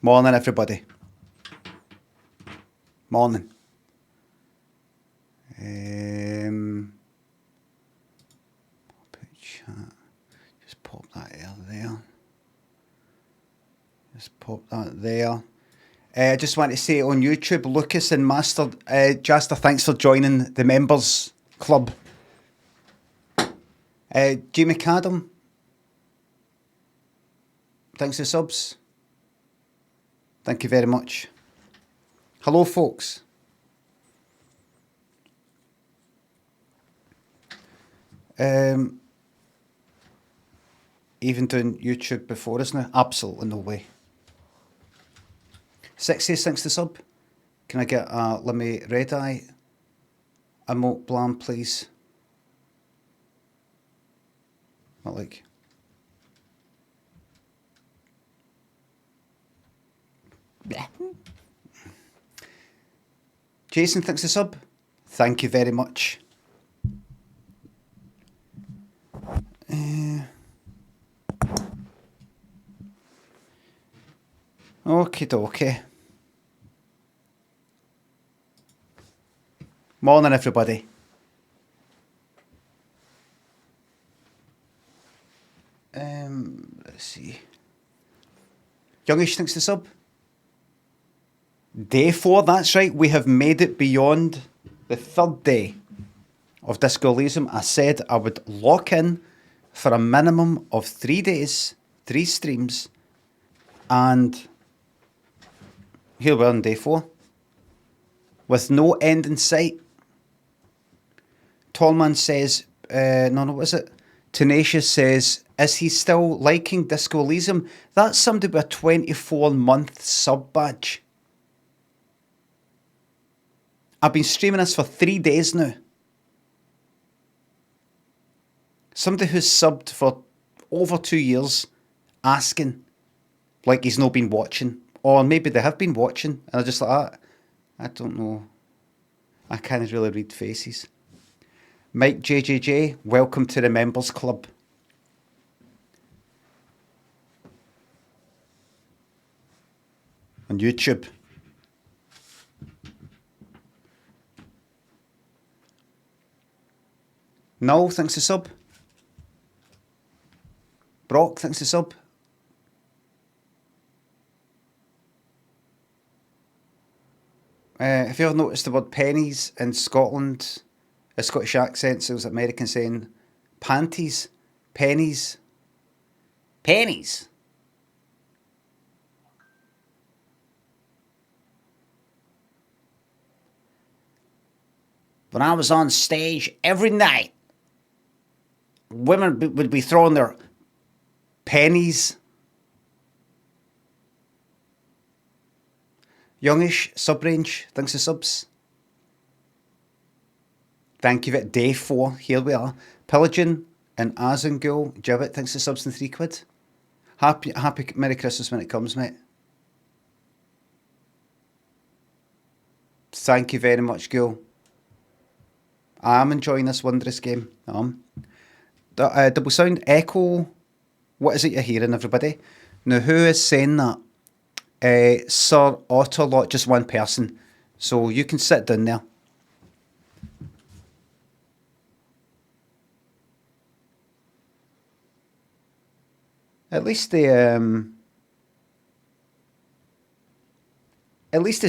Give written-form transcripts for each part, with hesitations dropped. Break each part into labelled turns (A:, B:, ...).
A: Morning, everybody. Morning. Put chat. Just pop that there. Just pop that there. I just want to say on YouTube, Lucas and Master Jaster, thanks for joining the members club. G McAdam, thanks for subs. Thank you very much. Hello, folks. Even doing YouTube before us now? Absolutely no way. 60, thanks to sub. Can I get a Limmy Red Eye emote blam, please? What, like? Yeah. Jason, thanks to sub. Thank you very much. Okie dokie. Morning, everybody. Let's see. Youngish, thanks to sub. Day 4, that's right. We have made it beyond the 3rd day of Disco Elysium. I said I would lock in for a minimum of 3 days, 3 streams, and here we are on day 4, with no end in sight. Tallman says, no, what is it? Tenacious says, is he still liking Disco Elysium? That's somebody with a 24-month sub badge. I've been streaming this for 3 days now. Somebody who's subbed for over 2 years asking, like he's not been watching. Or maybe they have been watching, and I'm just like, I don't know. I can't really read faces. Mike JJJ, welcome to the members club. On YouTube. No, thanks to sub. Brock, thanks to sub. Have you ever noticed the word pennies in Scotland? A Scottish accent, so it was American saying panties, pennies, pennies. When I was on stage every night, women would be throwing their pennies. Youngish, sub-range, thanks for subs. Thank you, day 4, here we are. Pillaging and Azangul, Jibbit, thanks for subs and £3. Happy Merry Christmas when it comes, mate. Thank you very much, Gil. I am enjoying this wondrous game. Double sound, echo. What is it you're hearing, everybody? Now, who is saying that? Sir Autolot, just one person. So you can sit down there. At least they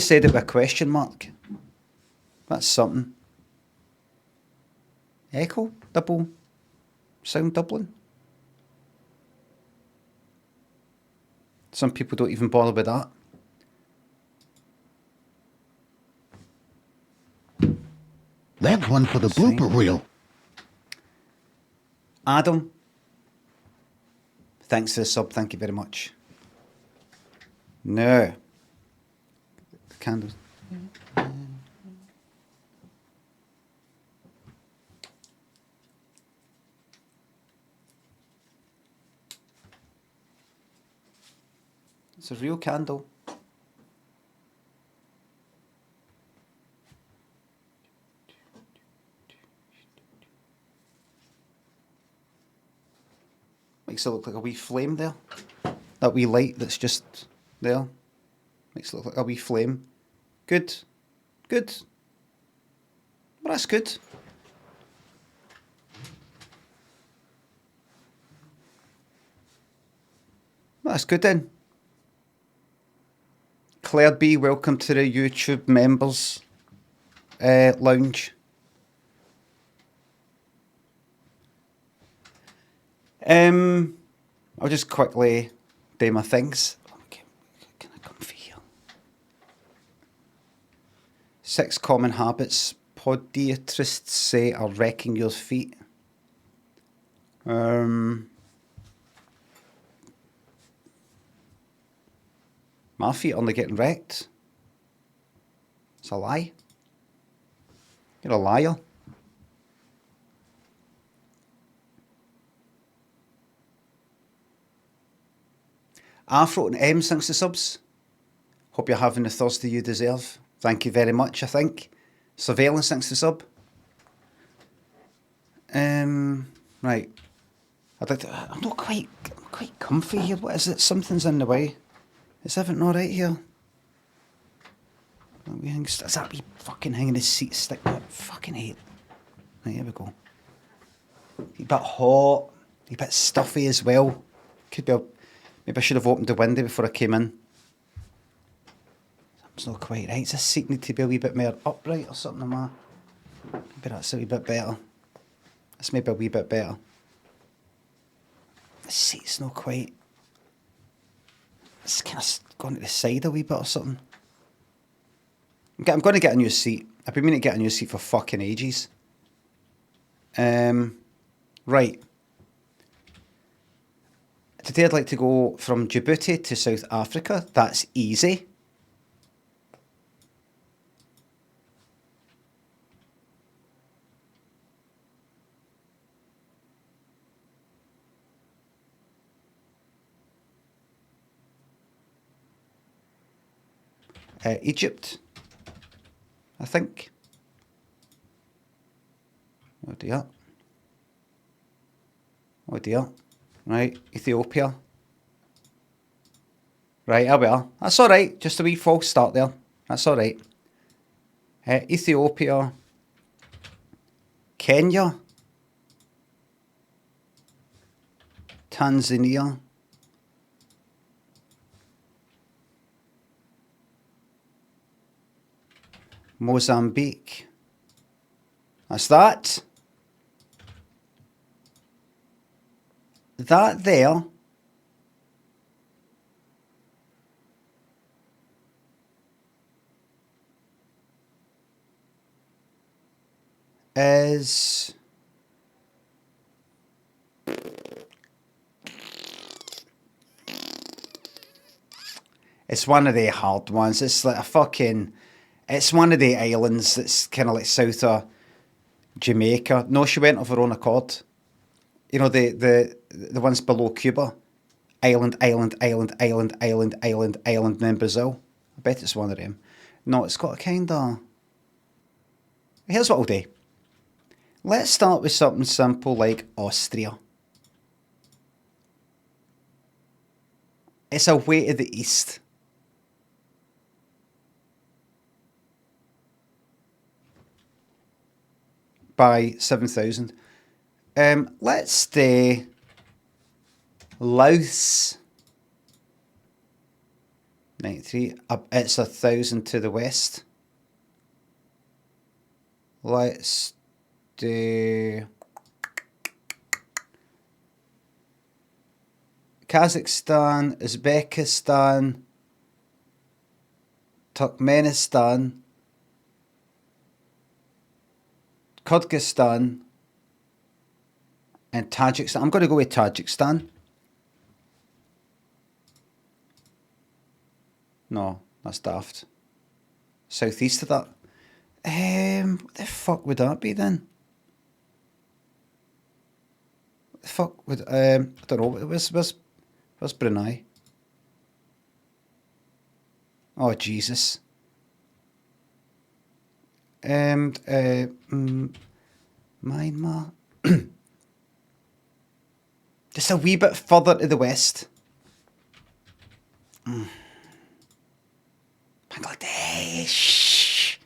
A: said it with a question mark. That's something. Echo? Double sound doubling? Some people don't even bother with that.
B: That's one for the blooper reel.
A: Adam, thanks for the sub. Thank you very much. No. The candles. It's a real candle. Makes it look like a wee flame there. That wee light that's just there. Makes it look like a wee flame. Good. Good. Well, that's good. Well, that's good then. Claire B, welcome to the YouTube members lounge. I'll just quickly do my things. Okay, can I come for here? 6 common habits podiatrists say are wrecking your feet. My feet only getting wrecked. It's a lie. You're a liar. Afro and M, thanks to subs. Hope you're having the Thursday you deserve. Thank you very much, I think. Surveillance, thanks to sub. Right. I'm not quite comfy here. What is it? Something's in the way. Is everything alright here? Is that wee fucking hanging his seat stick? Fucking hate. Right, here we go. A bit hot. A bit stuffy as well. Could be maybe I should have opened the window before I came in. It's not quite right. Does this seat need to be a wee bit more upright or something like that? Maybe that's a wee bit better. That's maybe a wee bit better. The seat's not quite... It's kind of gone to the side a wee bit or something. I'm going to get a new seat. I've been meaning to get a new seat for fucking ages. Right. Today I'd like to go from Djibouti to South Africa. That's easy. Egypt, I think. Oh dear. Oh dear. Right, Ethiopia. Right, there we are. That's alright, just a wee false start there. That's alright. Ethiopia. Kenya. Tanzania. Mozambique. That's that. That there is it's one of the hard ones. It's like a fucking... It's one of the islands that's kind of like south of Jamaica. No, she went of her own accord. You know, the ones below Cuba. Island, and then Brazil. I bet it's one of them. No, it's got a kind of... Here's what I'll do. Let's start with something simple like Austria. It's away to the east. By 7,000. Let's stay Laos. 93. It's 1,000 to the west. Let's do Kazakhstan, Uzbekistan, Turkmenistan, Kyrgyzstan, and Tajikistan. I'm going to go with Tajikistan. No, that's daft. Southeast of that. What the fuck would that be then? What the fuck would... I don't know. Where's Brunei? Oh, Jesus. Myanmar. Just a wee bit further to the west. Bangladesh.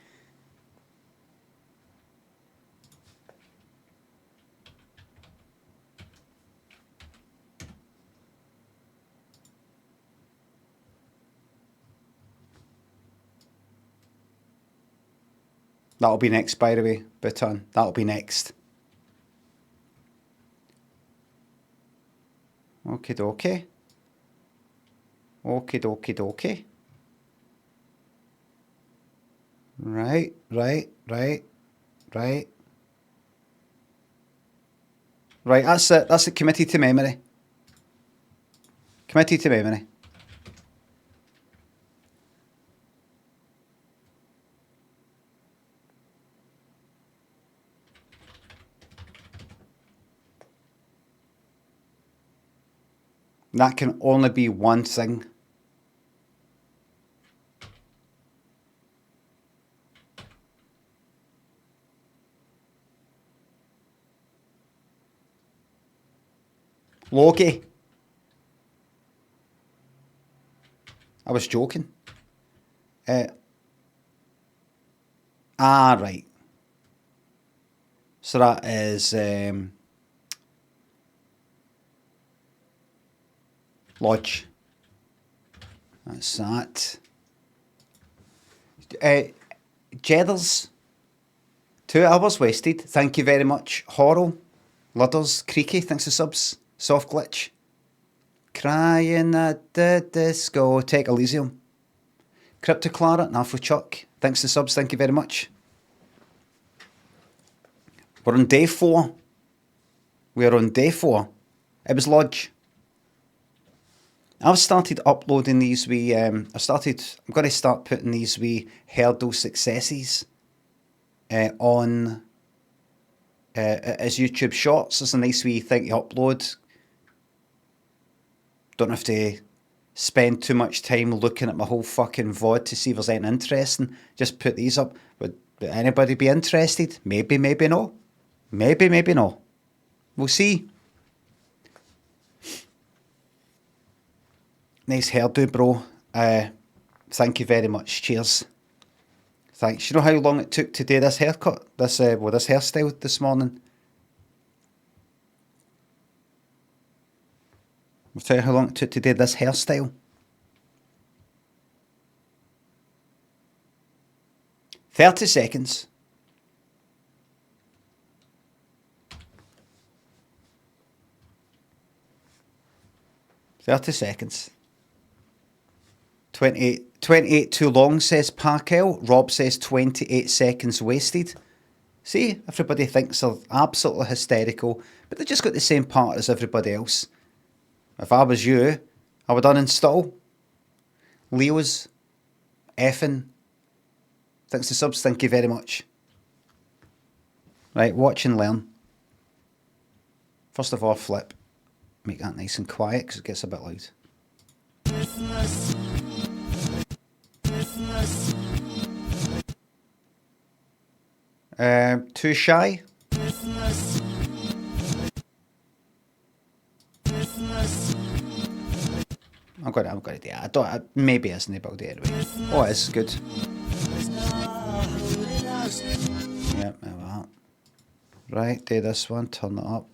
A: That'll be next, by the way, Bhutan. That'll be next. Okie dokie. Okie dokie dokie. Right. Right, that's it. That's it. Committed to memory. Committed to memory. That can only be one thing. Loki. I was joking. Right. So that is Lodge. That's that. Jedders. 2 hours wasted. Thank you very much. Horrell. Ludders. Creaky. Thanks for subs. Soft Glitch. Crying at the discotheque. Elysium. Crypto Clara. Nafu Chuck. Thanks for subs. Thank you very much. We're on day 4. We're on day 4. It was Lodge. I've started uploading these wee, I'm going to start putting these wee hurdle successes on as YouTube shorts. It's a nice wee thing to upload. Don't have to spend too much time looking at my whole fucking VOD to see if there's anything interesting. Just put these up. Would anybody be interested? Maybe, maybe no. Maybe, maybe no. We'll see. Nice hairdo, bro. Thank you very much. Cheers. Thanks. You know how long it took to do this haircut? This hairstyle this morning? I'll tell you how long it took to do this hairstyle. 30 seconds. "30 seconds. 28 too long," says Parkel. Rob says 28 seconds wasted. See, everybody thinks they're absolutely hysterical, but they just got the same part as everybody else. If I was you, I would uninstall. Leo's effing. Thanks to subs, thank you very much. Right, watch and learn. First of all, flip. Make that nice and quiet because it gets a bit loud. Christmas. Christmas. Too shy. Christmas. Christmas. I'm gonna do that. Maybe it isn't, but I'll do it anyway. Oh, it's good. Yep, that. Right, do this one. Turn it up.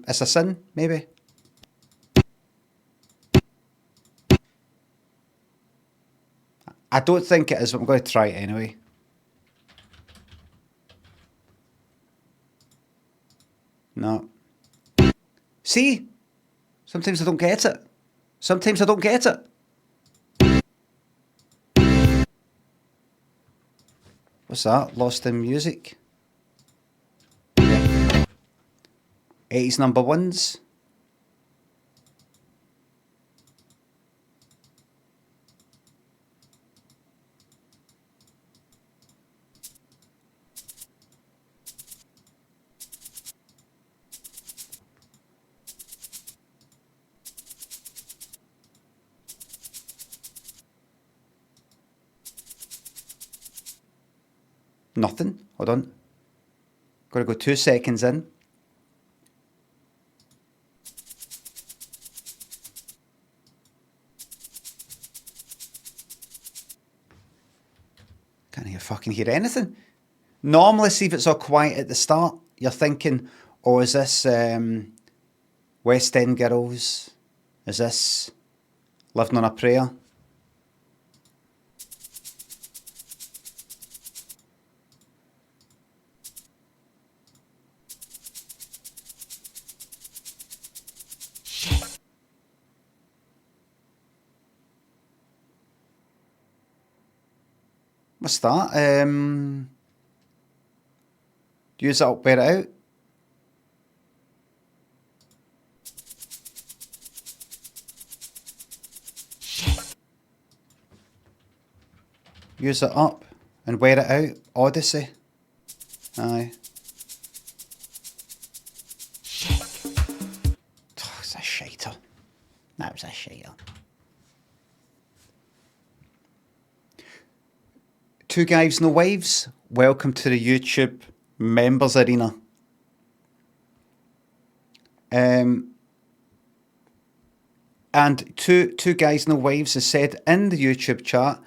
A: It's a sin, maybe. I don't think it is, but I'm going to try it anyway. No. See? Sometimes I don't get it. Sometimes I don't get it. What's that? Lost in Music? Yeah. 80s number ones. Nothing. Hold on. Got to go 2 seconds in. Can't fucking hear anything. Normally, see if it's all quiet at the start, you're thinking, oh, is this West End Girls? Is this Living on a Prayer? What's that? Use it up, wear it out. Use it up and wear it out. Odyssey. Aye. Oh, it's a shiter. That was a shiter. Two Guys, No Wives. Welcome to the YouTube members arena. And two Guys, No Wives has said in the YouTube chat,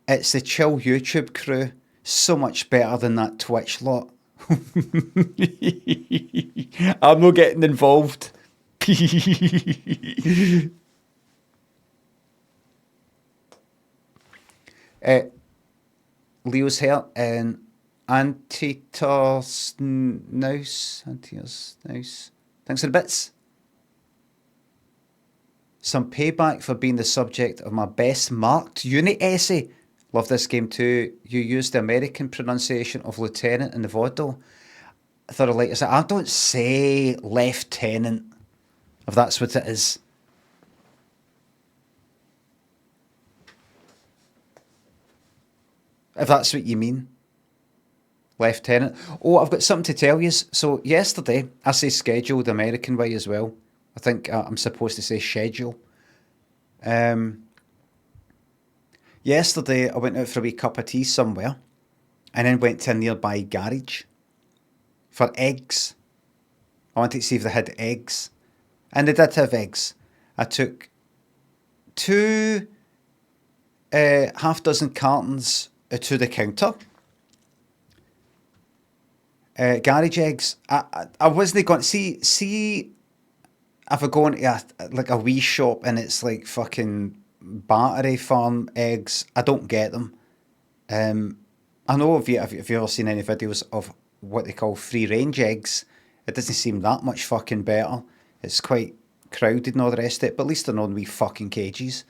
A: it's the chill YouTube crew. So much better than that Twitch lot. I'm not getting involved. Leo's here and Antitos Nouse. Thanks for the bits. Some payback for being the subject of my best marked uni essay. Love this game too. You used the American pronunciation of lieutenant in the vaudeville. I thought I'd like to say, I don't say lieutenant, if that's what it is. If that's what you mean. Lieutenant. Oh, I've got something to tell you. So yesterday, I say schedule the American way as well. I think I'm supposed to say schedule. Yesterday, I went out for a wee cup of tea somewhere and then went to a nearby garage for eggs. I wanted to see if they had eggs. And they did have eggs. I took 2 half-dozen cartons to the counter. Garage eggs. I wasn't going to see if I go into a wee shop and it's like fucking battery farm eggs, I don't get them. I know if you've ever seen any videos of what they call free range eggs, it doesn't seem that much fucking better. It's quite crowded and all the rest of it, but at least they're not in wee fucking cages.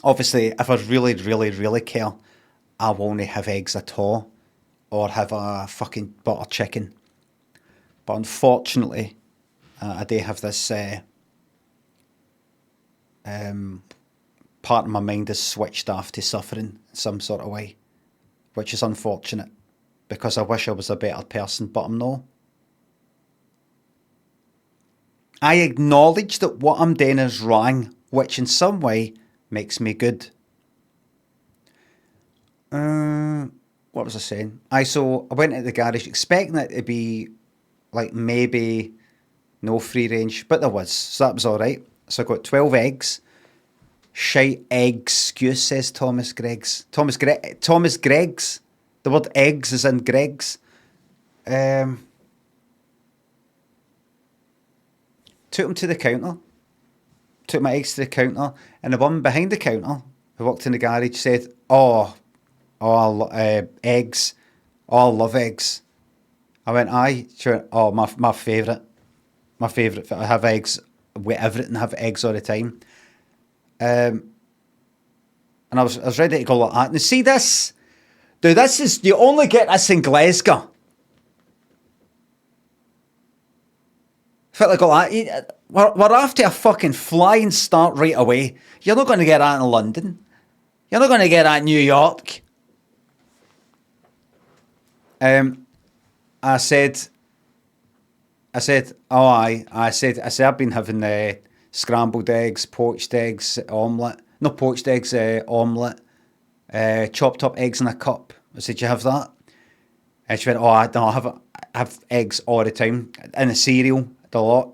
A: Obviously, if I really, really, really care, I won't have eggs at all or have a fucking butter chicken. But unfortunately, I do have this part of my mind is switched off to suffering in some sort of way, which is unfortunate because I wish I was a better person, but I'm not. I acknowledge that what I'm doing is wrong, which in some way makes me good. What was I saying? So I went into the garage expecting it to be like maybe no free range, but there was, so that was all right. So I got 12 eggs. Shite eggs, excuse, says Thomas Greggs. Thomas Greggs. The word eggs is in Greggs. Took them to the counter. Took my eggs to the counter, and the woman behind the counter who worked in the garage said, eggs. Oh, I love eggs. I went, aye. She went, oh, my favourite. My favourite. I have eggs with everything. I have eggs all the time. And I was ready to go like that. Now see this? Dude, this is, you only get this in Glesga. Felt like all that. We're after a fucking flying start right away. You're not going to get that in London. You're not going to get that in New York. I said, oh aye. I said I've been having scrambled eggs, poached eggs, omelette. Not poached eggs, omelette. Chopped up eggs in a cup I said, do you have that? And she went, oh, I have eggs all the time. In a cereal, a lot.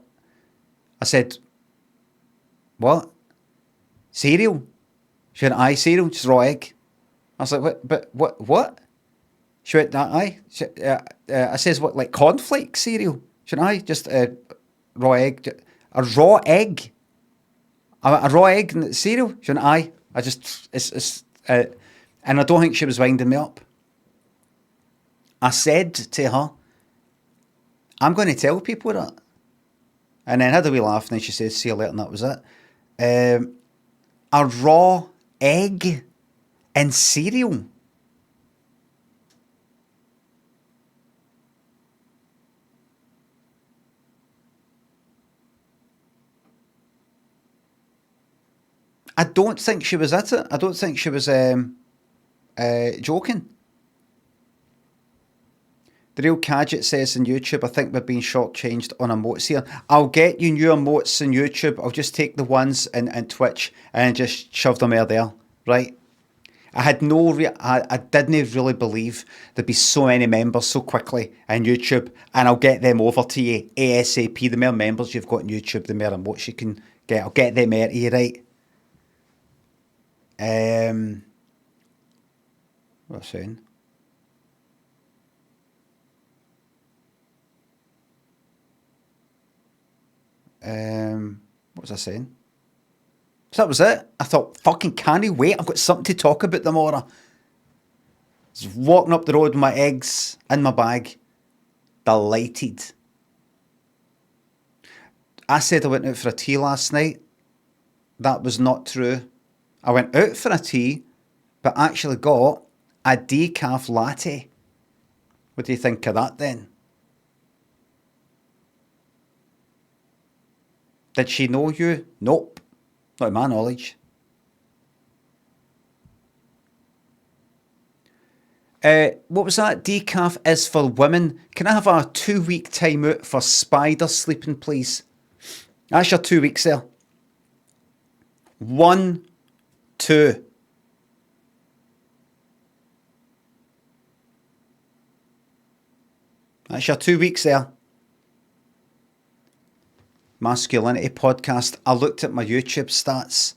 A: I said, what? Cereal? She went, aye, cereal, just raw egg. I was like, what? She went, aye. I says, what, like cornflake cereal? She went, aye, just raw egg. A raw egg? A raw egg in the cereal? She went, aye. And I don't think she was winding me up. I said to her, I'm going to tell people that. And then had a wee laugh, and then she said, see you later, and that was it. A raw egg in cereal. I don't think she was at it. I don't think she was joking. The real Cadget says on YouTube, I think we're being shortchanged on emotes here. I'll get you new emotes on YouTube. I'll just take the ones in Twitch and just shove them out there, right? I had I didn't really believe there'd be so many members so quickly on YouTube, and I'll get them over to you ASAP. The more members you've got on YouTube, the more emotes you can get. I'll get them out to you, right? What was I saying? What was I saying? So that was it. I thought, fucking can't wait. I've got something to talk about tomorrow. Just walking up the road with my eggs in my bag. Delighted. I said I went out for a tea last night. That was not true. I went out for a tea, but actually got a decaf latte. What do you think of that then? Did she know you? Nope. Not to my knowledge. What was that? Decaf is for women. Can I have a 2-week time out for spider sleeping, please? That's your 2 weeks there. 1, 2. That's your 2 weeks there. Masculinity podcast. I looked at my YouTube stats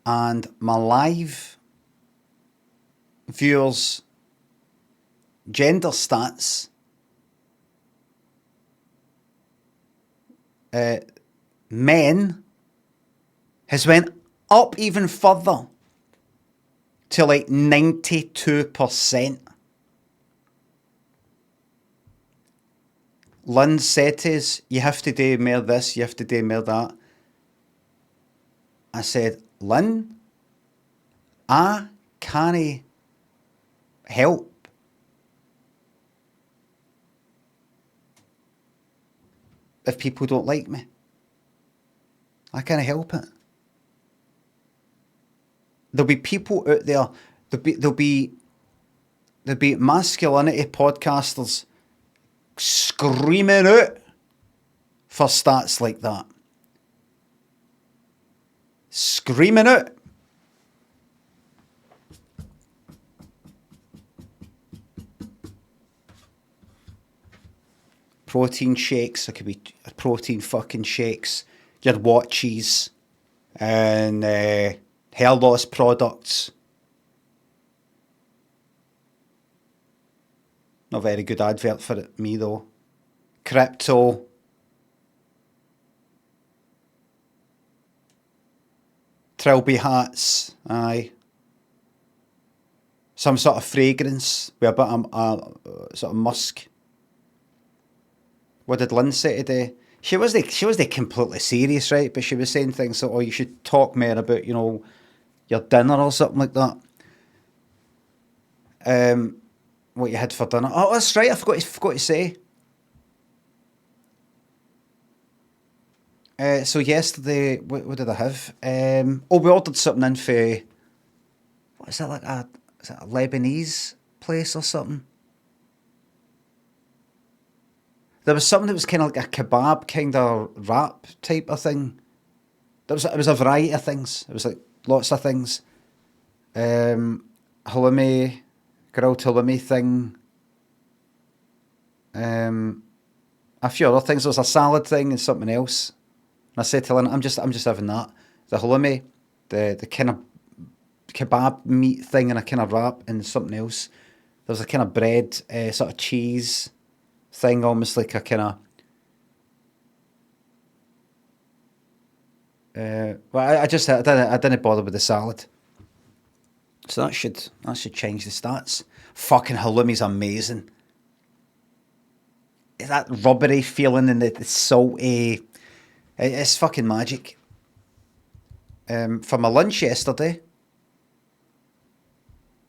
A: and my live viewers' gender stats. Men has went up even further to like 92%. Lynn said to us, you have to do more this, you have to do more that. I said, Lynn, I can't help if people don't like me. I can't help it. There'll be people out there, there'll be masculinity podcasters screaming out for stats like that. Screaming out. Protein shakes, there could be protein fucking shakes, your watches, and hair loss products. Not a very good advert for it, me though. Crypto. Trilby hats, aye. Some sort of fragrance with a bit of sort of musk. What did Lynn say today? She wasn't completely serious, right? But she was saying things like, oh, you should talk more about, you know, your dinner or something like that. What you had for dinner. Oh, that's right, I forgot to say. So yesterday, what did I have? We ordered something in for, what is that, like is that a Lebanese place or something? There was something that was kind of like a kebab kind of wrap type of thing. It was a variety of things. It was like lots of things. halloumi, grilled halloumi thing. A few other things. There was a salad thing and something else. And I said to Lynn, I'm just having that. The halloumi, the kind of kebab meat thing and a kind of wrap and something else. There was a kind of bread, sort of cheese thing, almost like a kind of. Well, I didn't bother with the salad. So that should change the stats. Fucking halloumi's amazing. That rubbery feeling and the salty, it's fucking magic. For my lunch yesterday,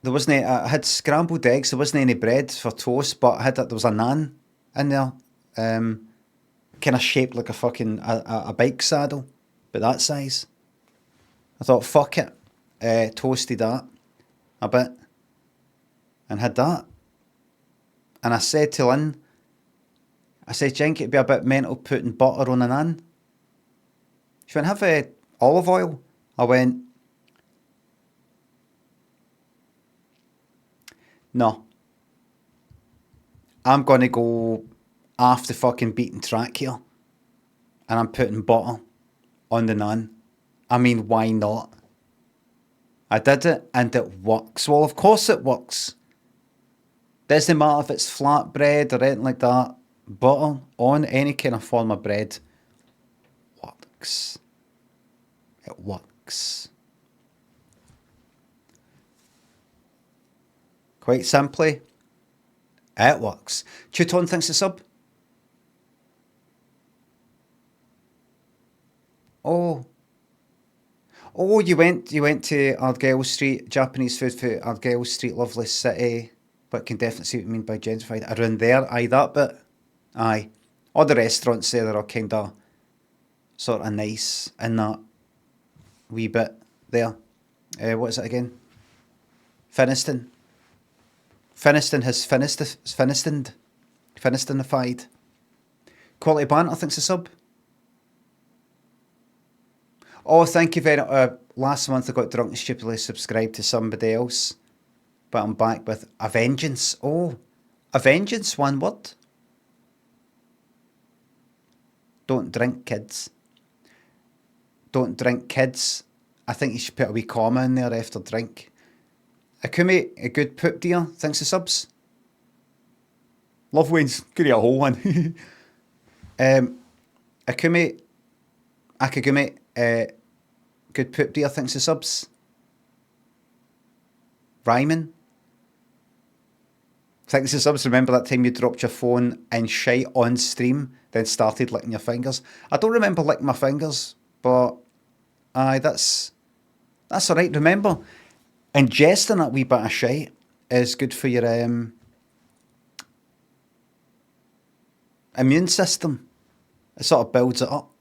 A: I had scrambled eggs. There wasn't any bread for toast, but there was a naan in there, kind of shaped like a fucking a bike saddle, but that size. I thought, fuck it, toasted that a bit, and had that. And I said to Lynn, I said, do you think it'd be a bit mental putting butter on a naan? She went, have olive oil. I went, no. I'm going to go off the fucking beaten track here. And I'm putting butter on the naan. I mean, why not? I did it and it works. Well, of course it works. Doesn't matter if it's flat bread or anything like that. Butter on any kind of form of bread works. It works. Quite simply, it works. Chuton thinks the sub. Oh, you went to Argyle Street, Japanese food for Argyle Street, lovely city, but can definitely see what you mean by gentrified. Around there, aye, that bit, aye. All the restaurants there are all kind of sort of nice in that wee bit there. What is it again? Finiston. Finiston has Finistonified. Quality banter thinks a sub. Oh, thank you very much. Last month I got drunk and stupidly subscribed to somebody else, but I'm back with a vengeance. Oh, a vengeance, one word. Don't drink, kids. Don't drink, kids. I think you should put a wee comma in there after drink. Akumi, a good poop dear, thanks for subs. Love Wayne's, give you a whole one. Akumi, Akagumi, good poop dear, thanks for subs. Ryman, thanks for subs. Remember that time you dropped your phone and shite on stream, then started licking your fingers? I don't remember licking my fingers, but aye, that's alright. Remember, ingesting that wee bit of shite is good for your immune system. It sort of builds it up.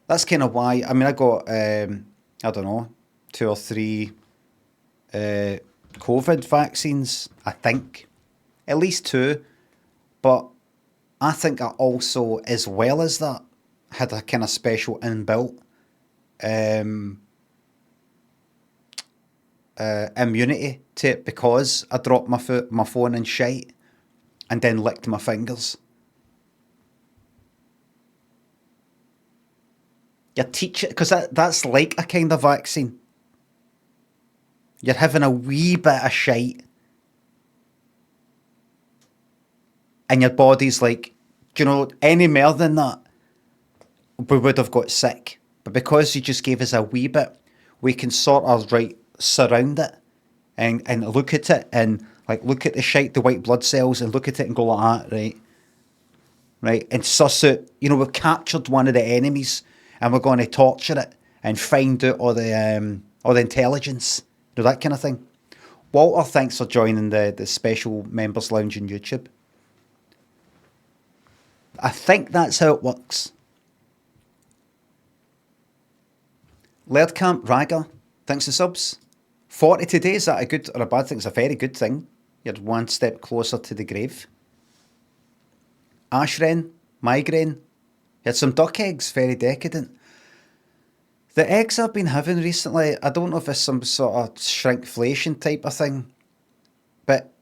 A: That's kind of why, I mean, I got, I don't know, 2 or 3 COVID vaccines, I think. At least 2. But I think I also, as well as that, had a kind of special inbuilt immunity to it because I dropped my phone in shite and then licked my fingers. You teach it, because that's like a kind of vaccine. You're having a wee bit of shite and your body's like, do you know, any more than that, we would have got sick. But because you just gave us a wee bit, we can sort of, right, surround it and look at it and, like, look at the shite, the white blood cells, and look at it and go like that, right? Right, and suss out, you know, we've captured one of the enemies and we're going to torture it and find out all the intelligence, you know, that kind of thing. Walter, thanks for joining the special members lounge on YouTube. I think that's how it works. Lairdcamp Raga, thanks for subs. 40 today, is that a good or a bad thing? It's a very good thing. You're one step closer to the grave. Ashren, migraine. You had some duck eggs, very decadent. The eggs I've been having recently, I don't know if it's some sort of shrinkflation type of thing, but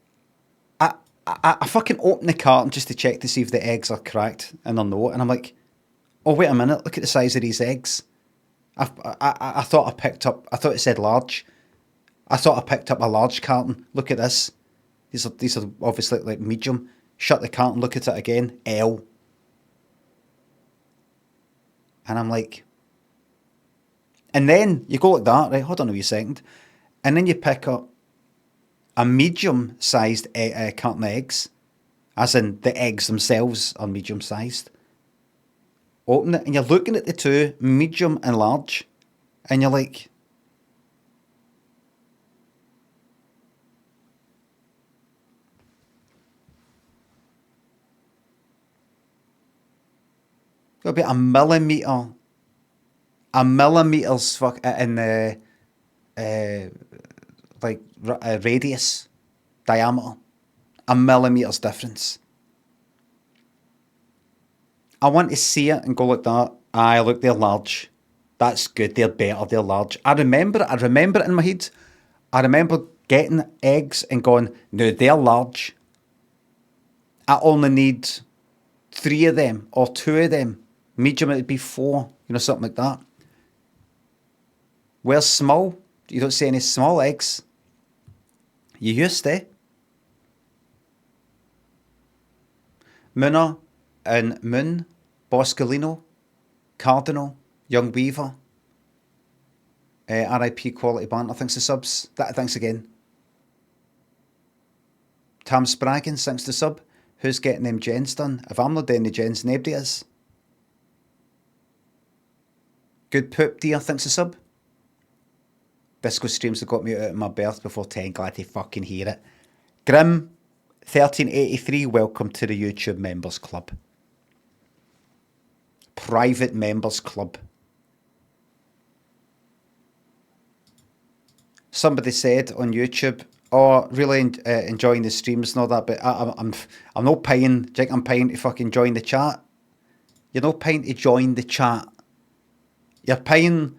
A: I fucking open the carton just to check to see if the eggs are cracked, and they're not, and I'm like, oh wait a minute, look at the size of these eggs. I thought I picked up, I thought it said large. I thought I picked up a large carton. Look at this. These are obviously like medium. Shut the carton, look at it again, L. And I'm like, and then you go like that, right? Hold on a wee second. And then you pick up a medium-sized carton of eggs, as in the eggs themselves are medium-sized. Open it, and you're looking at the two, medium and large, and you're like, got about a millimeter's fuck in the radius, diameter, a millimeter's difference. I want to see it and go like that. Aye, look, they're large. That's good. They're better. They're large. I remember it in my head. I remember getting eggs and going, no, they're large. I only need 3 of them or 2 of them. Medium, it'd be 4. You know, something like that. Where's small? You don't see any small eggs. You used to. Mooner and Moon, Boscolino, Cardinal, Young Weaver, RIP Quality Banter, thanks to subs. Thanks again. Tam Spraggins, thanks to sub. Who's getting them gens done? If I'm not doing the gens, nobody is. Good poop, dear, thanks to sub. Disco streams have got me out of my berth before 10. Glad to fucking hear it. Grim 1383, welcome to the YouTube Members Club. Private Members Club. Somebody said on YouTube, oh, really enjoying the streams and all that, but I'm not paying. Do you think I'm paying to fucking join the chat? You're not paying to join the chat. You're paying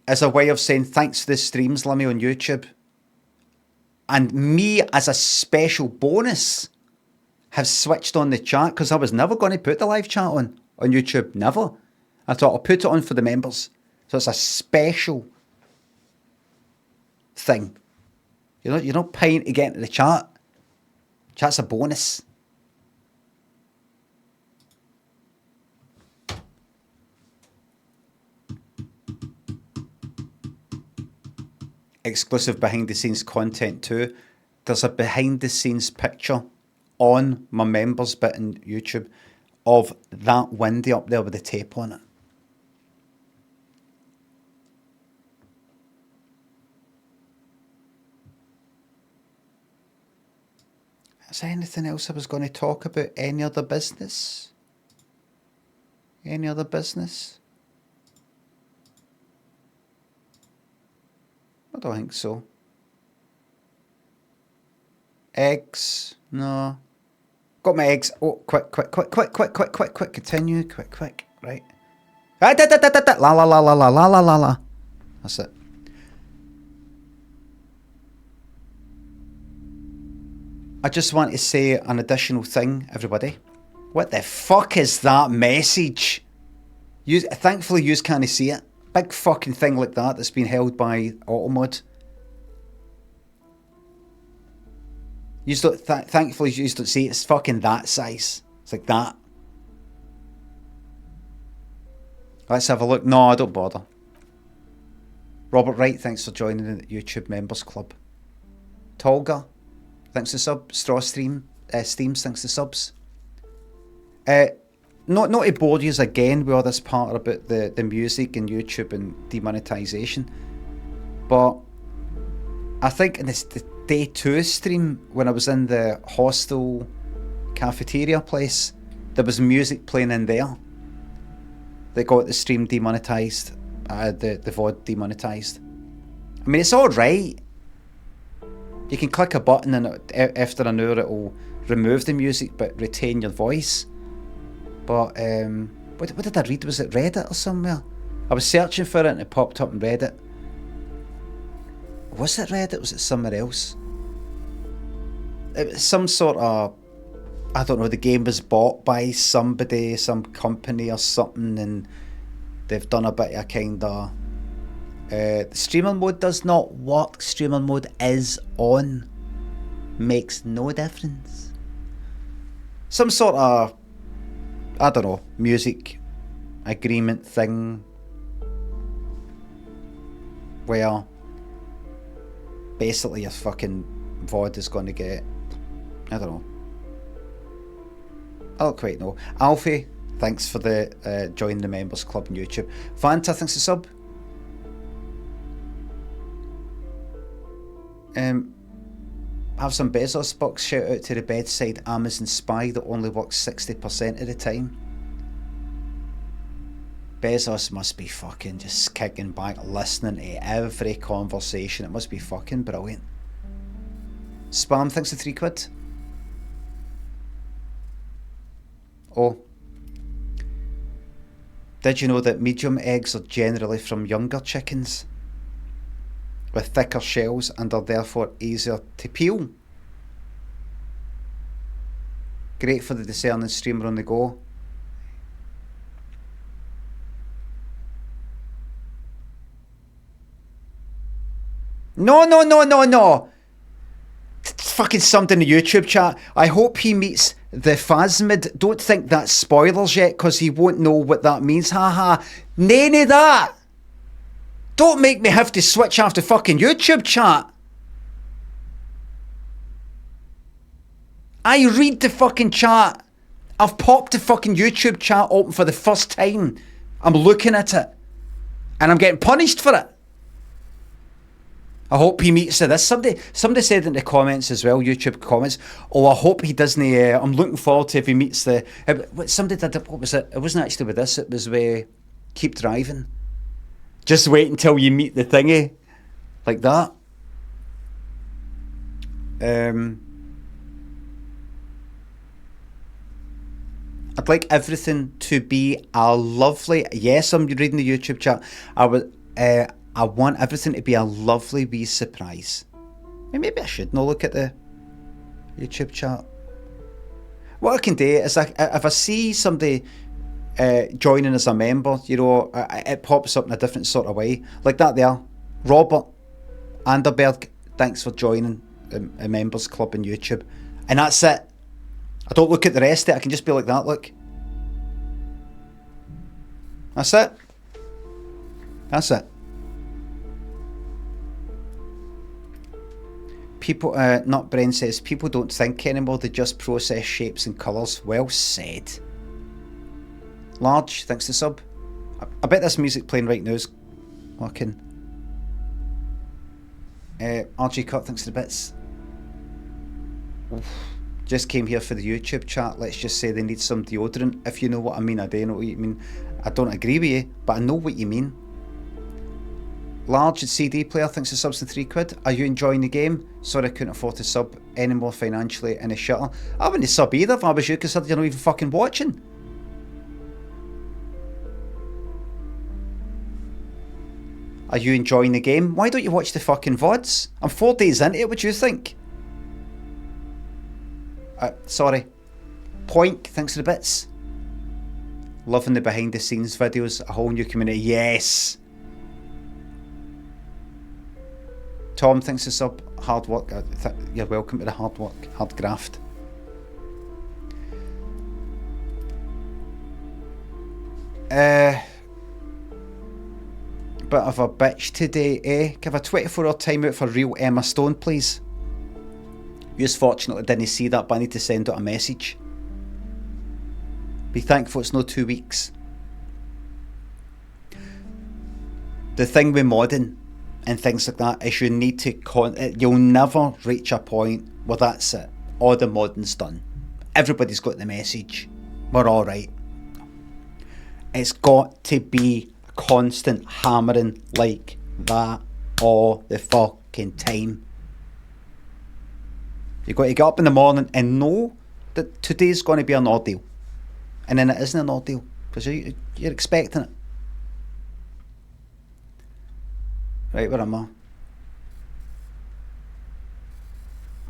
A: as a way of saying thanks for the streams, Limmy, on YouTube. And me, as a special bonus, have switched on the chat because I was never going to put the live chat on YouTube. Never. I thought I'll put it on for the members. So it's a special thing. You're not paying to get into the chat. Chat's a bonus. Exclusive behind the scenes content too. There's a behind the scenes picture on my members bit on YouTube of that window up there with the tape on it. Is there anything else I was going to talk about? Any other business? Any other business? I don't think so. Eggs? No. Got my eggs. Oh, quick. Continue. Quick. Right. La la la la la la la la la. That's it. I just want to say an additional thing, everybody. What the fuck is that message? Thankfully, you can't see it. Big fucking thing like that that's been held by Automod. Thankfully, you don't see it. It's fucking that size. It's like that. Let's have a look. No, I don't bother. Robert Wright, thanks for joining the YouTube Members Club. Tolga, thanks to sub. Strawstream, Steams, thanks to subs. Not to bore you again with all this part about the music and YouTube and demonetization, but I think in this the day 2 stream when I was in the hostel cafeteria place, there was music playing in there that got the stream demonetized, the VOD demonetized. I mean, it's alright. You can click a button and after an hour it'll remove the music but retain your voice. But what did I read? Was it Reddit or somewhere? I was searching for it and it popped up on Reddit. Was it Reddit? Was it somewhere else? It was some sort of, I don't know, the game was bought by somebody, some company or something, and they've done a bit of kind of... the streamer mode does not work. Streamer mode is on. Makes no difference. Some sort of, I don't know, music agreement thing where basically your fucking VOD is going to get, I don't know. I don't quite know. Alfie, thanks for the join the members club on YouTube. Fanta, thanks for sub. Have some Bezos box. Shout out to the bedside Amazon spy that only works 60% of the time. Bezos must be fucking just kicking back, listening to every conversation. It must be fucking brilliant. Spam, thanks for £3. Oh. Did you know that medium eggs are generally from younger chickens with thicker shells and are therefore easier to peel? Great for the discerning streamer on the go. No. It's fucking something in the YouTube chat. I hope he meets the Phasmid. Don't think that's spoilers yet, because he won't know what that means. Haha. None of that. Don't make me have to switch off the fucking YouTube chat. I read the fucking chat. I've popped the fucking YouTube chat open for the first time. I'm looking at it. And I'm getting punished for it. I hope he meets this. Somebody said in the comments as well, YouTube comments, oh, I hope he doesn't, I'm looking forward to if he meets the... Somebody did, what was it? It wasn't actually with this, it was with Keep Driving. Just wait until you meet the thingy. Like that. I'd like everything to be a lovely... Yes, I'm reading the YouTube chat. I want everything to be a lovely wee surprise. Maybe I should not look at the YouTube chat. What I can do is, if I see somebody joining as a member, you know, it pops up in a different sort of way. Like that there. Robert Anderberg, thanks for joining a members club on YouTube. And that's it. I don't look at the rest of it. I can just be like that, look. That's it. That's it. People, not Bren says, people don't think anymore, they just process shapes and colours. Well said. Large, thanks to sub. I bet this music playing right now is working. RG Cut, thanks to the bits. Oof. Just came here for the YouTube chat. Let's just say they need some deodorant, if you know what I mean. I don't know what you mean. I don't agree with you, but I know what you mean. Large CD player, thanks to subs to £3. Are you enjoying the game? Sorry I couldn't afford to sub anymore financially in a shutter. I wouldn't sub either if I was you, because you're not even fucking watching. Are you enjoying the game? Why don't you watch the fucking VODs? I'm 4 days into it, what do you think? Sorry. Poink, thanks to the bits. Loving the behind the scenes videos, a whole new community. Yes! Tom, thanks to sub. Hard work. You're welcome to the hard work, hard graft. Bit of a bitch today, eh? Give a 24-hour timeout for real Emma Stone, please. You's fortunately didn't see that, but I need to send out a message. Be thankful it's no 2 weeks. The thing with modding and things like that is you need to you'll never reach a point where that's it, all the modding's done, everybody's got the message, we're alright. It's got to be a constant hammering like that all the fucking time. You've got to get up in the morning and know that today's going to be an ordeal, and then it isn't an ordeal because you're expecting it. Right, where am I?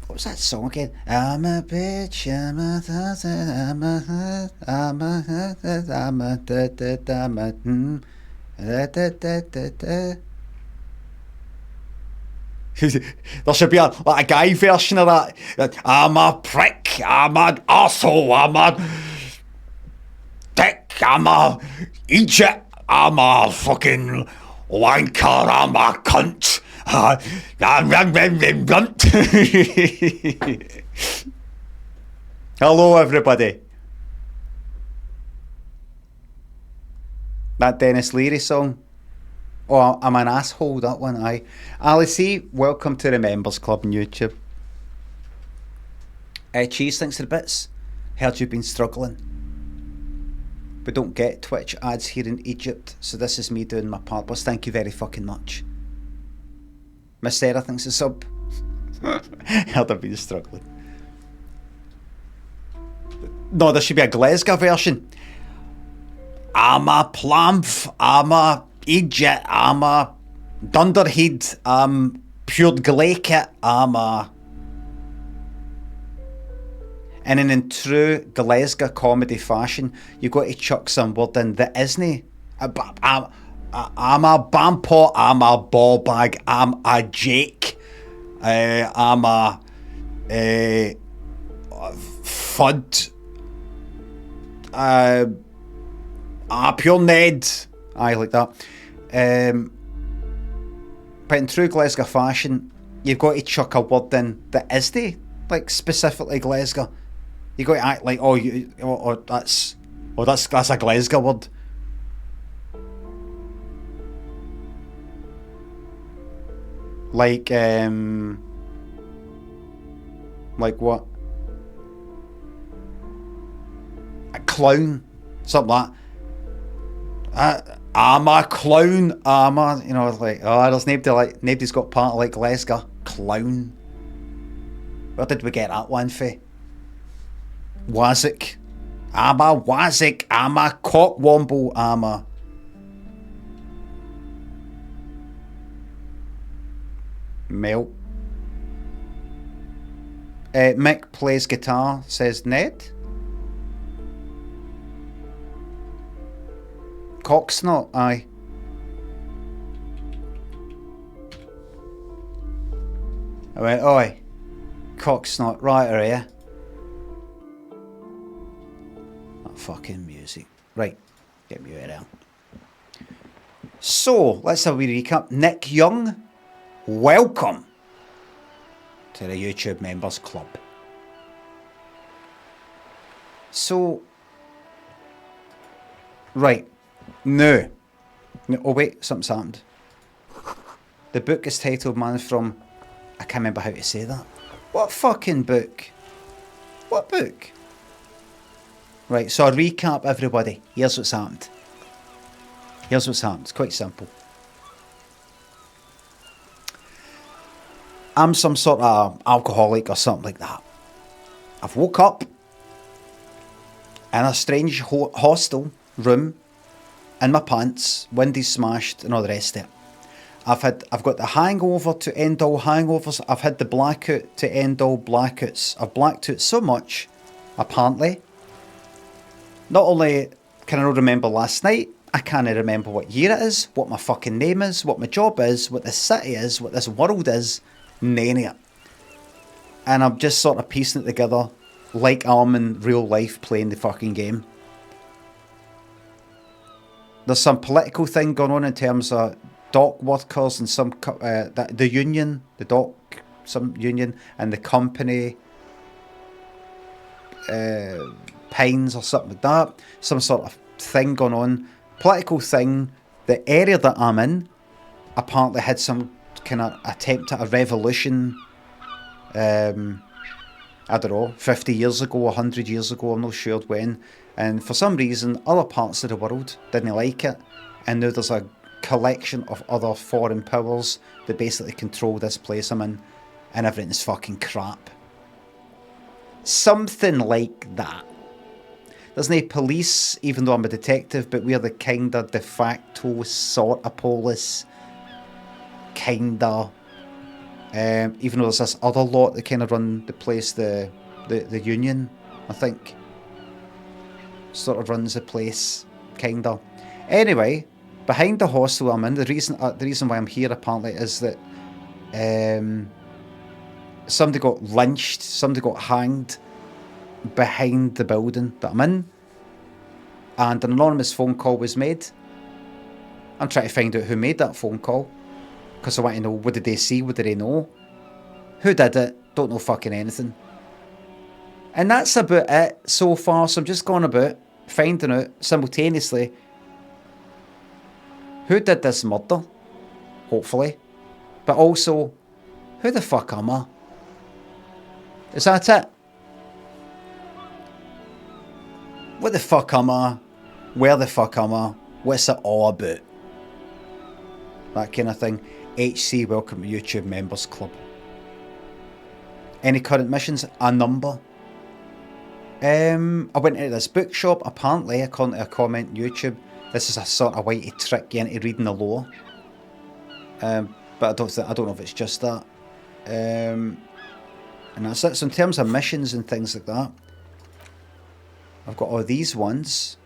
A: What was that song again? I'm a bitch, I'm a there should be a guy version of that. I'm a prick, I'm an arsehole, I'm a dick, I'm a idiot, I'm a fucking wanker, I'm a cunt. Hello, everybody. That Dennis Leary song. Oh, I'm an asshole, that one, aye. Ali C, welcome to the Members Club on YouTube. Cheese, thanks for the bits. Heard you've been struggling. We don't get Twitch ads here in Egypt, so this is me doing my part. But thank you very fucking much. Miss Sarah thinks a sub. Heard I've been struggling. No, there should be a Glesga version. I'm a plamp, I'm a idiot, I'm a dunderhead, I'm pure glaikit, I'm a... And then in true Glasgow comedy fashion, you've got to chuck some word in that isn't. I'm a bampot, I'm a ball bag, I'm a Jake, I'm a fud, pure Ned, aye, like that. But in true Glasgow fashion, you've got to chuck a word in that isn't, like specifically Glasgow. You got to act like, that's a Glasgow word. Like what? A clown, something like that. I'm a clown. I'm a, like, there's nobody's got part like Glasgow. Clown. Where did we get that one for? Wazik. I'm a wazik. I'm a cockwomble. I'm a... Melt. Mick plays guitar, says Ned. Cocksnot, aye. I went, oi. Cocksnot, right, are you? That fucking music. Right, get me out of there. So, let's have a wee recap. Nick Young, welcome to the YouTube Members Club. So, right, no. Oh wait, something's happened. The book is titled, man, from... I can't remember how to say that. What fucking book? What book? Right, so I'll recap everybody. Here's what's happened. It's quite simple. I'm some sort of alcoholic or something like that. I've woke up in a strange hostel room in my pants, windows smashed and all the rest of it. I've got the hangover to end all hangovers. I've had the blackout to end all blackouts. I've blacked out so much, apparently. Not only can I not remember last night, I can't remember what year it is, what my fucking name is, what my job is, what this city is, what this world is. None of it. And I'm just sort of piecing it together like I'm in real life playing the fucking game. There's some political thing going on in terms of dock workers and some the union, the dock, some union, and the company Pines or something like that. Some sort of thing going on, political thing. The area that I'm in apparently had some kind of attempt at a revolution. I don't know, 50 years ago, 100 years ago, I'm not sure when. And for some reason, other parts of the world didn't like it. And now there's a collection of other foreign powers that basically control this place I'm in. And everything's fucking crap. Something like that. There's no police, even though I'm a detective, but we're the kind of de facto sort of police kinda. Even though there's this other lot that kind of run the place, the union, I think, sort of runs the place, kinda. Anyway, behind the hostel I'm in, the reason why I'm here apparently is that somebody got lynched, somebody got hanged behind the building that I'm in, and an anonymous phone call was made. I'm trying to find out who made that phone call, because I want to know, what did they see, what did they know, who did it, don't know fucking anything. And that's about it so far, so I'm just going about finding out simultaneously who did this murder, hopefully, but also, who the fuck am I? Is that it? What the fuck am I? Where the fuck am I? What's it all about? That kind of thing. HC, welcome to YouTube Members Club. Any current missions? A number. I went into this bookshop, apparently, according to a comment on YouTube. This is a sort of way to trick you into reading the lore. But I don't know if it's just that. And that's it. So in terms of missions and things like that, I've got all these ones.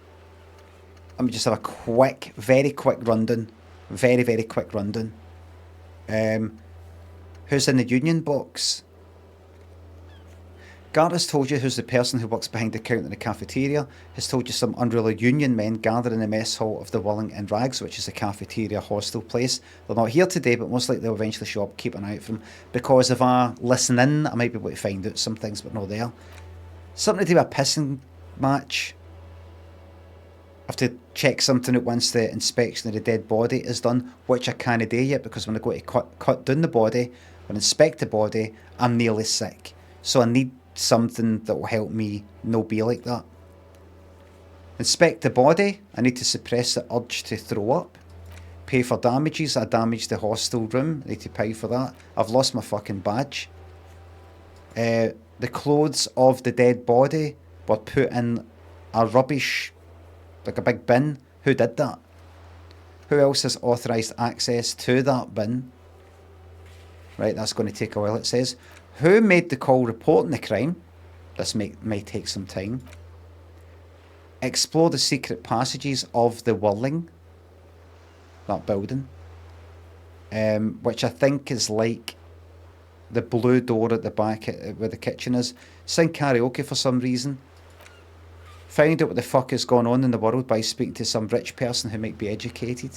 A: Let me just have a very quick rundown. Very, very quick rundown. Who's in the union box? Guard has told you who's the person who works behind the counter in the cafeteria. Has told you some unruly union men gathered in the mess hall of the Willing and Rags, which is a cafeteria hostel place. They're not here today, but most likely they'll eventually show up. Keep an eye out for them. Because if I listen in, I might be able to find out some things, but not there. Something to do with a pissing match. I have to check something out once the inspection of the dead body is done, which I can't do yet, because when I go to cut down the body, when I inspect the body, I'm nearly sick. So I need something that will help me not be like that. Inspect the body. I need to suppress the urge to throw up. Pay for damages. I damaged the hostel room. I need to pay for that. I've lost my fucking badge. The clothes of the dead body were put in a rubbish, like a big bin. Who did that? Who else has authorised access to that bin? Right, that's going to take a while, it says. Who made the call reporting the crime? This may take some time. Explore the secret passages of the Whirling, that building, which I think is like the blue door at the back where the kitchen is. Sing karaoke for some reason. Find out what the fuck is going on in the world by speaking to some rich person who might be educated.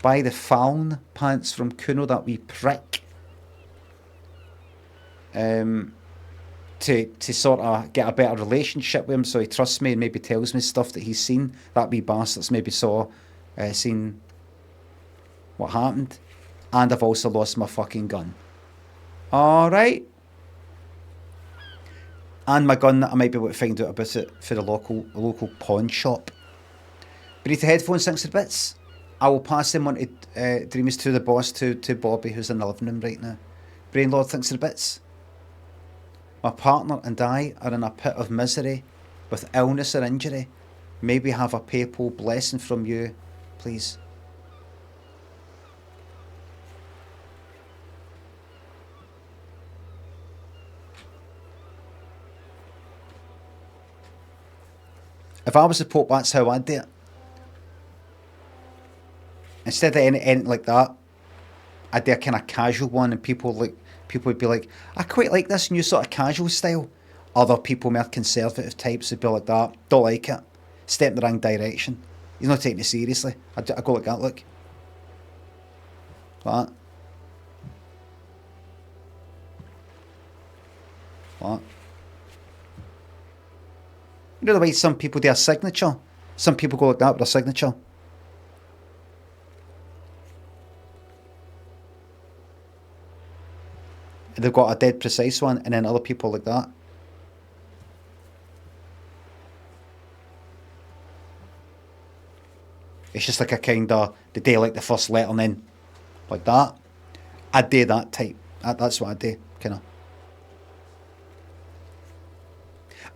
A: Buy the Faln pants from Kuno, that wee prick. To sort of get a better relationship with him, so he trusts me and maybe tells me stuff that he's seen. That wee bastard's maybe seen what happened. And I've also lost my fucking gun. Alright. And my gun, I might be able to find out about it for the local pawn shop. Burrito headphones, thanks for the bits. I will pass them on to Dreamies to the boss, to Bobby, who's in the living room right now. Brainlord, thanks for the bits. My partner and I are in a pit of misery with illness or injury. Maybe have a papal blessing from you, please. If I was the Pope, that's how I'd do it. Instead of anything like that, I'd do a kind of casual one, and people would be like, I quite like this new sort of casual style. Other people, more conservative types, would be like that. Don't like it. Step in the wrong direction. He's not taking it seriously. I go like that, look. Like that. Like that. You know the way some people do a signature? Some people go like that with a signature. They've got a dead precise one, and then other people like that. It's just like a kind of, the day like the first letter and then like that. I'd do that type. That's what I'd do, kind of.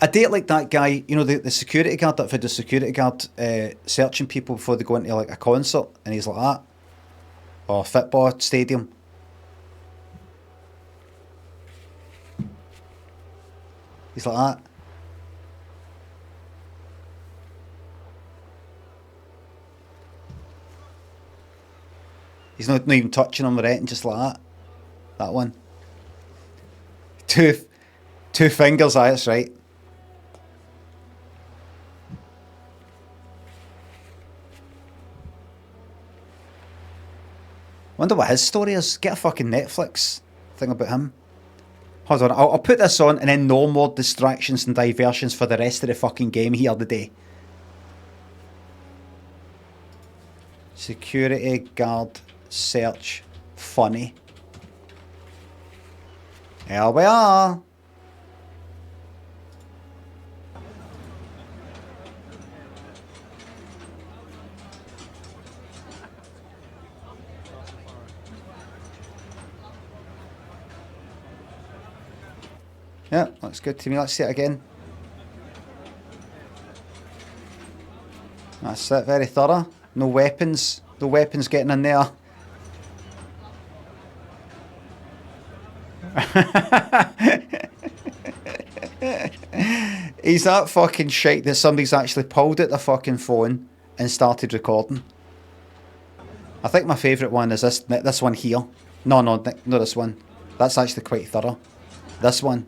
A: I date like that guy, you know, the security guard that for the security guard searching people before they go into like a concert, and he's like that. or football stadium. He's like that. He's not even touching him or anything, just like that. That one. Two fingers, aye, that's right. Wonder what his story is. Get a fucking Netflix thing about him. Hold on, I'll put this on and then no more distractions and diversions for the rest of the fucking game here today. Security guard search funny. Here we are. Yeah, looks good to me. Let's see it again. That's it, very thorough. No weapons. No weapons getting in there. He's that fucking shite that somebody's actually pulled out the fucking phone and started recording. I think my favourite one is this one here. No, this one. That's actually quite thorough. This one.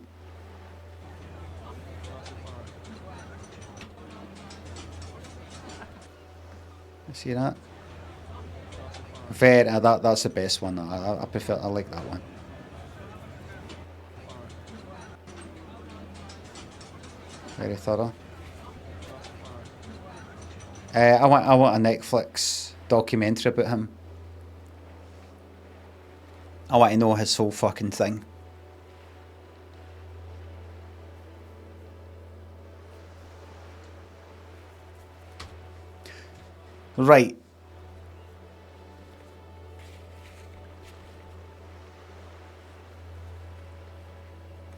A: See that? Very. That's the best one. I prefer. I like that one. Very thorough. I want a Netflix documentary about him. I want to know his whole fucking thing. Right.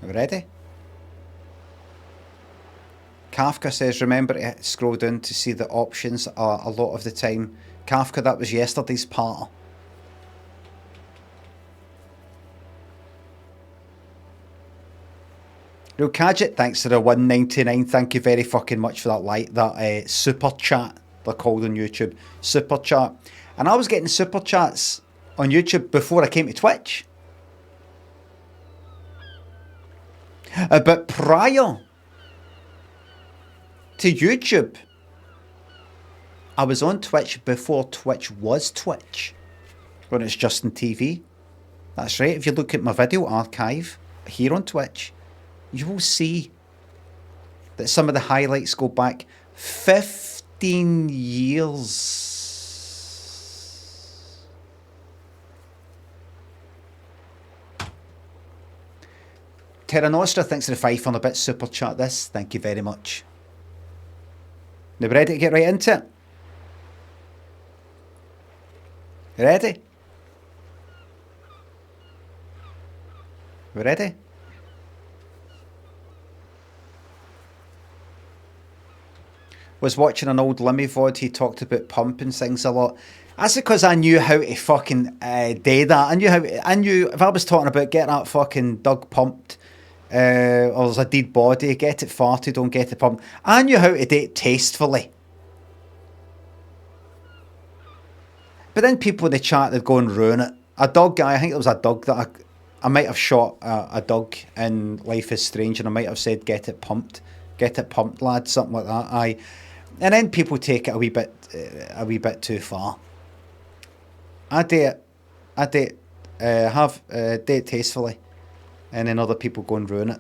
A: Are we ready? Kafka says, remember to scroll down to see the options are a lot of the time. Kafka, that was yesterday's part. Real Kadget, thanks for the 199. Thank you very fucking much for that super chat. They're called on YouTube. Super chat. And I was getting super chats on YouTube before I came to Twitch. But prior to YouTube, I was on Twitch before Twitch was Twitch. When it's Justin TV. That's right. If you look at my video archive here on Twitch, you will see that some of the highlights go back 15 years. Terra Nostra, thanks for the 5 on a bit super chat this. Thank you very much. Now we're ready to get right into it. You ready? We ready? Was watching an old Limmy VOD, he talked about pumping things a lot. That's because I knew how to fucking do that. I knew if I was talking about get that fucking dog pumped, or there's a dead body, get it farted, don't get it pumped. I knew how to do it tastefully. But then people in the chat, they'd go and ruin it. A dog guy, I think it was a dog that I might have shot a dog in Life is Strange, and I might have said, get it pumped, lad, something like that. Aye. And then people take it a wee bit too far. I do it tastefully, and then other people go and ruin it.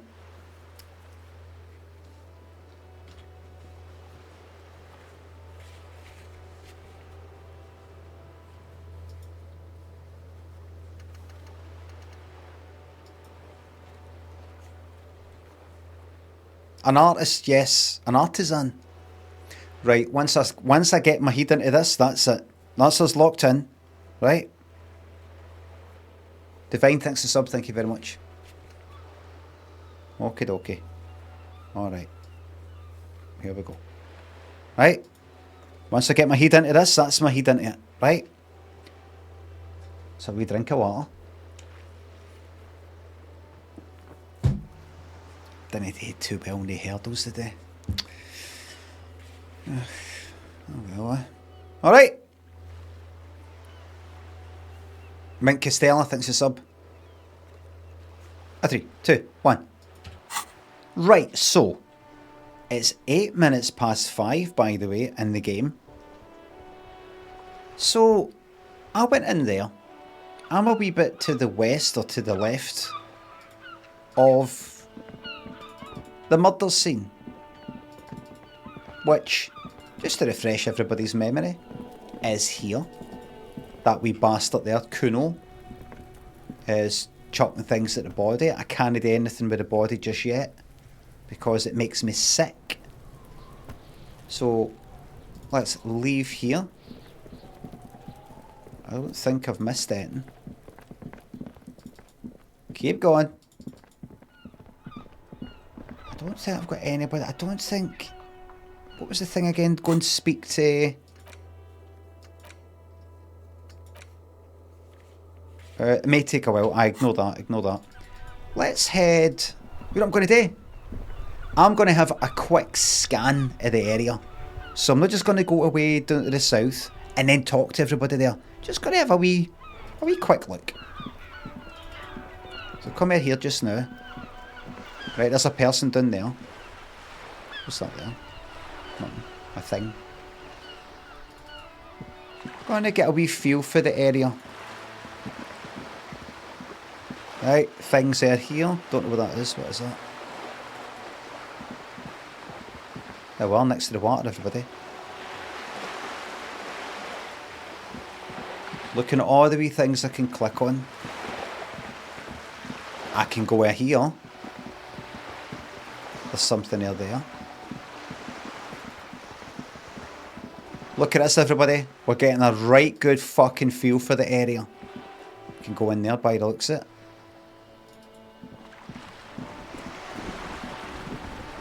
A: An artist, yes. An artisan. Right, once I get my head into this, that's it. That's us locked in. Right? Divine, thanks for sub, thank you very much. Okie dokie. Alright. Here we go. Right? Once I get my head into this, that's my head into it. Right? So we drink of water. Didn't do too well in the hurdles today. Oh well. Alright. Mint Costello thinks a sub. A 3, 2, 1. Right, so it's 8 minutes past 5, by the way, in the game. So I went in there. I'm a wee bit to the west or to the left of the murder scene, which, just to refresh everybody's memory, is here. That wee bastard there, Kuno, is chucking things at the body. I can't do anything with the body just yet because it makes me sick. So let's leave here. I don't think I've missed anything. Keep going. I don't think I've got anybody. I don't think... What was the thing again? Go and speak to... it may take a while. I ignore that. Ignore that. Let's head... You know what I'm going to do? I'm going to have a quick scan of the area. So I'm not just going to go away down to the south and then talk to everybody there. Just going to have a wee quick look. So come here just now. Right, there's a person down there. What's that there? Nothing. A thing. Going to get a wee feel for the area. Right, things there here. Don't know what that is. What is that? Oh well, next to the water, everybody. Looking at all the wee things I can click on. I can go here. There's something there. Look at this, everybody. We're getting a right good fucking feel for the area. We can go in there by the looks of it.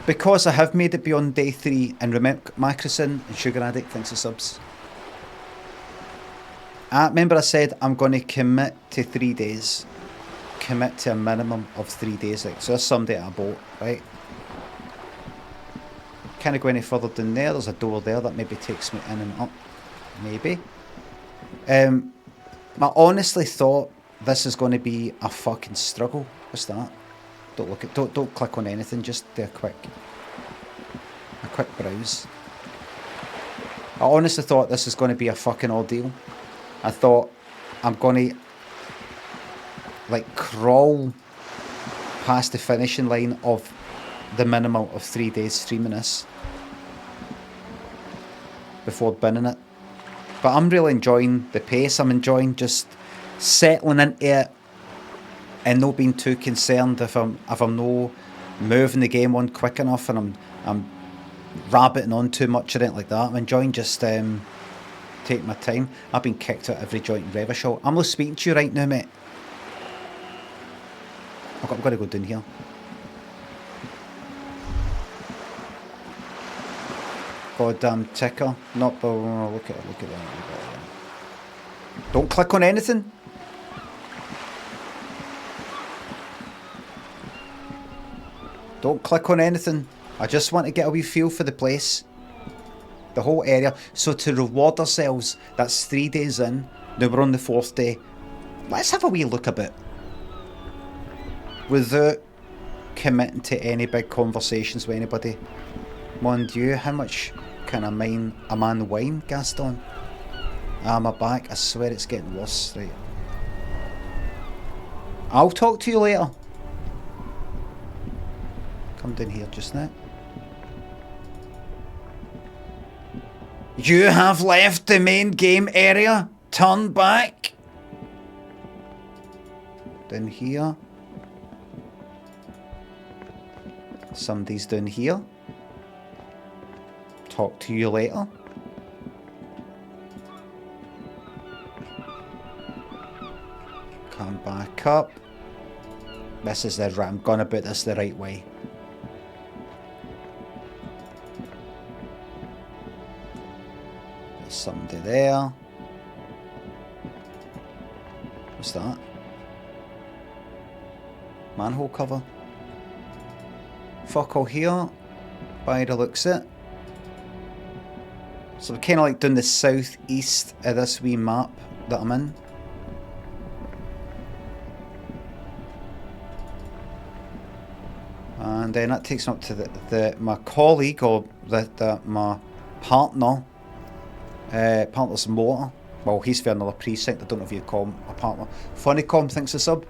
A: Because I have made it beyond day 3, and remember, Macrison and Sugar Addict, thanks for subs. Remember I said I'm going to commit to 3 days. Commit to a minimum of 3 days. Like, so there's somebody at a boat, right? Can't go any further down there. There's a door there that maybe takes me in and up. Maybe. I honestly thought this is going to be a fucking struggle. What's that? Don't look at. Don't click on anything. Just do a quick browse. I honestly thought this is going to be a fucking ordeal. I thought I'm going to like crawl past the finishing line of the minimum of 3 days streaming this before binning it. But I'm really enjoying the pace. I'm enjoying just settling into it and not being too concerned if I'm no moving the game on quick enough and I'm rabbiting on too much or anything like that. I'm enjoying just taking my time. I've been kicked out every joint in Revachol. I'm not speaking to you right now, mate. I've got to go down here. Goddamn ticker. Not look at that. Don't click on anything. Don't click on anything. I just want to get a wee feel for the place. The whole area. So to reward ourselves, that's 3 days in. Now we're on the 4th day. Let's have a wee look a bit. Without committing to any big conversations with anybody. Mon Dieu, how much can a man whine, Gaston? My back, I swear it's getting worse. Right. I'll talk to you later. Come down here just now. You have left the main game area. Turn back. Down here. Somebody's down here. Talk to you later. Come back up. This is the... I'm gonna put this the right way. There's somebody there. What's that? Manhole cover. Fuck all here. By the looks of it. So we're kind of like doing the southeast of this wee map that I'm in. And then that takes me up to my colleague, or my partner, partner's motor. Well, he's for another precinct. I don't know if you call him a partner. Funnycom thinks a sub.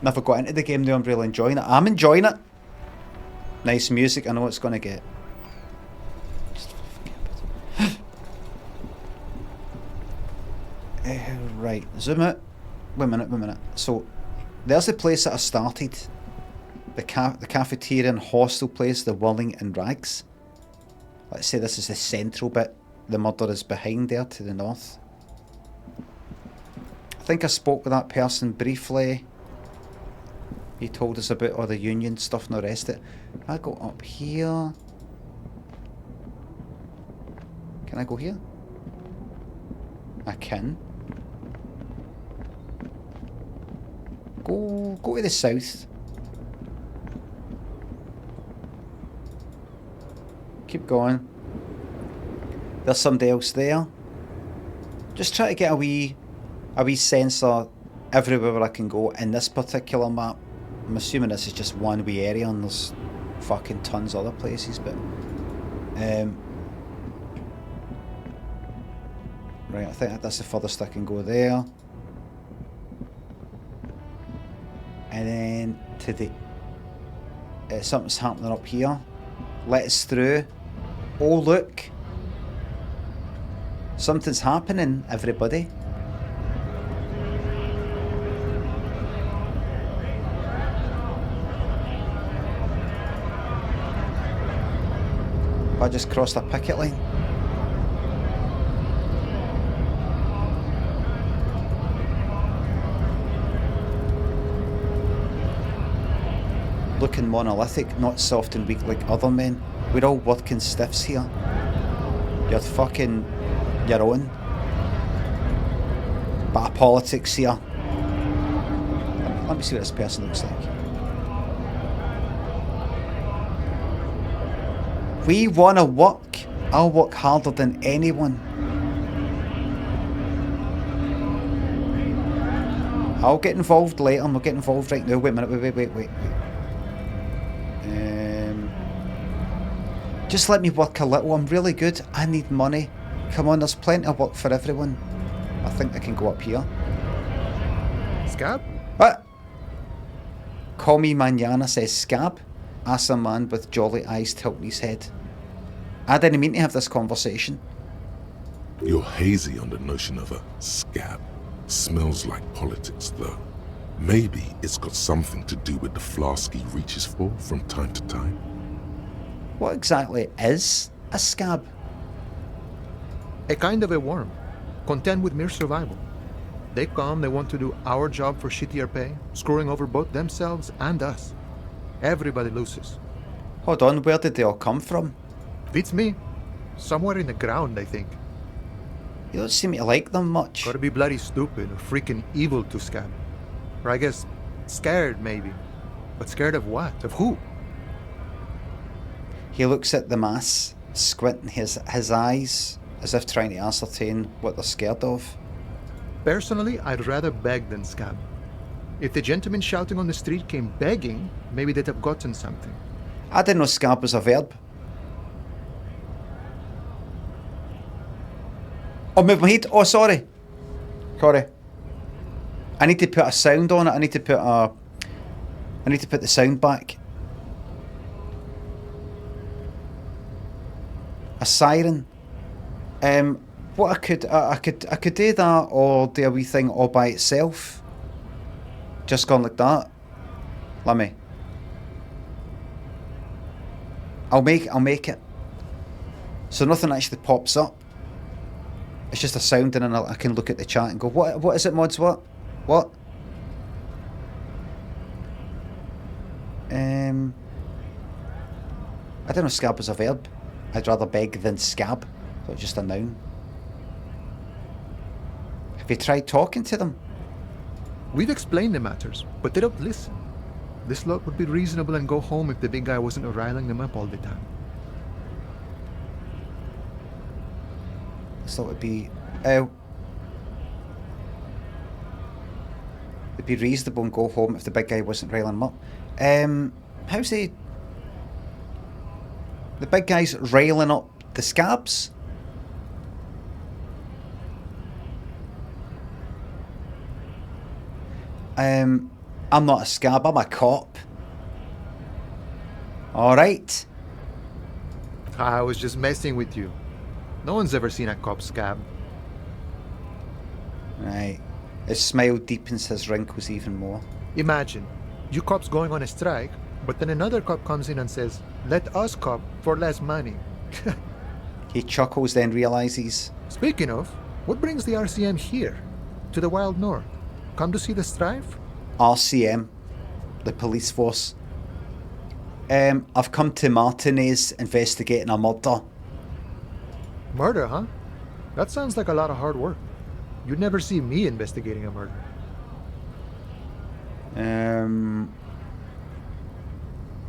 A: Never got into the game though. I'm really enjoying it. I'm enjoying it. Nice music. I know it's going to get. Right, zoom out. Wait a minute. So, there's the place that I started. The cafeteria and hostel place, the Whirling and Rags. Let's say this is the central bit. The murder is behind there to the north. I think I spoke with that person briefly. He told us about all the union stuff and the rest of it. If I go up here... Can I go here? I can. Go to the south. Keep going. There's somebody else there. Just try to get a wee sensor everywhere I can go in this particular map. I'm assuming this is just one wee area and there's fucking tons of other places, but right, I think that's the furthest I can go there. And then to the something's happening up here. Let us through. Oh look. Something's happening, everybody. I just crossed a picket line. Looking monolithic, not soft and weak like other men. We're all working stiffs here. You're fucking your own. Bit of politics here. Let me see what this person looks like. We wanna work. I'll work harder than anyone. I'll get involved later. I'm not getting involved right now. Wait a minute. Wait. Just let me work a little. I'm really good. I need money. Come on, there's plenty of work for everyone. I think I can go up here.
C: Scab?
A: What? Call me Manana, says Scab. Asks a man with jolly eyes tilting his head. I didn't mean to have this conversation.
D: You're hazy on the notion of a scab. Smells like politics, though. Maybe it's got something to do with the flask he reaches for from time to time.
A: What exactly is a scab?
C: A kind of a worm, content with mere survival. They come, they want to do our job for shittier pay, screwing over both themselves and us. Everybody loses.
A: Hold on, where did they all come from?
C: Beats me. Somewhere in the ground, I think.
A: You don't seem to like them much.
C: Gotta be bloody stupid or freaking evil to scab. Or I guess, scared maybe. But scared of what? Of who?
A: He looks at the mass, squinting his eyes, as if trying to ascertain what they're scared of.
C: Personally, I'd rather beg than scab. If the gentleman shouting on the street came begging, maybe they'd have gotten something.
A: I didn't know scab was a verb. Oh, move my head. Oh, sorry. Sorry. I need to put a sound on it. I need to put the sound back. A siren. What I could do that, or do a wee thing all by itself. Just gone like that. Limmy. I'll make it. So nothing actually pops up. It's just a sound, and then I can look at the chat and go, what is it, mods? What? I don't know if scab was a verb. I'd rather beg than scab. So it's just a noun. Have you tried talking to them?
C: We've explained the matters, but they don't listen. This lot would be reasonable and go home if the big guy wasn't riling them up all the time.
A: So it'd be it'd be reasonable and go home if the big guy wasn't riling them up. How's the big guy's riling up the scabs? I'm not a scab, I'm a cop. Alright.
C: I was just messing with you. No one's ever seen a cop scab.
A: Right. His smile deepens his wrinkles even more.
C: Imagine, you cops going on a strike, but then another cop comes in and says, "Let us cop for less money."
A: He chuckles, then realises.
C: Speaking of, what brings the RCM here? To the wild north? Come to see the strife?
A: RCM, the police force. I've come to Martinez investigating a murder.
C: Murder, huh? That sounds like a lot of hard work. You'd never see me investigating a murder.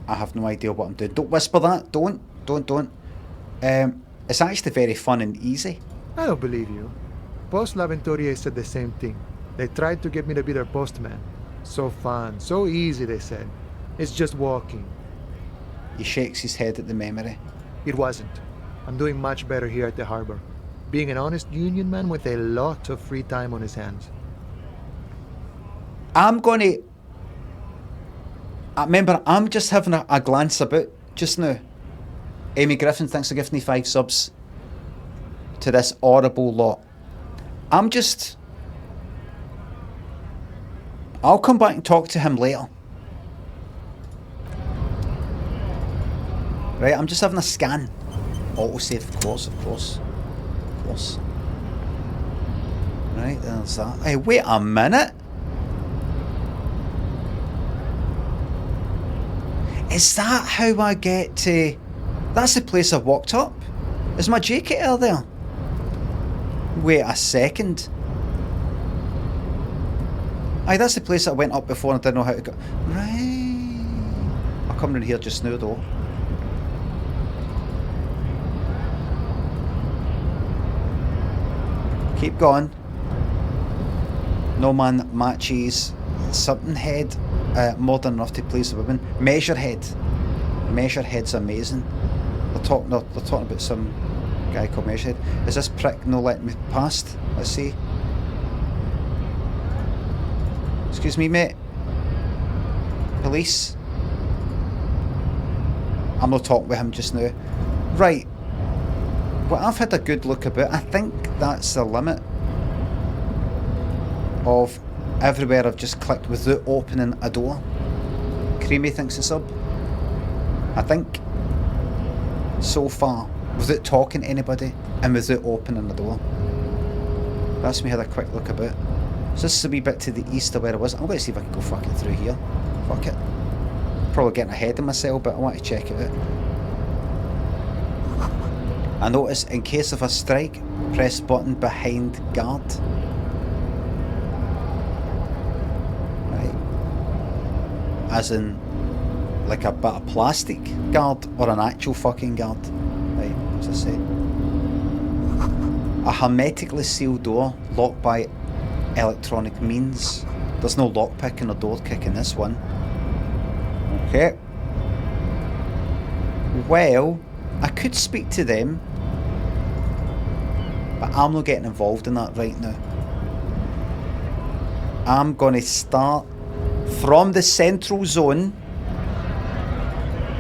A: I have no idea what I'm doing. Don't whisper that. Don't. It's actually very fun and easy.
C: I don't believe you. Post L'Aventurier said the same thing. They tried to get me to be their postman. So fun, so easy, they said. It's just walking.
A: He shakes his head at the memory.
C: It wasn't. I'm doing much better here at the harbor. Being an honest union man with a lot of free time on his hands.
A: Remember, I'm just having a glance about just now. Amy Griffin, thanks for giving me 5 subs to this horrible lot. I'll come back and talk to him later. Right, I'm just having a scan. Autosave, of course. Right, there's that. Hey, wait a minute. Is that how I get to... That's the place I walked up. Is my JKL there? Wait a second. Aye, that's the place I went up before and I didn't know how to go. Right. I'll come in here just now though. Keep going. No man matches something head more than enough to please the women. Measure head's amazing. They're talking about some guy called Measurehead. Is this prick no letting me past? Let's see. Excuse me, mate. Police. I'm not talking with him just now. Right. Well, I've had a good look about. I think that's the limit of everywhere I've just clicked without opening a door. Creamy thinks it's up. I think so far, without talking to anybody and without opening the door. That's me had a quick look about. So this is a wee bit to the east of where I was. I'm going to see if I can go fucking through here. Fuck it. Probably getting ahead of myself, but I want to check it out. I notice in case of a strike, press button behind guard. Right. As in, like a bit of plastic guard or an actual fucking guard. Right, what's I say? A hermetically sealed door locked by electronic means. There's no lockpicking or door kick in this one. Okay. Well, I could speak to them, but I'm not getting involved in that right now. I'm going to start from the central zone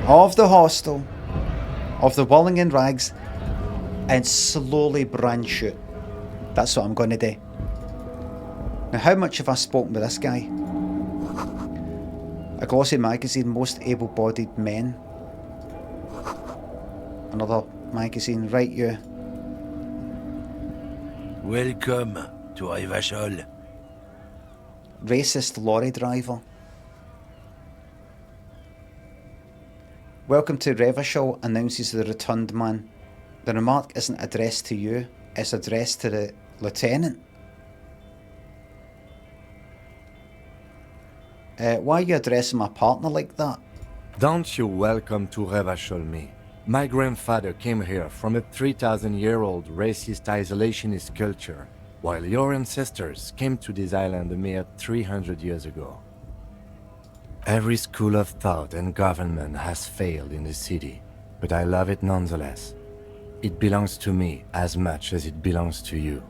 A: of the hostel, of the Willing and Rags, and slowly branch out. That's what I'm going to do. Now, how much have I spoken with this guy? A glossy magazine, most able-bodied men. Another magazine, right, you.
E: Welcome to Revachol.
A: Racist lorry driver. Welcome to Revachol, announces the rotund man. The remark isn't addressed to you, it's addressed to the lieutenant. Why are you addressing my partner like that?
F: Don't you welcome to Revacholmi. My grandfather came here from a 3,000-year-old racist isolationist culture, while your ancestors came to this island a mere 300 years ago. Every school of thought and government has failed in the city, but I love it nonetheless. It belongs to me as much as it belongs to you.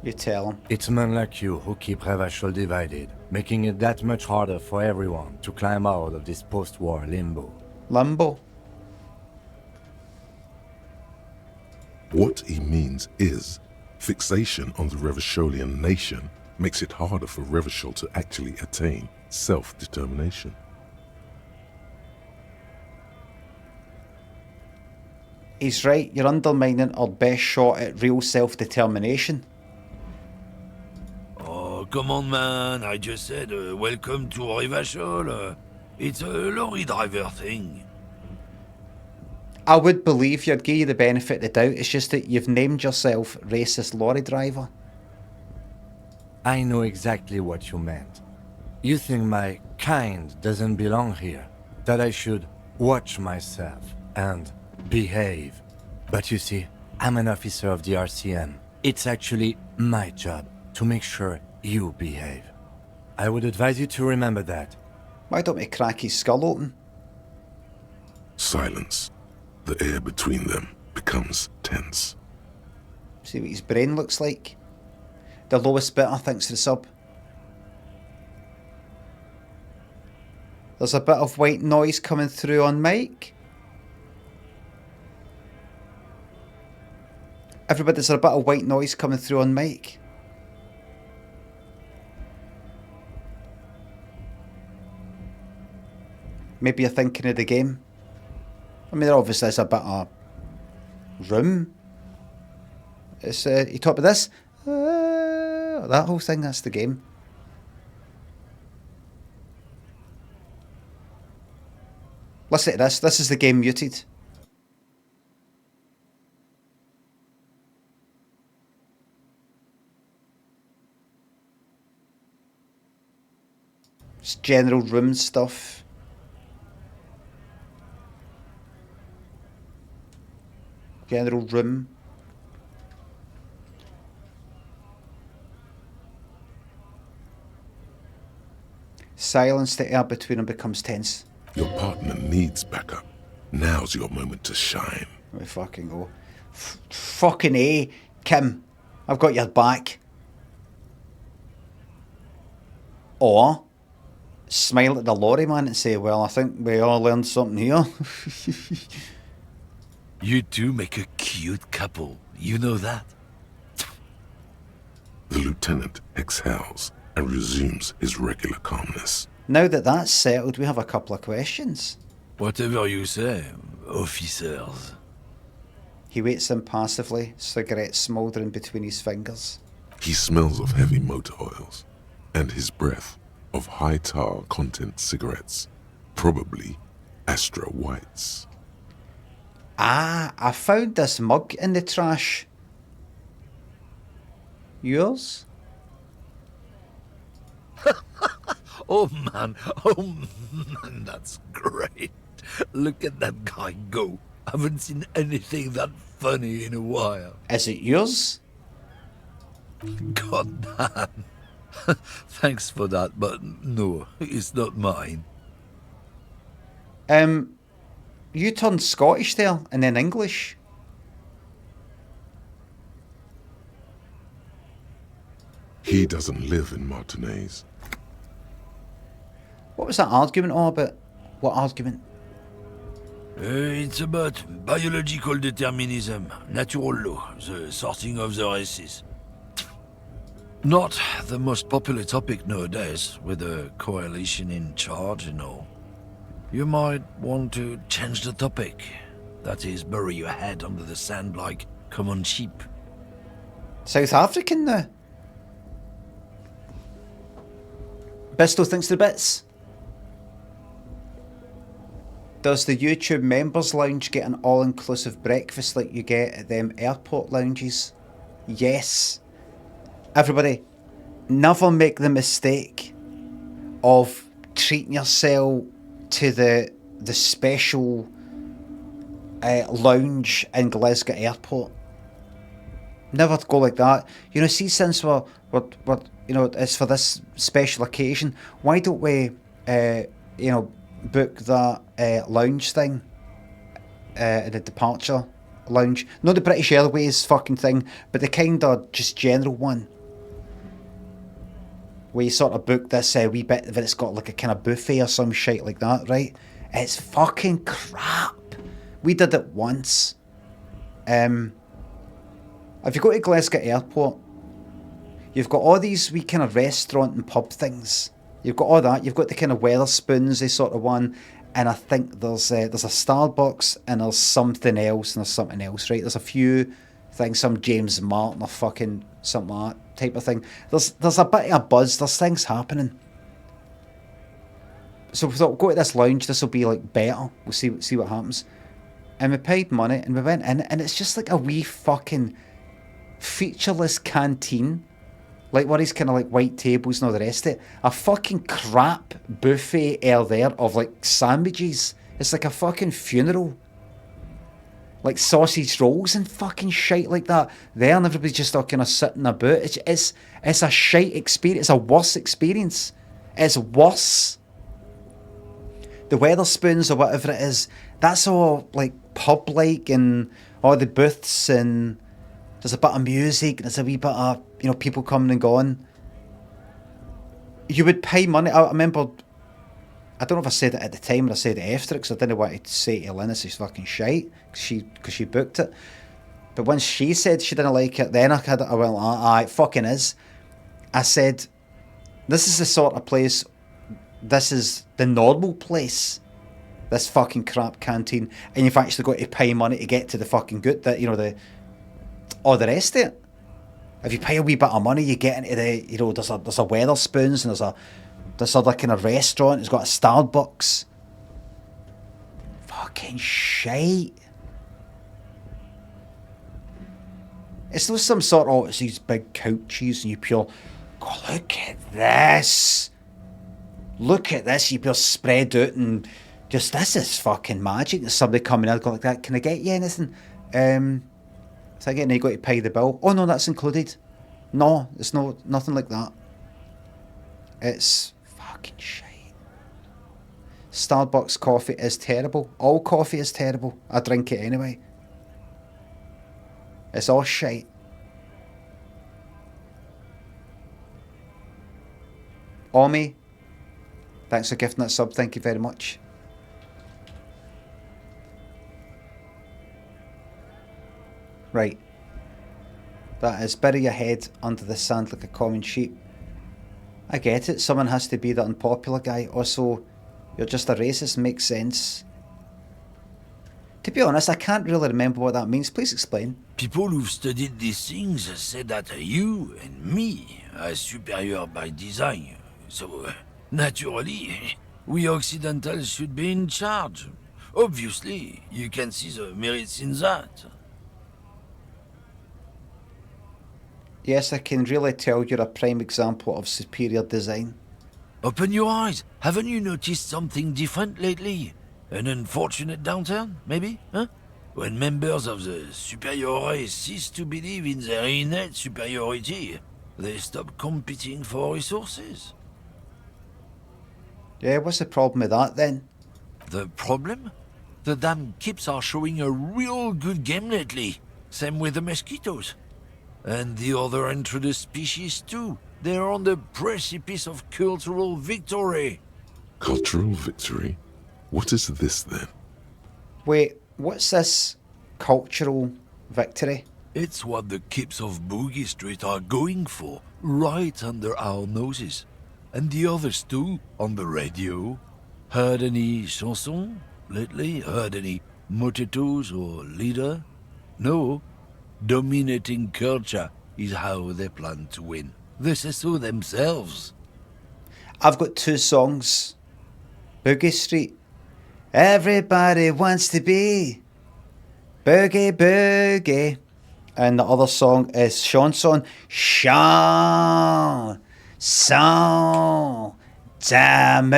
A: You tell him.
F: It's men like you who keep Revachol divided, making it that much harder for everyone to climb out of this post-war limbo.
A: Limbo?
D: What he means is, fixation on the Revacholian nation makes it harder for Revachol to actually attain self-determination.
A: He's right, you're undermining our best shot at real self-determination.
E: Oh, come on, man. I just said, welcome to Revachol. It's a lorry driver thing.
A: I would believe you'd give you the benefit of the doubt, it's just that you've named yourself racist lorry driver.
F: I know exactly what you meant. You think my kind doesn't belong here, that I should watch myself and behave. But you see, I'm an officer of the RCM. It's actually my job to make sure you behave. I would advise you to remember that.
A: Why don't we crack his skull open?
D: Silence. The air between them becomes tense.
A: See what his brain looks like? The lowest bidder thinks to the sub. There's a bit of white noise coming through on mic. Everybody, there's a bit of white noise coming through on mic. Maybe you're thinking of the game. I mean, there obviously is a bit of room. It's, you talk about this? That whole thing, that's the game. Listen to this. This is the game muted. It's general room stuff. General room. Silence, the air between them becomes tense.
D: Your partner needs backup. Now's your moment to shine.
A: We fucking go. Fucking A, Kim. I've got your back. Or smile at the lorry man and say, well, I think we all learned something here.
E: You two make a cute couple. You know that?
D: The lieutenant exhales and resumes his regular calmness.
A: Now that that's settled, we have a couple of questions.
E: Whatever you say, officers.
A: He waits impassively, cigarette smouldering between his fingers.
D: He smells of heavy motor oils and his breath of high tar content cigarettes, probably Astra Whites.
A: Ah, I found this mug in the trash. Yours?
E: Oh man, that's great. Look at that guy go. Haven't seen anything that funny in a while.
A: Is it yours?
E: God damn. Thanks for that, but no, it's not mine.
A: You turned Scottish there, and then English.
D: He doesn't live in Martinez.
A: What was that argument all about? What argument?
E: It's about biological determinism, natural law, the sorting of the races. Not the most popular topic nowadays, with the coalition in charge and all. You might want to change the topic. That is, bury your head under the sand like common sheep.
A: South African now. Bisto thinks the bits. Does the YouTube members lounge get an all-inclusive breakfast like you get at them airport lounges? Yes. Everybody, never make the mistake of treating yourself to the special lounge in Glasgow Airport. Never go like that. You know, see, since we're you know, it's for this special occasion, why don't we, you know, book that lounge thing, the departure lounge? Not the British Airways fucking thing, but the kind of just general one. Where you sort of book this wee bit that it's got like a kind of buffet or some shit like that, right? It's fucking crap. We did it once. If you go to Glasgow Airport, you've got all these wee kind of restaurant and pub things. You've got all that. You've got the kind of Weatherspoons, they sort of one. And I think there's a Starbucks and there's something else and there's something else, right? There's a few things, some James Martin or fucking something like that type of thing. There's a bit of a buzz. There's things happening. So we thought, go to this lounge. This will be like better. We'll see what happens. And we paid money and we went in, and it's just like a wee fucking featureless canteen, like one of these kind of like white tables and all the rest of it. A fucking crap buffet there of like sandwiches. It's like a fucking funeral. Like sausage rolls and fucking shite like that there, and everybody's just all kind of sitting about. It's a shite experience. It's a worse experience. It's worse. The Weatherspoons or whatever it is, that's all like pub-like, and all the booths, and there's a bit of music, and there's a wee bit of, you know, people coming and going. You would pay money. I remember, I don't know if I said it at the time or I said it after it, because I didn't want to say to Lynn, this is fucking shite, because she booked it. But when she said she didn't like it, then I went, it fucking is. I said, this is the sort of place, this is the normal place, this fucking crap canteen, and you've actually got to pay money to get to the fucking good, that, you know, the rest of it. If you pay a wee bit of money, you get into the, you know, there's a Weatherspoons, and there's this other kind of restaurant, it's got a Starbucks. Fucking shite. It's not some sort of, it's these big couches, and you pure, oh, look at this. Look at this, you pure spread out, and just, this is fucking magic. There's somebody coming out, go like that, can I get you anything? So again, you got to pay the bill. Oh no, that's included. No, it's nothing like that. It's fucking shite. Starbucks coffee is terrible. All coffee is terrible. I drink it anyway. It's all shite. Omi, thanks for gifting that sub. Thank you very much. Right. That is, bury your head under the sand like a common sheep. I get it, someone has to be the unpopular guy. Also, you're just a racist, makes sense. To be honest, I can't really remember what that means. Please explain.
E: People who've studied these things say that you and me are superior by design. So, naturally, we Occidentals should be in charge. Obviously, you can see the merits in that.
A: Yes, I can really tell you're a prime example of superior design.
E: Open your eyes. Haven't you noticed something different lately? An unfortunate downturn, maybe? Huh? When members of the superior race cease to believe in their innate superiority, they stop competing for resources.
A: Yeah, what's the problem with that then?
E: The problem? The damn kips are showing a real good game lately. Same with the mosquitoes. And the other introduced species too. They're on the precipice of cultural victory.
D: Cultural victory? What is this then?
A: Wait, what's this cultural victory?
E: It's what the kips of Boogie Street are going for, right under our noses. And the others too, on the radio. Heard any chansons lately? Heard any motetos or leader? No. Dominating culture is how they plan to win. They say so themselves.
A: I've got two songs. Boogie Street. Everybody wants to be Boogie Boogie. And the other song is Chanson. Chanson. Tamu.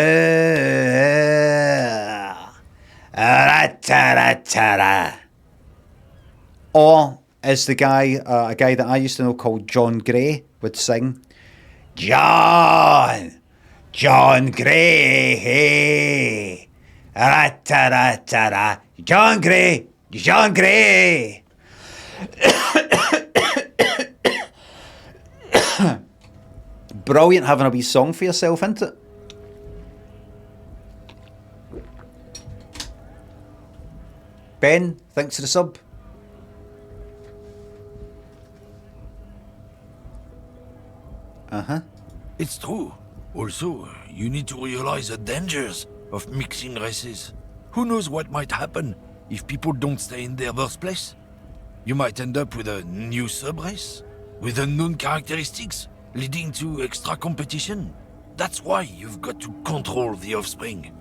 A: Ra-ta-ra-ta-ra. Or, as the guy, a guy that I used to know called John Gray would sing, John Gray, hey, ra-ta-ra-ta-ra, John Gray. Brilliant having a wee song for yourself, isn't it? Ben, thanks for the sub.
E: It's true. Also, you need to realize the dangers of mixing races. Who knows what might happen if people don't stay in their birthplace? You might end up with a new sub-race, with unknown characteristics, leading to extra competition. That's why you've got to control the offspring.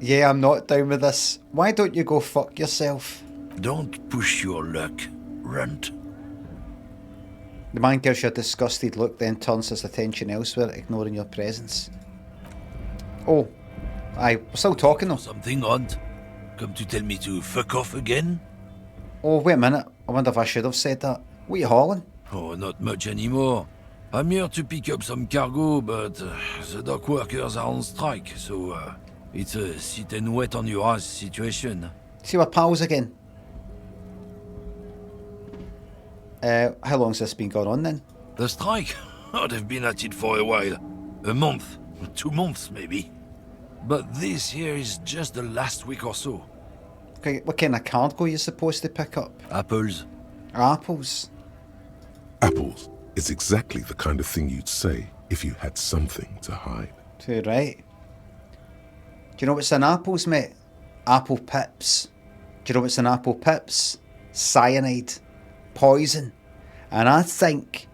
A: Yeah, I'm not down with this. Why don't you go fuck yourself?
E: Don't push your luck, runt.
A: The man gives you a disgusted look, then turns his attention elsewhere, ignoring your presence. Oh, aye, we're still talking though.
E: Something odd? Come to tell me to fuck off again?
A: Oh, wait a minute. I wonder if I should have said that. What are you hauling?
E: Oh, not much anymore. I'm here to pick up some cargo, but the dock workers are on strike, so it's a sit and wait on your ass situation.
A: See, we're pals again. How long's this been going on then?
E: The strike? Oh, they've been at it for a while. A month, 2 months maybe. But this here is just the last week or so.
A: Okay, what kind of cargo are you supposed to pick up?
E: Apples.
A: Apples.
D: Apples is exactly the kind of thing you'd say if you had something to hide.
A: Too right. Do you know what's in apples, mate? Apple pips. Do you know what's in apple pips? Cyanide. Poison. And I think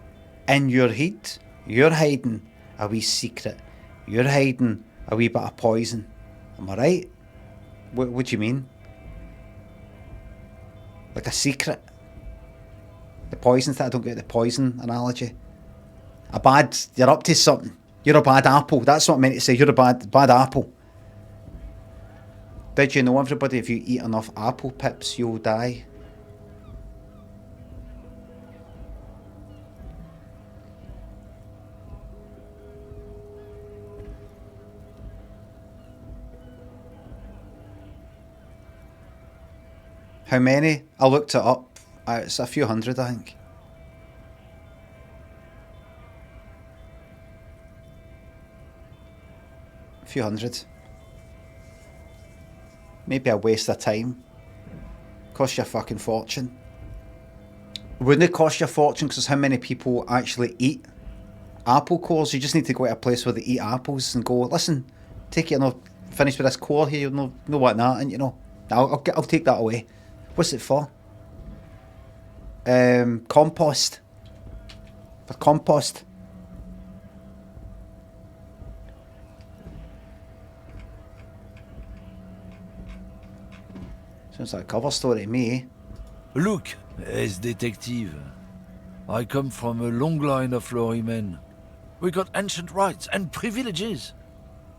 A: in your head, you're hiding a wee secret. You're hiding a wee bit of poison. Am I right? What do you mean? Like a secret? The poison thing, I don't get the poison analogy. You're up to something. You're a bad apple. That's what I meant to say. You're a bad apple. Did you know, everybody, if you eat enough apple pips, you'll die? How many? I looked it up. It's a few hundred, I think. A few hundred. Maybe a waste of time. Cost you a fucking fortune. Wouldn't it cost you a fortune because how many people actually eat apple cores? You just need to go to a place where they eat apples and go, listen, take it and finish with this core here, you know what that, and you know, I'll take that away. What's it for? Compost. For compost. Sounds like a cover story to me.
E: Look, as detective, I come from a long line of lorrymen. We got ancient rights and privileges.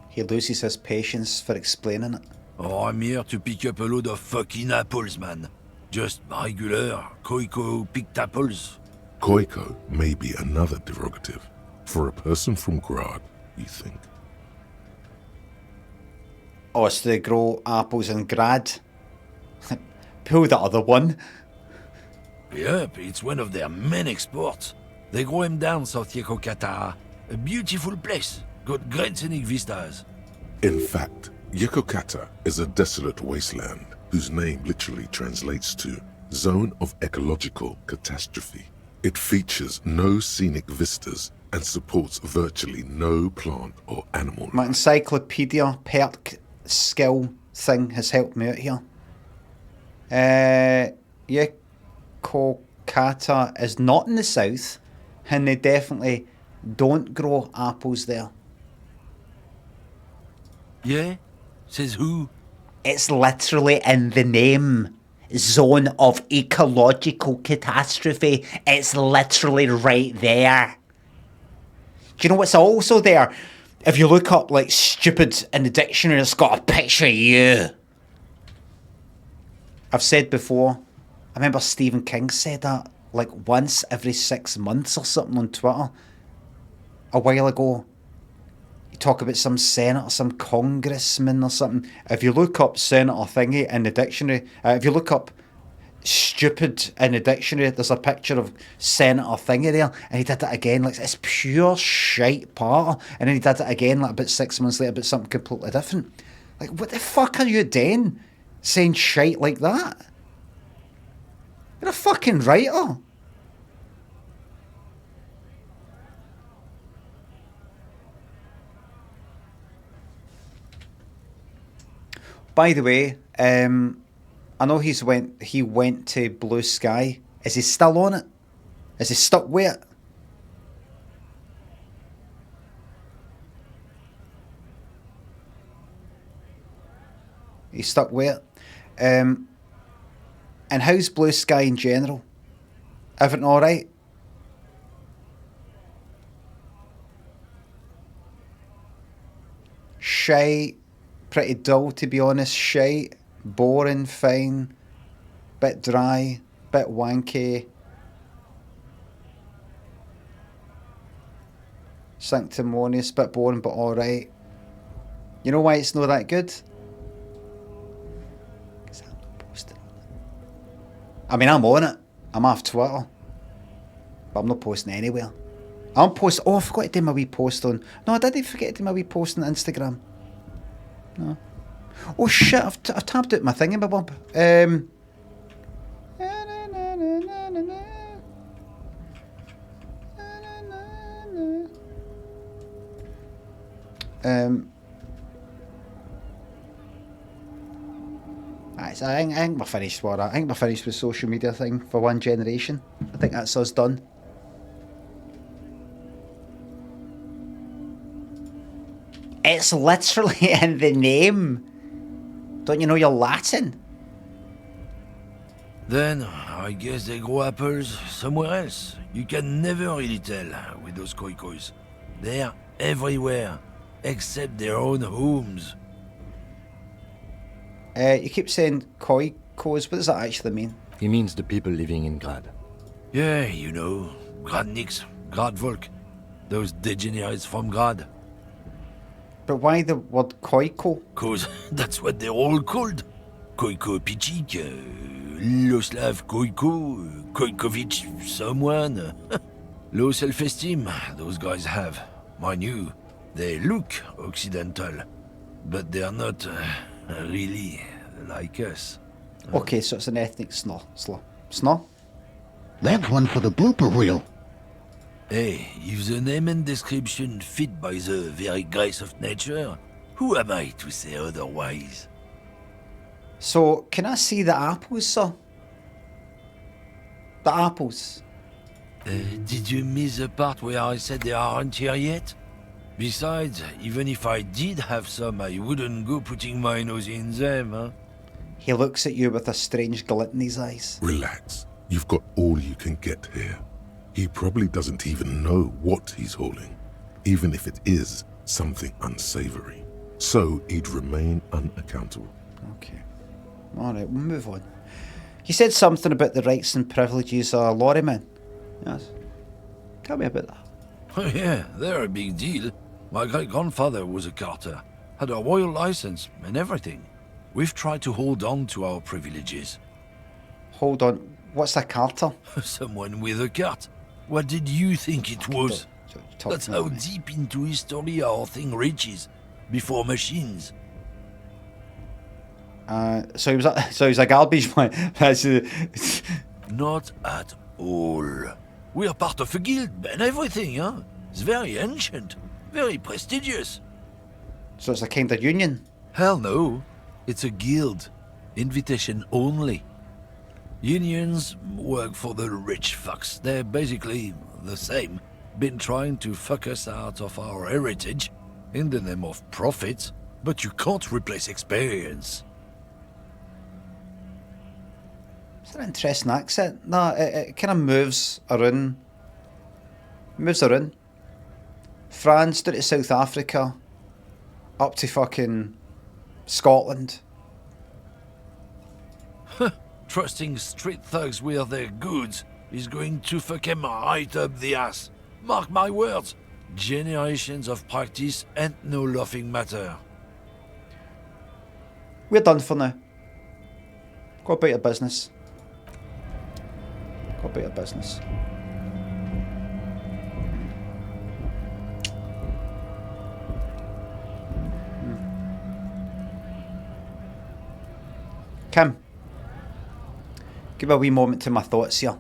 A: He loses his patience for explaining it.
E: Oh, I'm here to pick up a load of fucking apples, man. Just regular, Koiko-picked apples.
D: Koiko may be another derogative for a person from Grad, you think.
A: Oh, so they grow apples in Grad? Pull the other one.
E: Yep, it's one of their main exports. They grow them down South Yekokata. A beautiful place. Got great scenic vistas.
D: In fact, Yekokata is a desolate wasteland whose name literally translates to Zone of Ecological Catastrophe. It features no scenic vistas and supports virtually no plant or animal
A: My
D: life.
A: encyclopedia perk skill thing has helped me out here. Yekokata is not in the south, and they definitely don't grow apples there.
E: Yeah? Says who?
A: It's literally in the name. zone of ecological catastrophe. It's literally right there. Do you know what's also there? If you look up like stupid in the dictionary, it's got a picture of you. I've said before, I remember Stephen King said that like once every 6 months or something on Twitter a while ago. You talk about some senator, some congressman or something. If you look up senator thingy in the dictionary, if you look up stupid in the dictionary, there's a picture of senator thingy there, and he did it again. Like, it's pure shite part. And then he did it again like about 6 months later about something completely different. Like, what the fuck are you doing saying shite like that? You're a fucking writer. By the way, I know he went to Blue Sky. Is he still on it? Is he stuck with it? He's stuck with it. And how's Blue Sky in general? Everything all right? Shite. Pretty dull, to be honest. Shite. Boring, fine. Bit dry. Bit wanky. Sanctimonious. Bit boring, but alright. You know why it's not that good? Because I'm not posting on it. I mean, I'm on it. I'm off Twitter. But I'm not posting anywhere. I'm posting... Oh, I forgot to do my wee post on... No, I didn't forget to do my wee post on Instagram. No. Oh shit, I've tapped out my thingamabob. Right, so I think we're finished with that. I think we're finished with social media thing for one generation. I think that's us done. It's literally in the name. Don't you know you're Latin?
E: Then, I guess they grow apples somewhere else. You can never really tell with those koikos. They're everywhere, except their own homes.
A: You keep saying koikos. What does that actually mean?
F: He means the people living in Grad.
E: Yeah, you know, Gradniks, Gradvolk, those degenerates from Grad.
A: But why the word koiko?
E: Cause that's what they're all called. Koiko Pichik, Loslav Koiko, Koikovic someone. Low self-esteem those guys have. Mind you, they look Occidental, but they're not really like us.
A: Okay, so it's an ethnic snor. Snor?
B: That's one for the blooper reel.
E: Hey, if the name and description fit by the very grace of nature, who am I to say otherwise?
A: So, can I see the apples, sir? The apples.
E: Did you miss the part where I said they aren't here yet? Besides, even if I did have some, I wouldn't go putting my nose in them, huh?
A: He looks at you with a strange glint in his eyes.
D: Relax. You've got all you can get here. He probably doesn't even know what he's hauling, even if it is something unsavory. So he'd remain unaccountable.
A: Okay. Alright, we'll move on. He said something about the rights and privileges of lorrymen. Yes. Tell me about that.
E: Oh yeah, they're a big deal. My great-grandfather was a carter, had a royal license and everything. We've tried to hold on to our privileges.
A: Hold on. What's a carter?
E: Someone with a cart. What did you think it was? That's how deep into history our thing reaches, before machines.
A: So he was a garbage man.
E: Not at all. We are part of a guild and everything, huh? It's very ancient, very prestigious.
A: So it's a kind of union?
E: Hell no. It's a guild. Invitation only. Unions work for the rich fucks. They're basically the same. Been trying to fuck us out of our heritage in the name of profit, but you can't replace experience.
A: It's an interesting accent. Nah, it kind of moves around. Moves around. France, down to South Africa, up to fucking Scotland.
E: Trusting street thugs with their goods is going to fuck him right up the ass. Mark my words. Generations of practice ain't no laughing matter.
A: We're done for now. Go about your business. Go about your business. Kim, give a wee moment to my thoughts here.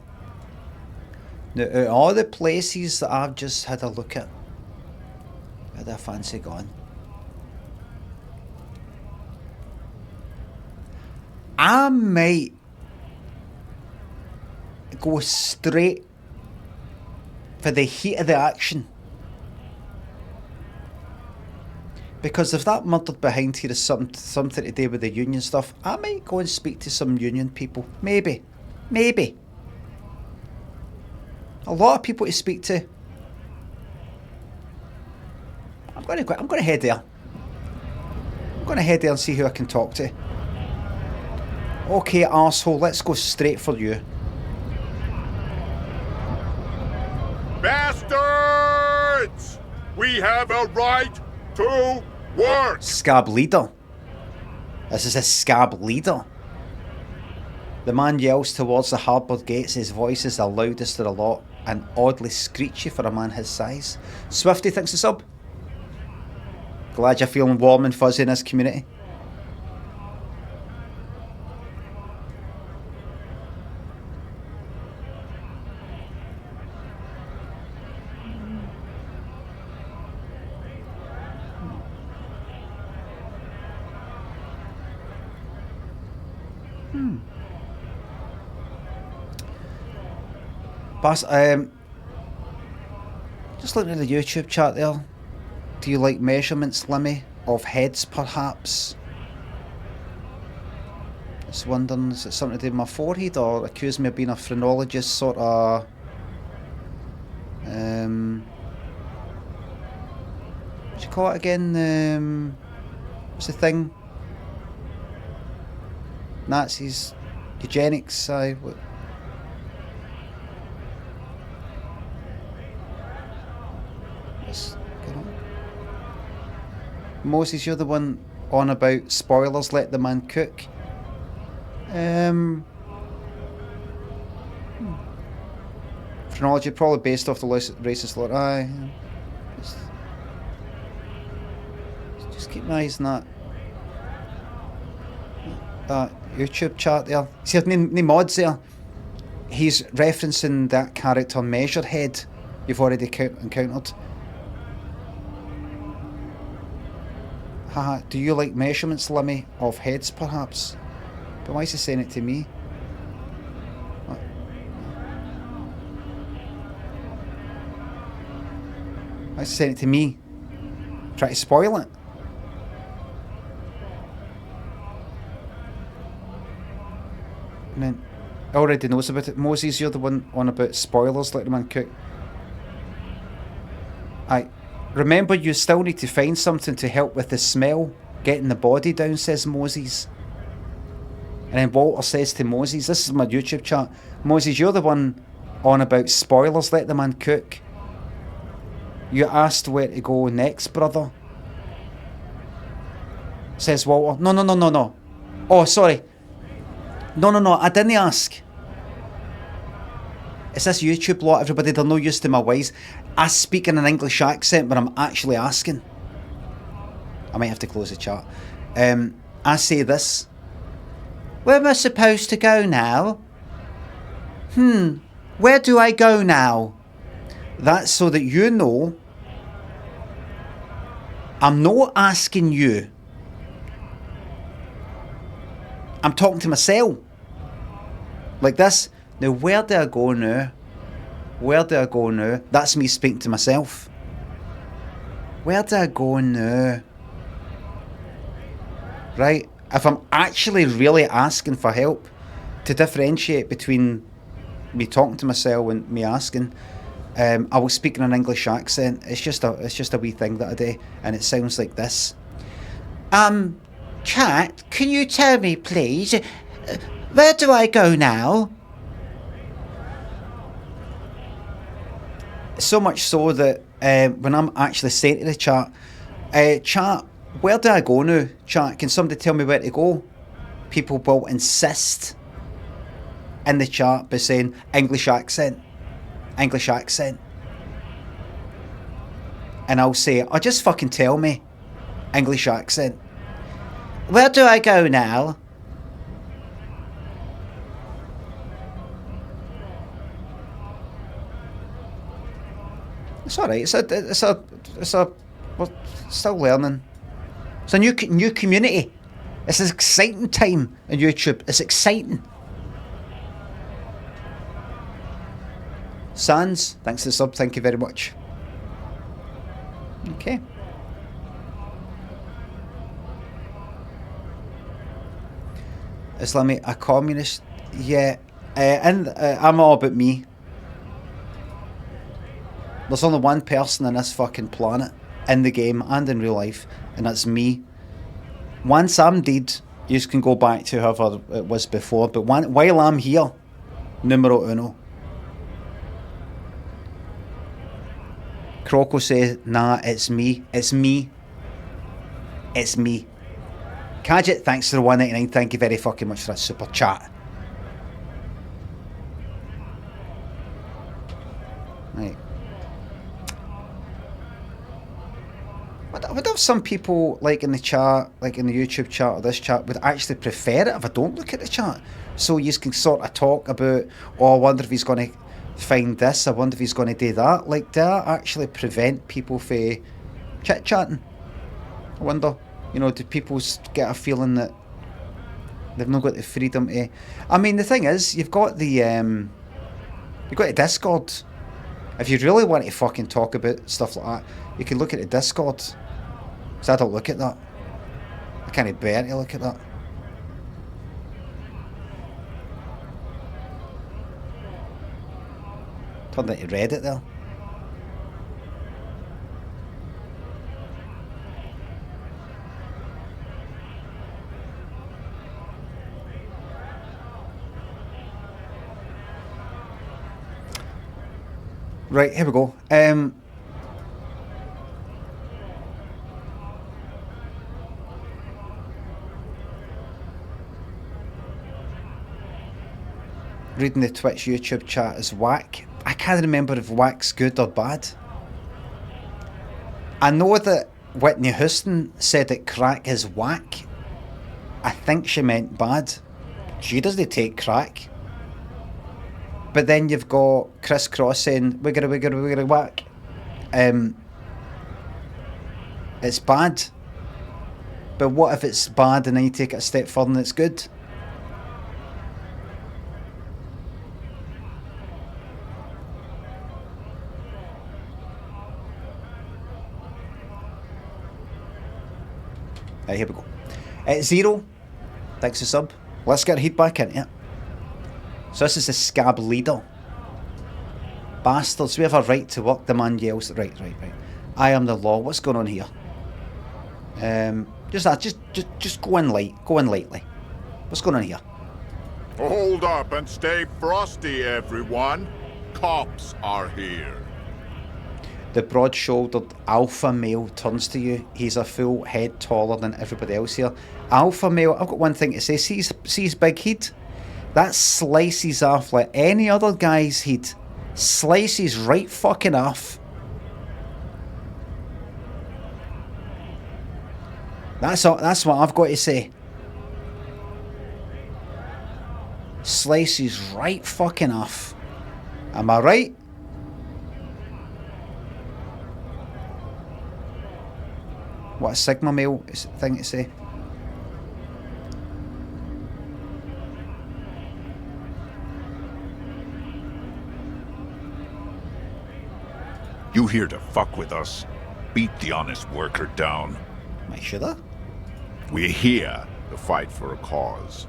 A: Now, out of all the places that I've just had a look at, where do I fancy going? I might go straight for the heat of the action. Because if that murder behind here is something to do with the union stuff, I might go and speak to some union people. Maybe. A lot of people to speak to. I'm going to head there. I'm going to head there and see who I can talk to. Okay, arsehole, let's go straight for you.
G: Bastards! We have a right to work!
A: Scab leader. This is a scab leader. The man yells towards the harbour gates. His voice is the loudest of the lot and oddly screechy for a man his size. Swifty thinks the sub. Glad you're feeling warm and fuzzy in this community. Just looking at the YouTube chat there. Do you like measurements, Limmy? Of heads, perhaps? Just wondering, is it something to do with my forehead, or accuse me of being a phrenologist sort of... what do you call it again? What's the thing? Nazis, eugenics, what? Moses, you're the one on about spoilers, let the man cook. Phrenology, probably based off the racist law. Aye. Just keep my eyes on that YouTube chat there. See, I've no mods there. He's referencing that character Measurehead you've already encountered. Haha, do you like measurements, Limmy, of heads, perhaps? But why is he saying it to me? What? Why is he saying it to me? Try to spoil it? And then, already knows about it. Moses, you're the one on about spoilers, let the man cook. Aye. Remember, you still need to find something to help with the smell. Getting the body down, says Moses. And then Walter says to Moses, this is my YouTube chat, Moses, you're the one on about spoilers, let the man cook. You asked where to go next, brother. Says Walter. No. Oh, sorry. No, I didn't ask. It's this YouTube lot, everybody, they're no used to my ways. I speak in an English accent, but I'm actually asking. I might have to close the chat. I say this. Where am I supposed to go now? Where do I go now? That's so that you know I'm not asking you. I'm talking to myself. Like this. Now, where do I go now? Where do I go now? That's me speaking to myself. Where do I go now? Right? If I'm actually really asking for help, to differentiate between me talking to myself and me asking, I will speak in an English accent. It's just a wee thing that I do, and it sounds like this. Chat, can you tell me, please, where do I go now? So much so that when I'm actually saying to the chat, chat, where do I go now? Chat, can somebody tell me where to go? People will insist in the chat by saying English accent. English accent. And I'll say, oh, just fucking tell me. English accent. Where do I go now? It's alright. We're still learning. It's a new community. It's an exciting time on YouTube. It's exciting. Sans, thanks for the sub. Thank you very much. Okay. Is Limmy a communist? Yeah. And I'm all about me. There's only one person on this fucking planet, in the game and in real life, and that's me. Once I'm dead, you can go back to whoever it was before, but while I'm here, numero uno. Croco says, nah, it's me. It's me. It's me. Kadget, thanks for the 199. Thank you very fucking much for that super chat. Right. I wonder if some people, like in the chat, like in the YouTube chat or this chat, would actually prefer it if I don't look at the chat. So you can sort of talk about, oh, I wonder if he's going to find this, I wonder if he's going to do that. Like, do that actually prevent people from chit-chatting? I wonder. You know, do people get a feeling that they've not got the freedom to... I mean, the thing is, you've got the Discord. If you really want to fucking talk about stuff like that, you can look at the Discord. So I don't look at that. I can't bear to look at that. Turned into Reddit there. Right, here we go. Reading the Twitch YouTube chat is whack. I can't remember if whack's good or bad. I know that Whitney Houston said that crack is whack. I think she meant bad. She doesn't take crack. But then you've got Chris Cross saying wiggity wiggity wiggity whack. It's bad. But what if it's bad and then you take it a step further and it's good? Right, here we go. Zero. Thanks for sub. Let's get our heat back in, yeah. So this is the scab leader. Bastards, we have a right to work, the man yells. Right. I am the law. What's going on here? Just go in light. Go in lightly. What's going on here?
G: Hold up and stay frosty, everyone. Cops are here.
A: The broad-shouldered alpha male turns to you. He's a full head taller than everybody else here. Alpha male, I've got one thing to say. See his big head? That slices off like any other guy's head. Slices right fucking off. That's what I've got to say. Slices right fucking off. Am I right? What a Sigma male thing to say.
G: You here to fuck with us? Beat the honest worker down.
A: Should I?
G: We're here to fight for a cause.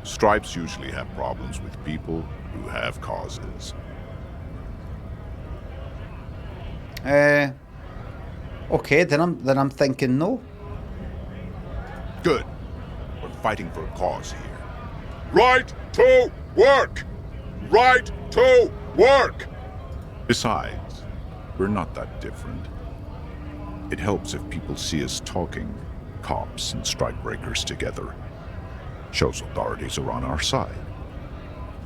G: Stripes usually have problems with people who have causes.
A: Okay, then I'm thinking no.
G: Good. We're fighting for a cause here. Right to work! Right to work! Besides, we're not that different. It helps if people see us talking, cops and strikebreakers together. Shows authorities are on our side.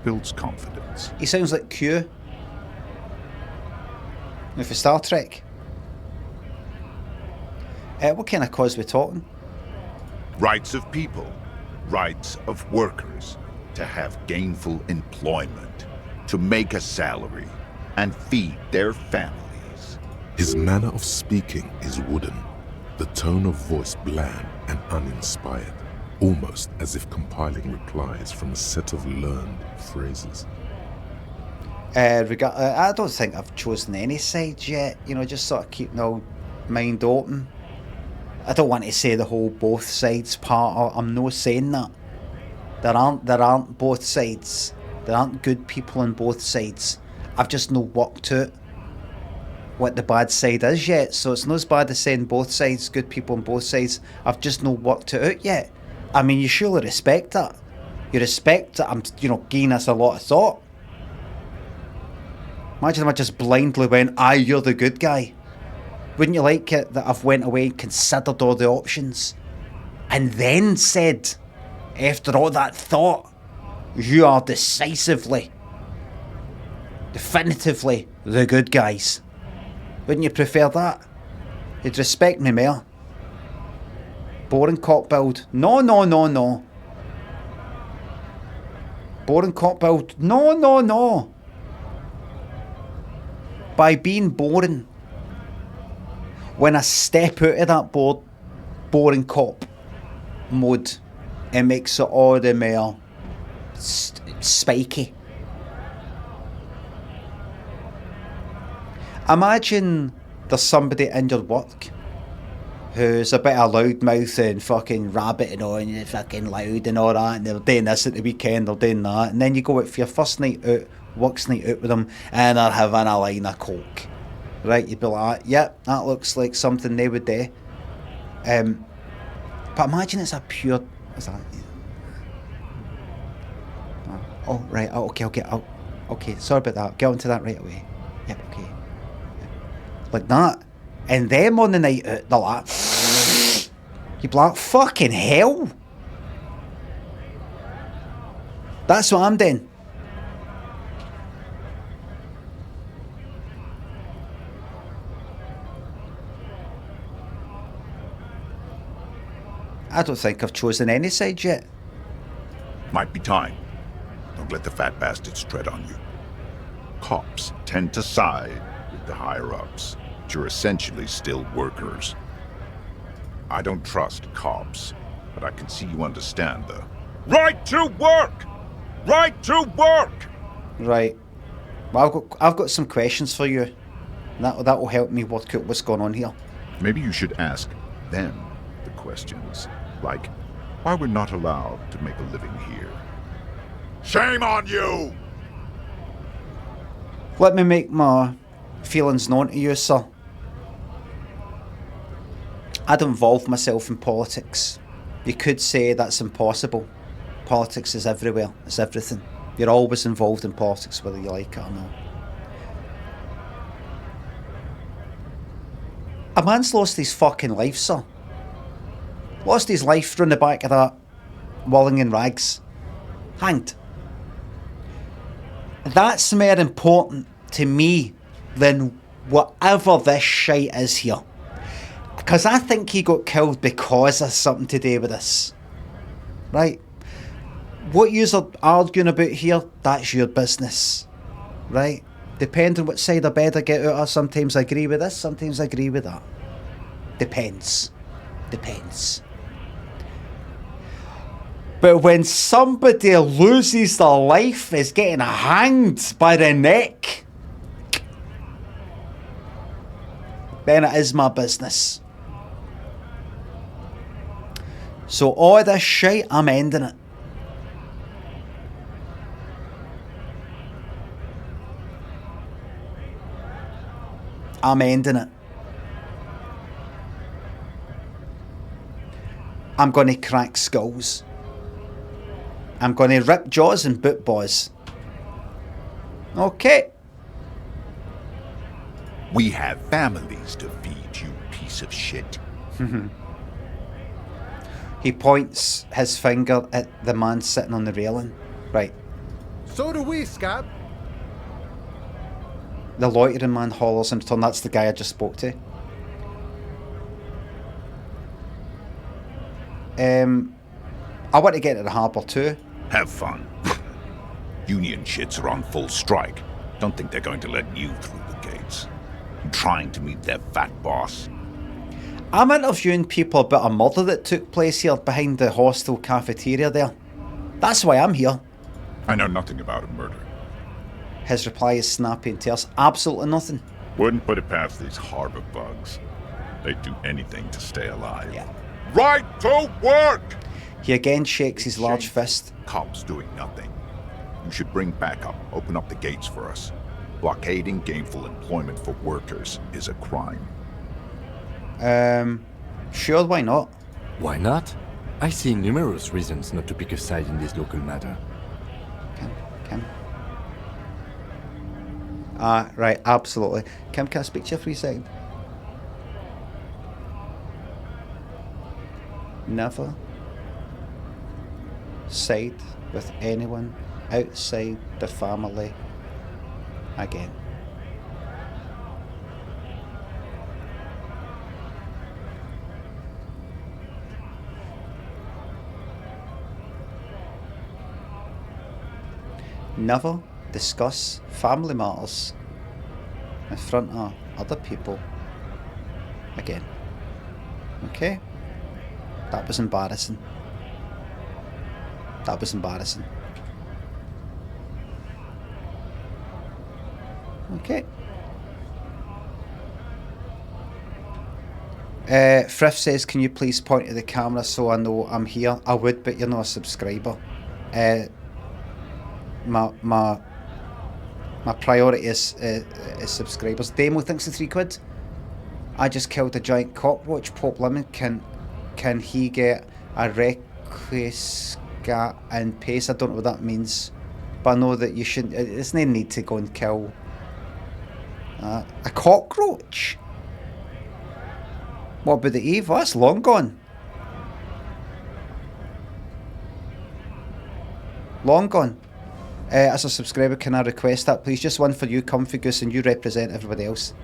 G: Builds confidence.
A: He sounds like Q. For Star Trek. What kind of cause we talking?
G: Rights of people. Rights of workers. To have gainful employment. To make a salary. And feed their families.
D: His manner of speaking is wooden, the tone of voice bland and uninspired, almost as if compiling replies from a set of learned phrases.
A: I don't think I've chosen any side yet. Just sort of keeping the mind open. I don't want to say the whole both sides part. I'm not saying that. There aren't both sides. There aren't good people on both sides. I've just not worked out what the bad side is yet. So it's not as bad as saying both sides, good people on both sides. I've just not worked it out yet. I mean, you surely respect that. You respect that I'm, giving this a lot of thought. Imagine if I just blindly went, aye, you're the good guy. Wouldn't you like it that I've went away and considered all the options and then said, after all that thought, you are definitively the good guys? Wouldn't you prefer that? You'd respect me more. Boring cop build. No. Boring cop build. No. By being boring, when I step out of that boring cop mode, it makes it all the more spiky. Imagine there's somebody in your work who's a bit of loudmouth and fucking rabbiting on you, fucking loud and all that, and they're doing this at the weekend, they're doing that, and then you go out for your first night out, works night out with them, and they're having a line of coke. Right, you'd be like, yep, that looks like something they would do. But imagine it's a pure... What's that? Oh, right, okay, sorry about that, get onto that right away. Yep, okay. Like that. And them on the night out, they're like... You'd be like, fucking hell! That's what I'm doing. I don't think I've chosen any side yet.
G: Might be time. Don't let the fat bastards tread on you. Cops tend to side with the higher-ups, but you're essentially still workers. I don't trust cops, but I can see you understand the right to work! Right to work!
A: Right. Well, I've got some questions for you. That will help me work out what's going on here.
G: Maybe you should ask them the questions. Like, why we're not allowed to make a living here. Shame on you!
A: Let me make my feelings known to you, sir. I'd involve myself in politics. You could say that's impossible. Politics is everywhere. It's everything. You're always involved in politics, whether you like it or not. A man's lost his fucking life, sir. Lost his life from the back of that Walling in rags. Hanged. That's more important to me than whatever this shite is here. Because I think he got killed because of something to do with this. Right? What you're arguing about here, that's your business. Right? Depending on what side of bed I get out of, sometimes I agree with this, sometimes I agree with that. Depends. But when somebody loses their life, is getting hanged by the neck, then it is my business. So all this shit, I'm ending it. I'm ending it. I'm going to crack skulls. I'm going to rip jaws and boot boys. Okay.
G: We have families to feed, you piece of shit.
A: He points his finger at the man sitting on the railing. Right.
C: So do we, Scab.
A: The loitering man hollers in return. That's the guy I just spoke to. I want to get to the harbour too.
G: Have fun. Union shits are on full strike. Don't think they're going to let you through the gates. I'm trying to meet their fat boss.
A: I'm interviewing people about a murder that took place here behind the hostel cafeteria there. That's why I'm here.
G: I know nothing about a murder.
A: His reply is snappy and terse. Absolutely nothing.
G: Wouldn't put it past these harbor bugs. They'd do anything to stay alive.
A: Yeah.
G: Right to work!
A: He again shakes his large fist.
G: Cops doing nothing. You should bring backup. Open up the gates for us. Blockading gainful employment for workers is a crime.
A: Sure, why not?
F: Why not? I see numerous reasons not to pick a side in this local matter.
A: Kim. Right, absolutely. Kim, can I speak to you for a second? Never side with anyone outside the family again. Never discuss family matters in front of other people again. Okay? That was embarrassing. That was embarrassing. Okay. Frith says, can you please point to the camera so I know I'm here? I would, but you're not a subscriber. My priority is subscribers. Demo, thanks for £3. I just killed a giant cockroach. Pope Limmy, can he get a Glesga and pace? I don't know what that means, but I know that you shouldn't. There's no need to go and kill a cockroach. What about the Eve? Well, that's long gone. Long gone. As a subscriber, can I request that, please? Just one for you, Comfy Goose, and you represent everybody else.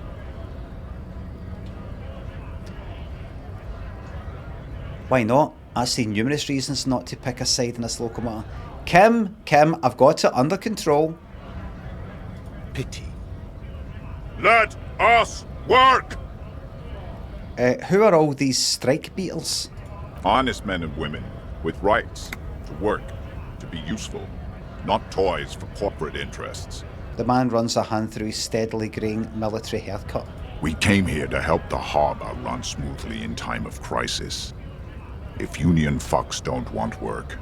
A: Why not? I see numerous reasons not to pick a side in this local matter. Kim, I've got it under control.
G: Pity. Let us work!
A: Who are all these strike beaters?
G: Honest men and women with rights to work, to be useful, not toys for corporate interests.
A: The man runs a hand through his steadily greying military haircut.
G: We came here to help the harbor run smoothly in time of crisis. If union fucks don't want work,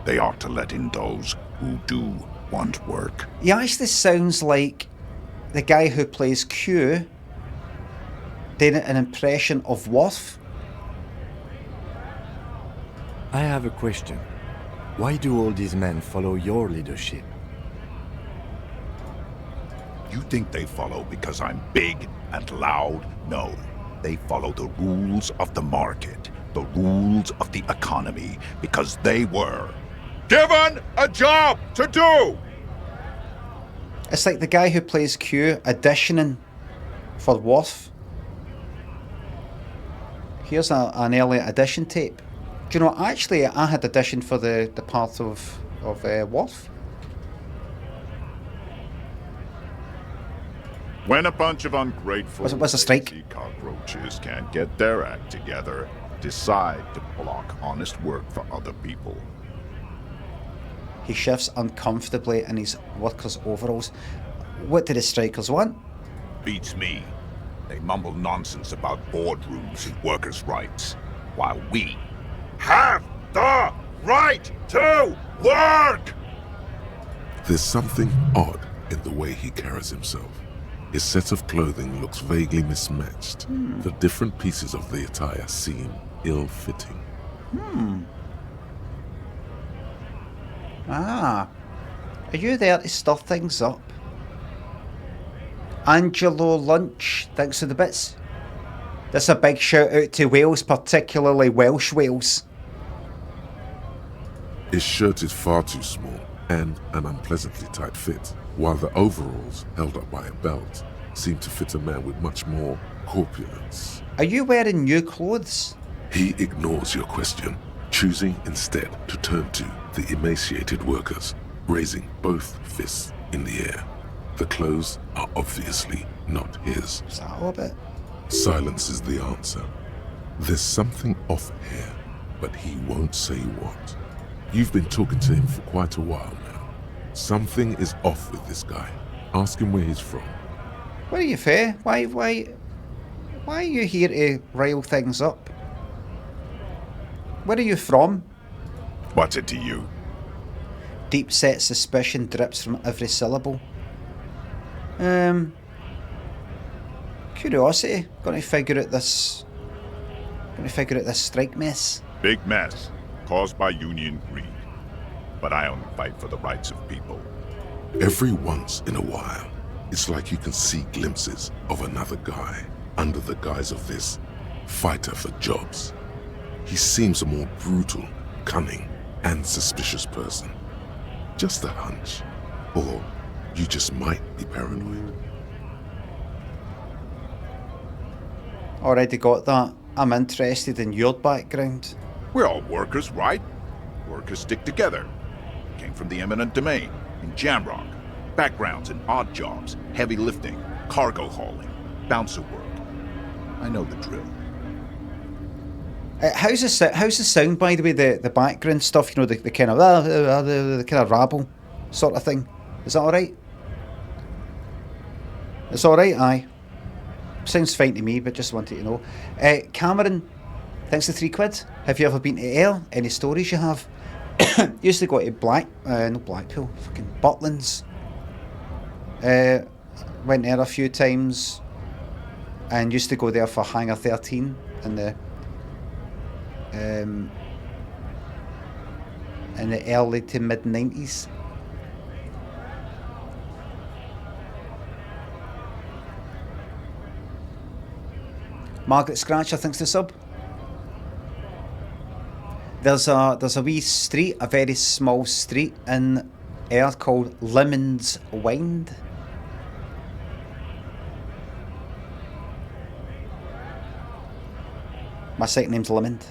G: they ought to let in those who do want work.
A: He actually sounds like the guy who plays Q did an impression of Worf.
F: I have a question. Why do all these men follow your leadership?
G: You think they follow because I'm big and loud? No. They follow the rules of the market, the rules of the economy, because they were given a job to do!
A: It's like the guy who plays Q auditioning for Worf. Here's an early audition tape. Do you know, actually, I had auditioned for the part of Worf.
G: When a bunch of ungrateful
A: Was a strike?
G: lazy cockroaches can't get their act together, decide to block honest work for other people.
A: He shifts uncomfortably in his workers' overalls. What do the strikers want?
G: Beats me. They mumble nonsense about boardrooms and workers' rights, while we have the right to work!
D: There's something odd in the way he carries himself. His set of clothing looks vaguely mismatched. The different pieces of the attire seem ill-fitting.
A: Ah. Are you there to stir things up? Angelo Lunch, thanks for the bits. That's a big shout out to Wales, particularly Welsh Wales.
D: His shirt is far too small and an unpleasantly tight fit, while the overalls, held up by a belt, seem to fit a man with much more corpulence.
A: Are you wearing new clothes?
D: He ignores your question, choosing instead to turn to the emaciated workers, raising both fists in the air. The clothes are obviously not his.
A: Is that all a bit?
D: Silence is the answer. There's something off here, but he won't say what. You've been talking to him for quite a while now. Something is off with this guy. Ask him where he's from.
A: Where are you fair? Why are you here to rile things up? Where are you from?
G: What's it to you?
A: Deep set suspicion drips from every syllable. Curiosity. Gonna figure out this strike mess.
G: Big mess, caused by union greed. But I only fight for the rights of people.
D: Every once in a while, it's like you can see glimpses of another guy under the guise of this fighter for jobs. He seems a more brutal, cunning, and suspicious person. Just a hunch. Or you just might be paranoid.
A: Already got that. I'm interested in your background.
G: We're all workers, right? Workers stick together. Came from the eminent domain, in Jamrock. Backgrounds in odd jobs, heavy lifting, cargo hauling, bouncer work. I know the drill.
A: How's the sound, by the way? The background stuff, you know, the kind of the kind of rabble sort of thing. Is that all right? It's all right, aye. Sounds fine to me, but just wanted to know. Cameron, thanks for £3. Have you ever been to Ayr? Any stories you have? Used to go to Blackpool, fucking Butlins. Went there a few times, and used to go there for Hangar 13 in the early to mid 90s. Margaret Scratcher thinks the sub. There's a wee street, a very small street in Ayr called Lemon's Wynd. My second name's Lemond.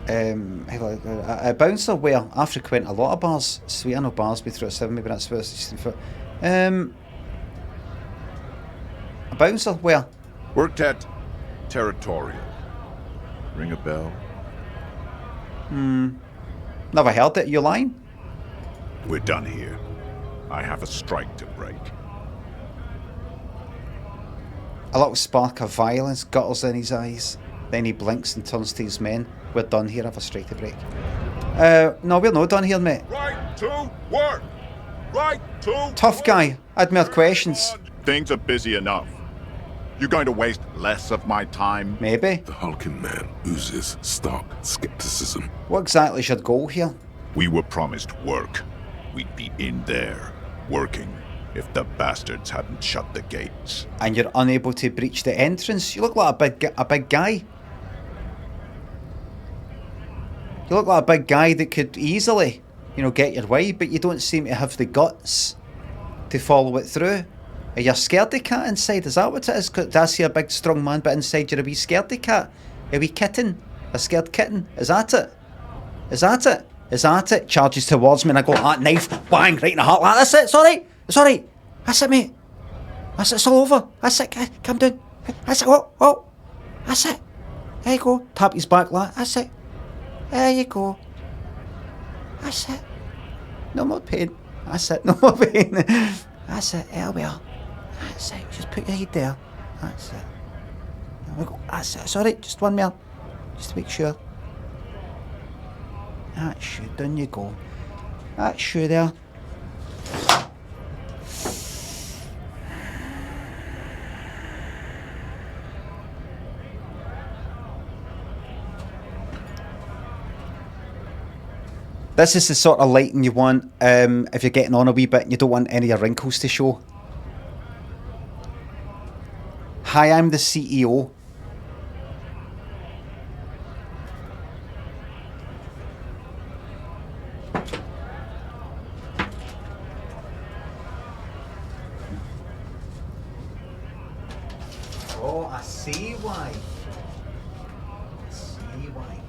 A: A bouncer where I frequent a lot of bars. Sweet, I know bars be through at 7, maybe that's where it's a bouncer where?
G: Worked at Territorial. Ring a bell?
A: Never heard it. You lying?
G: We're done here. I have a strike to break.
A: A little spark of violence gutters in his eyes. Then he blinks and turns to his men. We're done here, I have a strike to break. No, we're not done here, mate.
G: Right to work! Right to
A: Tough
G: work.
A: guy. I had more questions.
G: Things are busy enough. You're going to waste less of my time?
A: Maybe.
D: The hulking man oozes stark skepticism.
A: What exactly is your goal here?
G: We were promised work. We'd be in there, working, if the bastards hadn't shut the gates.
A: And you're unable to breach the entrance? You look like a big guy. You look like a big guy that could easily, get your way, but you don't seem to have the guts to follow it through. Are you a scaredy cat inside? Is that what it is? 'Cause I see a big strong man, but inside you're a wee scaredy cat. A wee kitten. A scared kitten. Is that it? Is that it? Is that it? Charges towards me and I go, that knife, bang, right in the heart. That's it, it's alright. It's alright. That's it, mate. That's it, it's all over. That's it, come down. That's it, whoa. That's it. There you go. Tap his back, lad. That's it. There you go. That's it. No more pain. That's it, no more pain. That's it, there we are. That's it, just put your head there. That's it. There we go. That's it, it's alright, just one more. Just to make sure. That's it, down you go. That's sure there. This is the sort of lighting you want if you're getting on a wee bit and you don't want any of your wrinkles to show. Hi, I'm the CEO. Oh, I see why. I see why.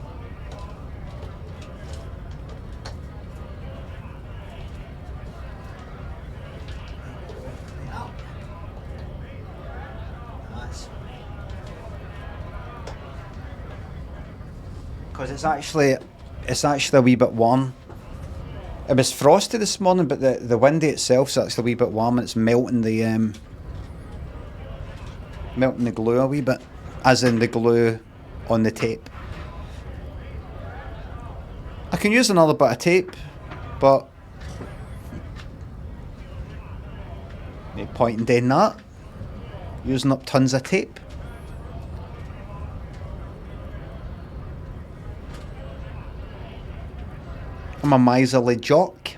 A: Because it's actually a wee bit warm. It was frosty this morning, but the windy itself is actually a wee bit warm and it's melting the glue a wee bit, as in the glue on the tape. I can use another bit of tape, but no point in doing that. Using up tons of tape. I'm a miserly jock.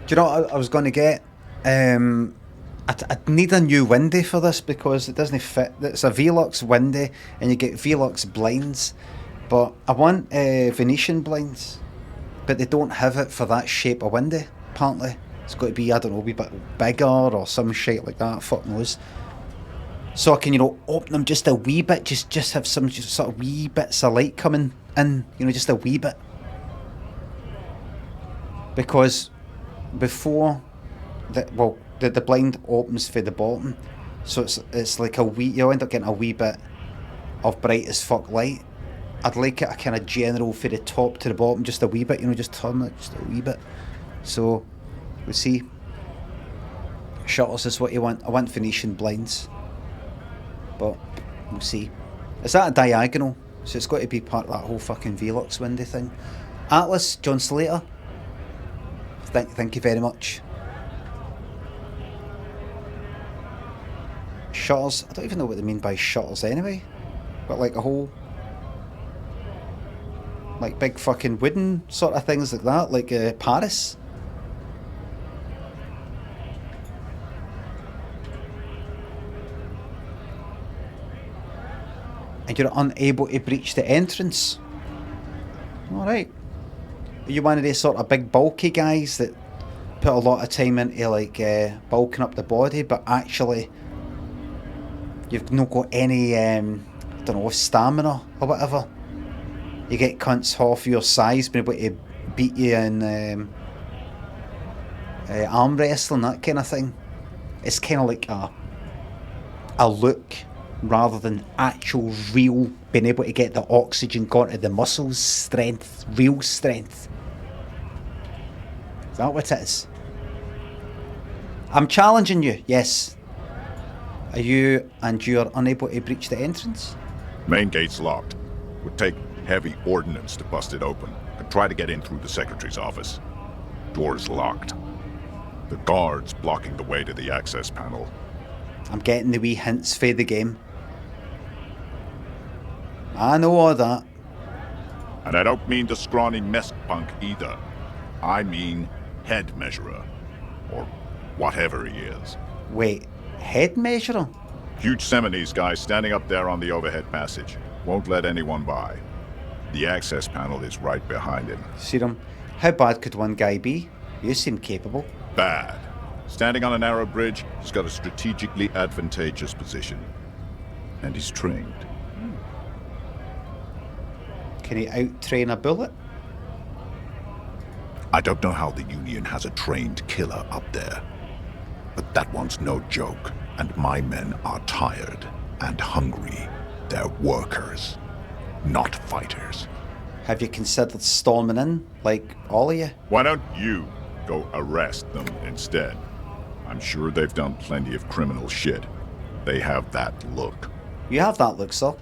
A: Do you know what I was going to get? I'd need a new windy for this because it doesn't fit. It's a Velux windy and you get Velux blinds. But I want Venetian blinds. But they don't have it for that shape of windy, apparently. It's got to be, I don't know, a wee bit bigger or some shit like that. Fuck knows. So I can, open them just a wee bit, just have some just sort of wee bits of light coming in, just a wee bit. Because before, the blind opens for the bottom, so it's like a wee, you'll end up getting a wee bit of bright as fuck light. I'd like it a kind of general for the top to the bottom, just a wee bit, just turn it just a wee bit. So, we'll see. Shutters is what you want. I want Venetian blinds. But we'll see. Is that a diagonal? So it's got to be part of that whole fucking Velux windy thing. Atlas, John Slater. Thank you very much. Shutters. I don't even know what they mean by shutters anyway. But like a whole... like big fucking wooden sort of things like that. Like Paris. And you're unable to breach the entrance. Alright. Are you one of these sort of big bulky guys that put a lot of time into like bulking up the body, but actually you've not got any stamina or whatever? You get cunts half your size being able to beat you in arm wrestling, that kind of thing. It's kind of like a look rather than actual real being able to get the oxygen gone to the muscles, strength, real strength. Is that what it is? I'm challenging you, yes. Are you and you're unable to breach the entrance?
G: Main gate's locked. Would take heavy ordnance to bust it open. Could try to get in through the secretary's office. Door's locked. The guard's blocking the way to the access panel.
A: I'm getting the wee hints for the game. I know all that.
G: And I don't mean the scrawny mess punk either. I mean head measurer. Or whatever he is.
A: Wait, head measurer?
G: Huge Seminese guy standing up there on the overhead passage. Won't let anyone by. The access panel is right behind him.
A: Serum, how bad could one guy be? You seem capable.
G: Bad. Standing on a narrow bridge, he's got a strategically advantageous position. And he's trained.
A: Can he out-train a bullet?
G: I don't know how the Union has a trained killer up there. But that one's no joke. And my men are tired and hungry. They're workers, not fighters.
A: Have you considered storming in, like all of you?
G: Why don't you go arrest them instead? I'm sure they've done plenty of criminal shit. They have that look.
A: You have that look, sir.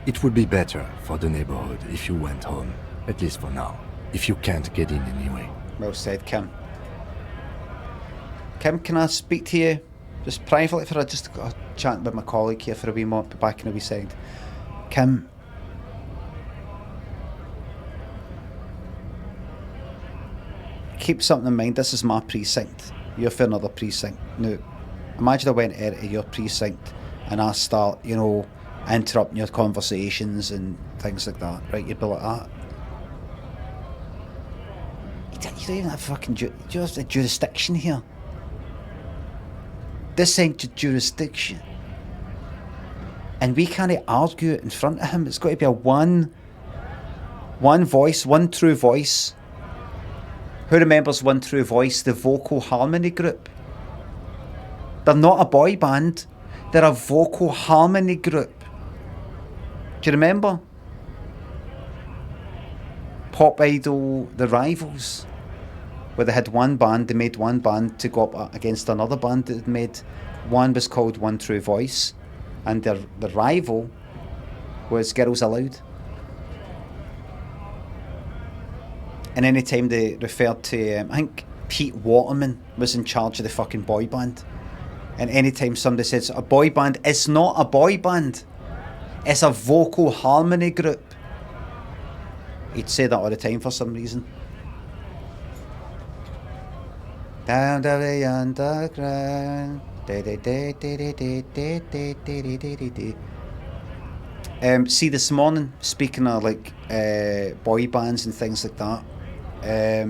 F: It would be better for the neighborhood if you went home, at least for now, if you can't get in anyway.
A: Well said, Kim. Kim, can I speak to you just privately for just got a chat with my colleague here for a wee moment, be back in a wee second. Kim, keep something in mind, this is my precinct. You're for another precinct. Now, imagine I went into your precinct and I start, you know, interrupting your conversations and things like that, right? You'd be like that. You don't even have fucking you have the jurisdiction here. This ain't your jurisdiction. And we can't argue it in front of him. It's got to be a one voice, one true voice. Who remembers One True Voice, the vocal harmony group? They're not a boy band, they're a vocal harmony group. Do you remember? Pop Idol, The Rivals, where they had one band, they made one band to go up against another band that had made. One was called One True Voice, and the rival was Girls Aloud. And any time they referred to, I think Pete Waterman was in charge of the fucking boy band. And anytime somebody says a boy band, it's not a boy band. It's a vocal harmony group. He'd say that all the time for some reason. Down to the underground. See, this morning, speaking of like boy bands and things like that, I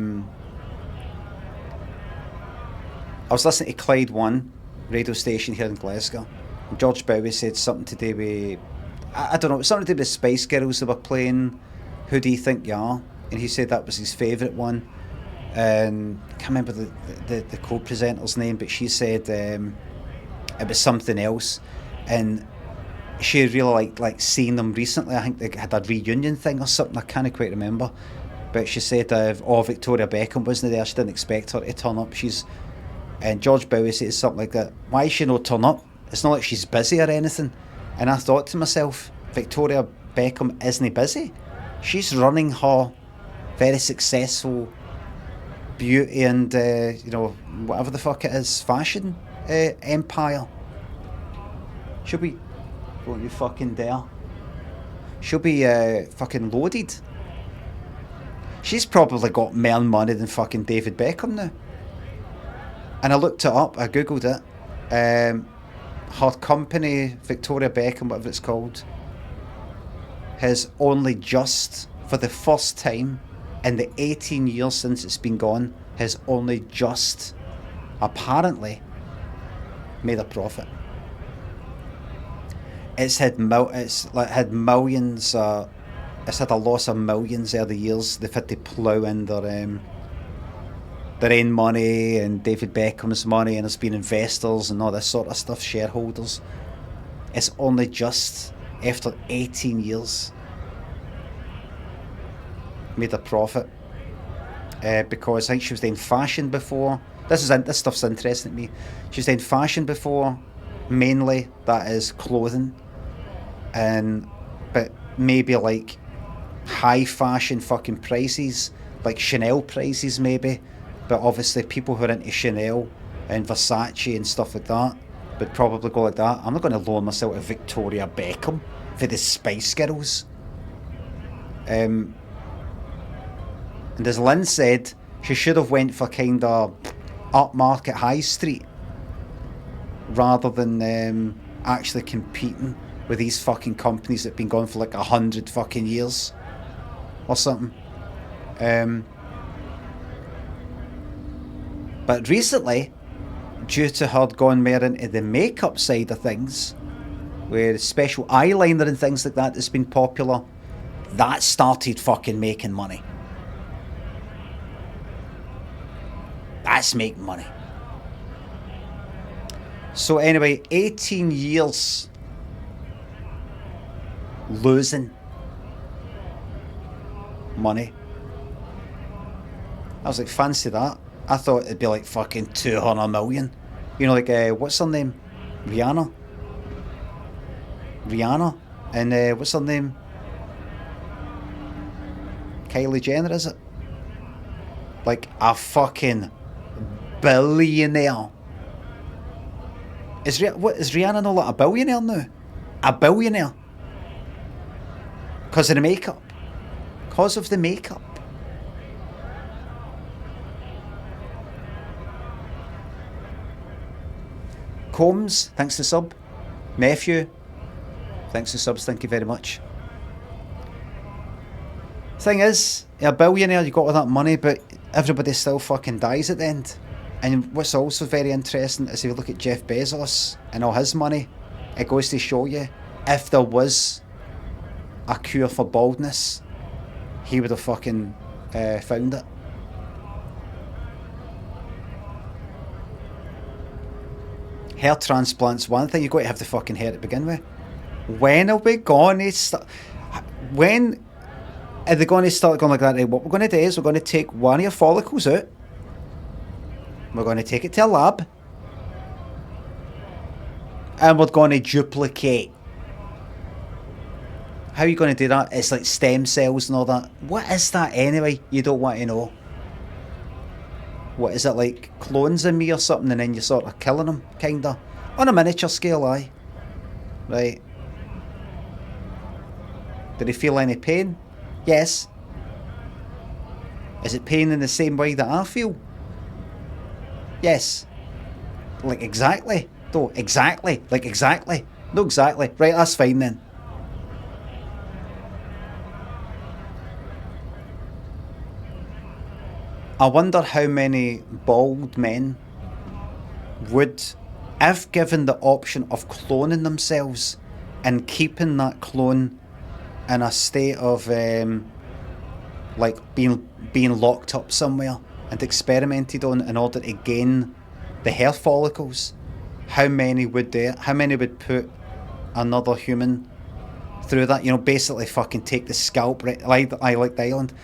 A: was listening to Clyde One radio station here in Glasgow. And George Bowie said something to do with, I don't know, something to do with Spice Girls that were playing Who Do You Think You Are? And he said that was his favourite one. And I can't remember the co-presenter's name, but she said it was something else. And she really liked seeing them recently. I think they had a reunion thing or something, I can't quite remember. But she said, Victoria Beckham wasn't there, she didn't expect her to turn up. And George Bowie says something like that, why is she not turn up? It's not like she's busy or anything. And I thought to myself, Victoria Beckham isn't busy. She's running her very successful beauty and, whatever the fuck it is, fashion empire. She'll be, don't you fucking dare. She'll be fucking loaded. She's probably got more money than fucking David Beckham now. And I looked it up, I googled it. Her company, Victoria Beckham, whatever it's called, has only just, for the first time in the 18 years since it's been gone, has only just, apparently, made a profit. It's had millions. It's had a loss of millions over the years. They've had to plough in their own money and David Beckham's money, and there's been investors and all this sort of stuff, shareholders. It's only just after 18 years made a profit, because I think she was doing fashion before. This stuff's interesting to me. She was doing fashion before, mainly that is clothing, but maybe like high fashion fucking prices, like Chanel prices maybe. But obviously people who are into Chanel and Versace and stuff like that would probably go like that. I'm not going to loan myself to Victoria Beckham for the Spice Girls. And as Lynn said, she should have went for kind of upmarket high street rather than actually competing with these fucking companies that have been going for like 100 fucking years or something. But recently, due to her going more into the makeup side of things, where special eyeliner and things like that has been popular, that started fucking making money. That's making money. So anyway, 18 years losing money. I was like, fancy that. I thought it'd be like fucking 200 million. You know, like, what's her name? Rihanna. And what's her name? Kylie Jenner, is it? Like a fucking billionaire. Is Rihanna not like a billionaire now? A billionaire. Because of the makeup. Because of the makeup. Combs, thanks to sub. Nephew, thanks to subs, thank you very much. Thing is, you're a billionaire, you got all that money, but everybody still fucking dies at the end. And what's also very interesting is if you look at Jeff Bezos and all his money, it goes to show you, if there was a cure for baldness, he would have fucking found it. Hair transplants, one thing, you've got to have the fucking hair to begin with. When are we going to start? When are they going to start going like that? Right, what we're going to do is we're going to take one of your follicles out. We're going to take it to a lab. And we're going to duplicate. How are you going to do that? It's like stem cells and all that. What is that anyway? You don't want to know. What is it, like clones in me or something, and then you're sort of killing them, kinda? On a miniature scale, aye. Right. Do they feel any pain? Yes. Is it pain in the same way that I feel? Yes. Like exactly? No, exactly. Like exactly. No, exactly. Right, that's fine then. I wonder how many bald men would, if given the option of cloning themselves and keeping that clone in a state of like being locked up somewhere and experimented on in order to gain the hair follicles, how many would do it? How many would put another human through that? You know, basically fucking take the scalp right. I like the island.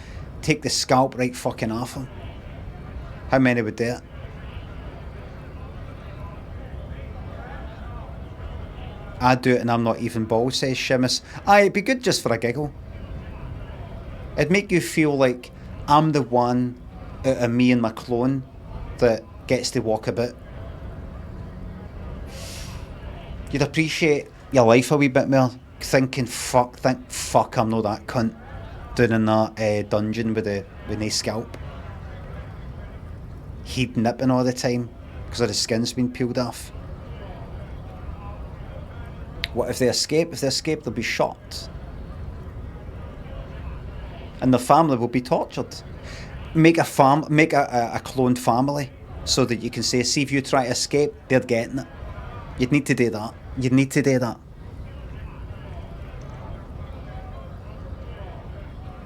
A: Take the scalp right fucking off him. How many would do it? I'd do it and I'm not even bald, says Seamus. Aye, it'd be good just for a giggle. It'd make you feel like I'm the one out of me and my clone that gets to walk about. You'd appreciate your life a wee bit more, thinking, fuck, I'm not that cunt down in that dungeon with no scalp. He'd nipping all the time because of the skin's been peeled off. What if they escape? If they escape, they'll be shot. And the family will be tortured. Make a cloned family so that you can say, see if you try to escape, they're getting it. You'd need to do that. You'd need to do that.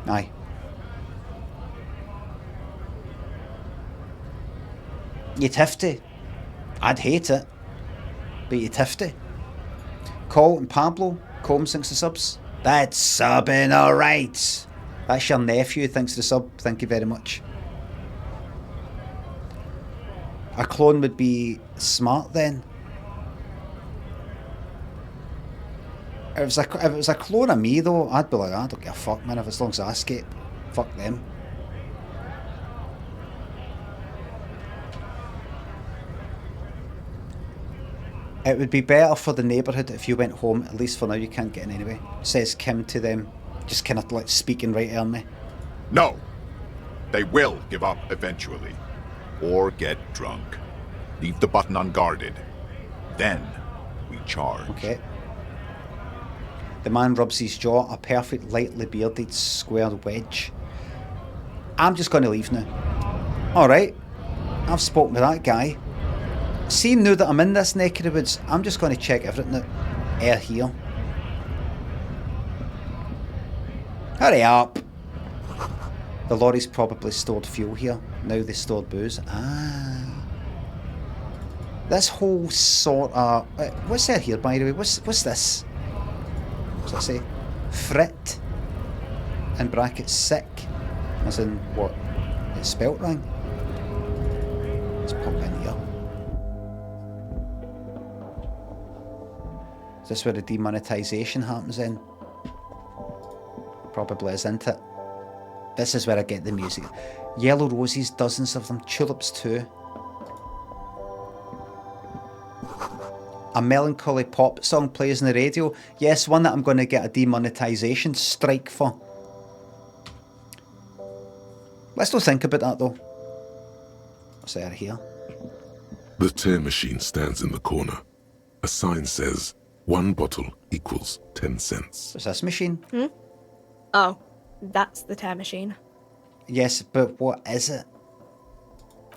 A: Aye. You'd have to. I'd hate it, but you'd have to. Cole and Pablo, Combs, thanks to subs. That's subbing alright. That's your nephew, thanks to the sub. Thank you very much. A clone would be smart then. If it was a clone of me though, I'd be like, I don't give a fuck, man, as long as I escape. Fuck them. It would be better for the neighbourhood if you went home. At least for now, you can't get in anyway. Says Kim to them, just kind of like speaking right at me.
G: No. They will give up eventually. Or get drunk. Leave the button unguarded. Then we charge.
A: Okay. The man rubs his jaw, a perfect, lightly bearded, square wedge. I'm just going to leave now. Alright. I've spoken to that guy. See, now that I'm in this neck of the woods, I'm just going to check everything out. Here. Hurry up! The lorries probably stored fuel here. Now they stored booze. Ah. This whole sort of... what's that here, by the way? What's this? What's that say? Frit. In brackets, sick. As in, what? It's spelt wrong. Let's pop in here. Is this where the demonetization happens then? Probably is, isn't it? This is where I get the music. Yellow roses, dozens of them. Tulips too. A melancholy pop song plays on the radio. Yes, one that I'm going to get a demonetization strike for. Let's not think about that though. What's there here?
D: The tear machine stands in the corner. A sign says, 1 bottle equals 10 cents.
A: What's this machine?
H: Oh, that's the tear machine.
A: Yes, but what is it?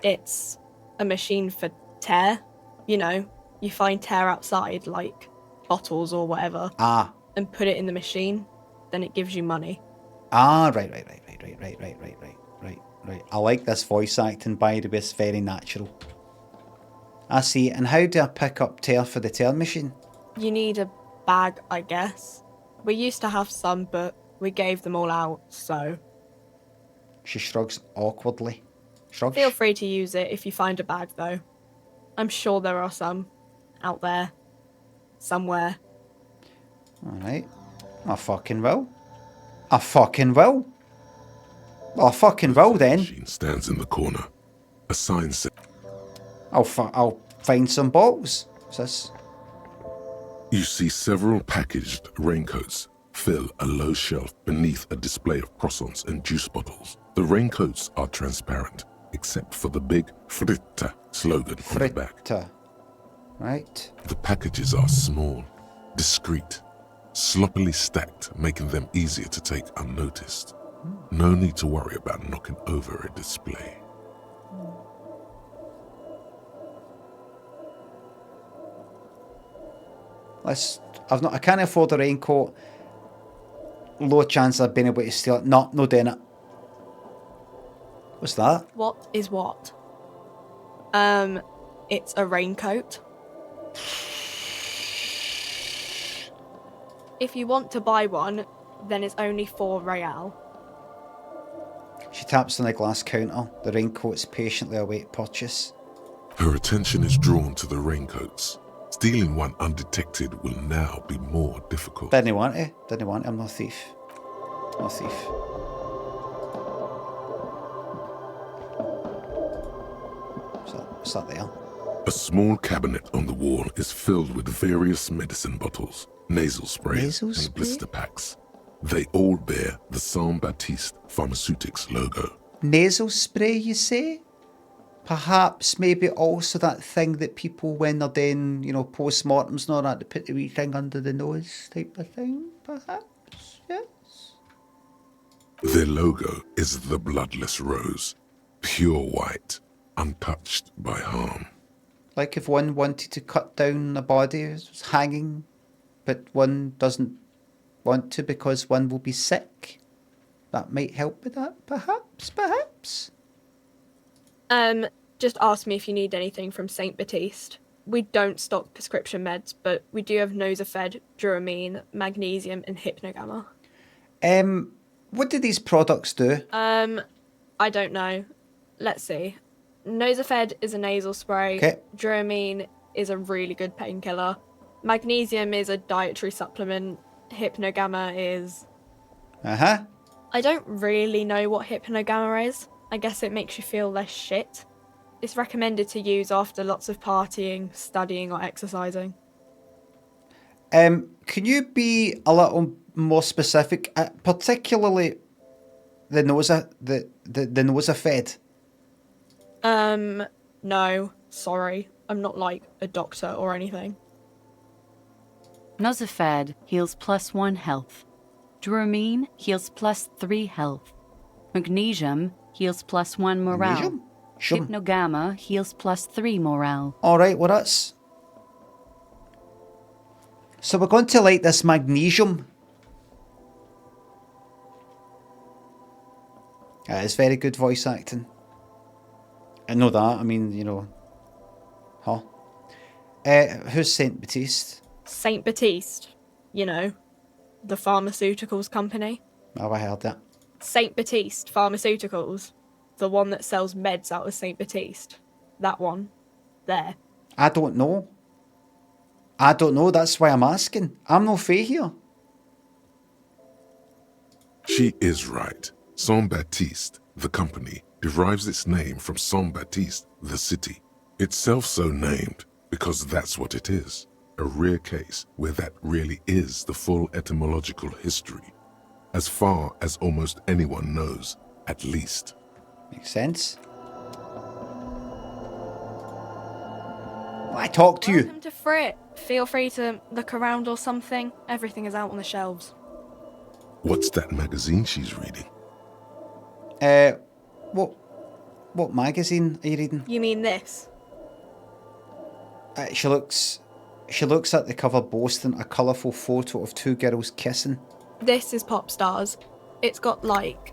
H: It's a machine for tear. You know, you find tear outside, like bottles or whatever,
A: Ah.
H: and put it in the machine, then it gives you money.
A: Ah, right. I like this voice acting, by the way, it's very natural. I see. And how do I pick up tear for the tear machine?
H: You need a bag, I guess. We used to have some, but we gave them all out, so...
A: She shrugs awkwardly. Shrugs?
H: Feel free to use it if you find a bag, though. I'm sure there are some out there. Somewhere.
A: Alright. I fucking will. I fucking will. Well, I fucking will then.
D: The machine stands in the corner. A sign says,
A: I'll find some bottles. What's this?
D: you see several packaged raincoats fill a low shelf beneath a display of croissants and juice bottles. The raincoats are transparent, except for the big Fritta slogan on the back.
A: Fritta. Right.
D: The packages are small, discreet, sloppily stacked, making them easier to take unnoticed. No need to worry about knocking over a display.
A: I can't afford a raincoat. Low chance I've been able to steal it. No doing it. What's that?
H: What is what? It's a raincoat. If you want to buy one, then it's only 4 real.
A: She taps on the glass counter. The raincoats patiently await purchase.
D: Her attention is drawn to the raincoats. Stealing one undetected will now be more difficult.
A: Didn't want to. I'm no thief. No thief. What's that there?
D: A small cabinet on the wall is filled with various medicine bottles, nasal sprays, and blister packs. They all bear the Saint Baptiste Pharmaceutics logo.
A: Nasal spray, you say? Perhaps maybe also that thing that people, when they're doing, post-mortems and all that, they put the wee thing under the nose type of thing, perhaps, yes?
D: Their logo is the bloodless rose, pure white, untouched by harm.
A: Like if one wanted to cut down a body, it was hanging, but one doesn't want to because one will be sick. That might help with that, perhaps.
H: Just ask me if you need anything from St. Baptiste. We don't stock prescription meds, but we do have Nosafed, Duramine, Magnesium, and Hypnogamma.
A: What do these products do?
H: I don't know. Let's see. Nosafed is a nasal spray.
A: Okay.
H: Duramine is a really good painkiller. Magnesium is a dietary supplement. Hypnogamma is...
A: Uh-huh.
H: I don't really know what Hypnogamma is. I guess it makes you feel less shit. It's recommended to use after lots of partying, studying, or exercising.
A: Can you be a little more specific, particularly the Nosafed?
H: No, sorry. I'm not like a doctor or anything.
I: Nosafed heals +1 health. Duramine heals +3 health. Magnesium heals +1 morale.
A: Magnesium? Sure.
I: Hypnogamma heals +3 morale.
A: Alright, well that's... So we're going to like this magnesium. It's very good voice acting. I know that, I mean, Huh? Who's Saint Baptiste?
H: St. Baptiste, the pharmaceuticals company.
A: Oh, I heard that.
H: St. Baptiste Pharmaceuticals, the one that sells meds out of St. Baptiste. That one. There.
A: I don't know. I don't know, that's why I'm asking. I'm no fae here.
D: She is right. Saint-Baptiste, the company, derives its name from Saint-Baptiste, the city. Itself so named because that's what it is. A rare case where that really is the full etymological history. As far as almost anyone knows, at least.
A: Makes sense. I talk to you.
H: Welcome to Frit. Feel free to look around or something. Everything is out on the shelves.
D: What's that magazine she's reading?
A: What magazine are you reading?
H: You mean this?
A: She looks at the cover boasting a colourful photo of two girls kissing.
H: This is Pop Stars. It's got, like,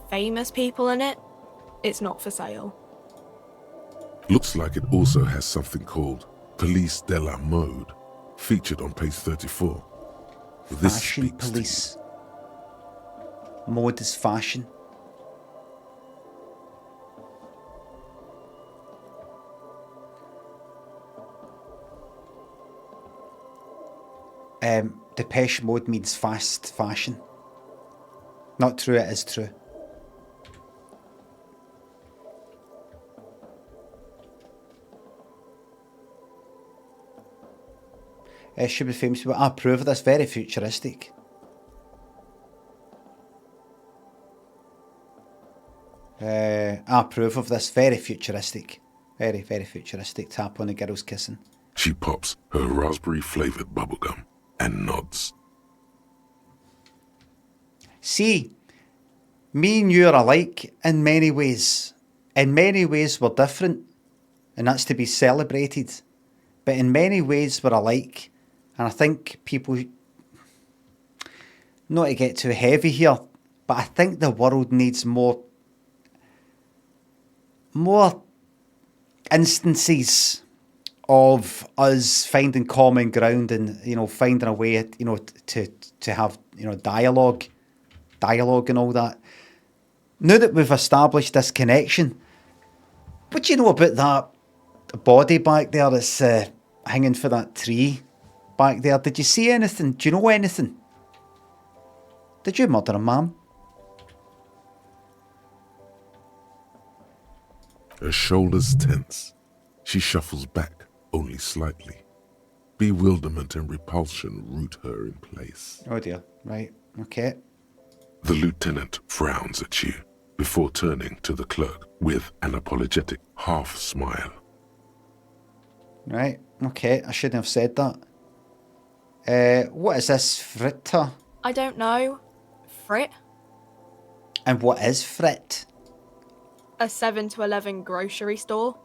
H: famous people in it. It's not for sale.
D: Looks like it also has something called Police de la Mode, featured on page 34. This
A: Fashion
D: speaks to
A: police. Mode is fashion. Depeche Mode means fast fashion. Not true, it is true. Should be famous people. I approve of this. Very futuristic. I approve of this. Very futuristic. Very, very futuristic. Tap on the girls kissing.
D: She pops her raspberry-flavoured bubblegum and nods.
A: See, me and you are alike in many ways. In many ways we're different, and that's to be celebrated. But in many ways we're alike. And I think people, not to get too heavy here, but I think the world needs more instances of us finding common ground and, you know, finding a way, you know, to have, you know, dialogue and all that. Now that we've established this connection, what do you know about that body back there that's hanging for that tree back there? Did you see anything? Do you know anything? Did you murder him, ma'am?
D: Her shoulders tense. She shuffles back only slightly. Bewilderment and repulsion root her in place.
A: Oh dear. Right. Okay.
D: The lieutenant frowns at you before turning to the clerk with an apologetic half smile.
A: Right. Okay. I shouldn't have said that. What is this, fritter?
H: I don't know. Frit?
A: And what is frit?
H: A 7 to 11 grocery store.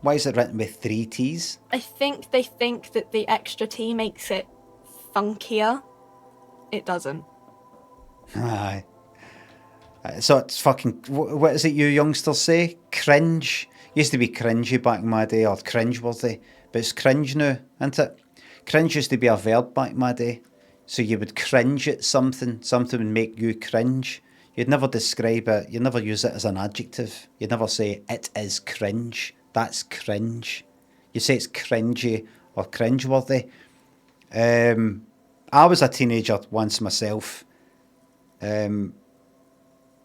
A: Why is it written with 3 T's?
H: I think they think that the extra T makes it funkier. It doesn't.
A: Aye. So it's fucking... What is it you youngsters say? Cringe? Used to be cringy back in my day, or cringeworthy. But it's cringe now, isn't it? Cringe used to be a verb back in my day. So you would cringe at something. Something would make you cringe. You'd never describe it. You'd never use it as an adjective. You'd never say, it is cringe. That's cringe. You say it's cringy or cringeworthy. I was a teenager once myself. That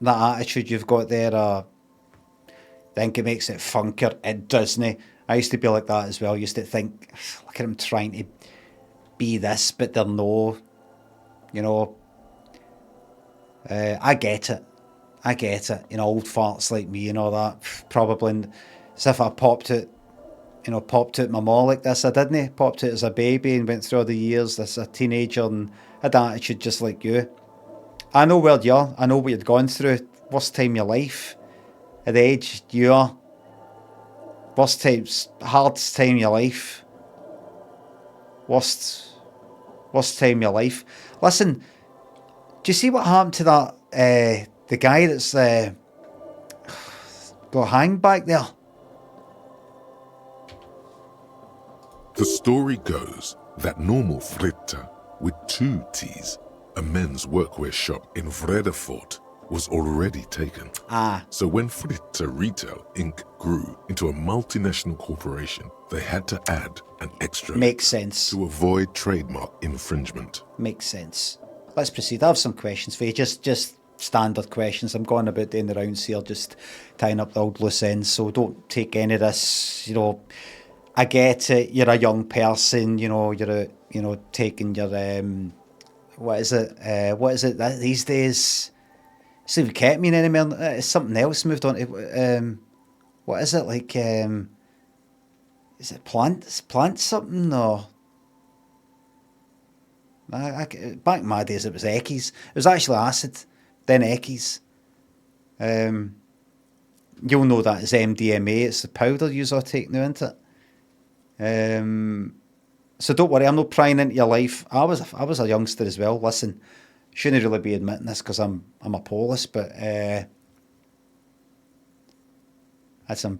A: attitude you've got there, I think it makes it funkier. It doesn't. I used to be like that as well. I used to think, look at them trying to be this, but they're no. You know, I get it. You know, old farts like me and all that. Probably as if I popped out my maw like this. I didn't. Popped out as a baby and went through all the years as a teenager and had that attitude just like you. I know where you are. I know what you'd gone through. Worst time of your life. At the age you are. Hardest time of your life. Worst time of your life. Listen, do you see what happened to that, the guy that's got hanged back there?
D: The story goes that normal Fritta with 2 T's, a men's workwear shop in Vredefort, was already taken.
A: Ah,
D: So when Fritter Retail Inc. grew into a multinational corporation, they had to add an extra
A: makes sense.
D: to avoid trademark infringement.
A: Makes sense. Let's proceed. I have some questions for you. Just standard questions. I'm going about doing the rounds here, just tying up the old loose ends. So don't take any of this. You know, I get it. You're a young person. You know, you're taking your what is it that these days? It's not even ketamine anymore. It's something else. Moved on to what is it like? Is it plant something or? Back in my days, it was Eckies. It was actually acid, then Eckies. You'll know that as MDMA. It's the powder you all take now, isn't it? So don't worry, I'm not prying into your life. I was a youngster as well. Listen, shouldn't really be admitting this because I'm a Polish, but had some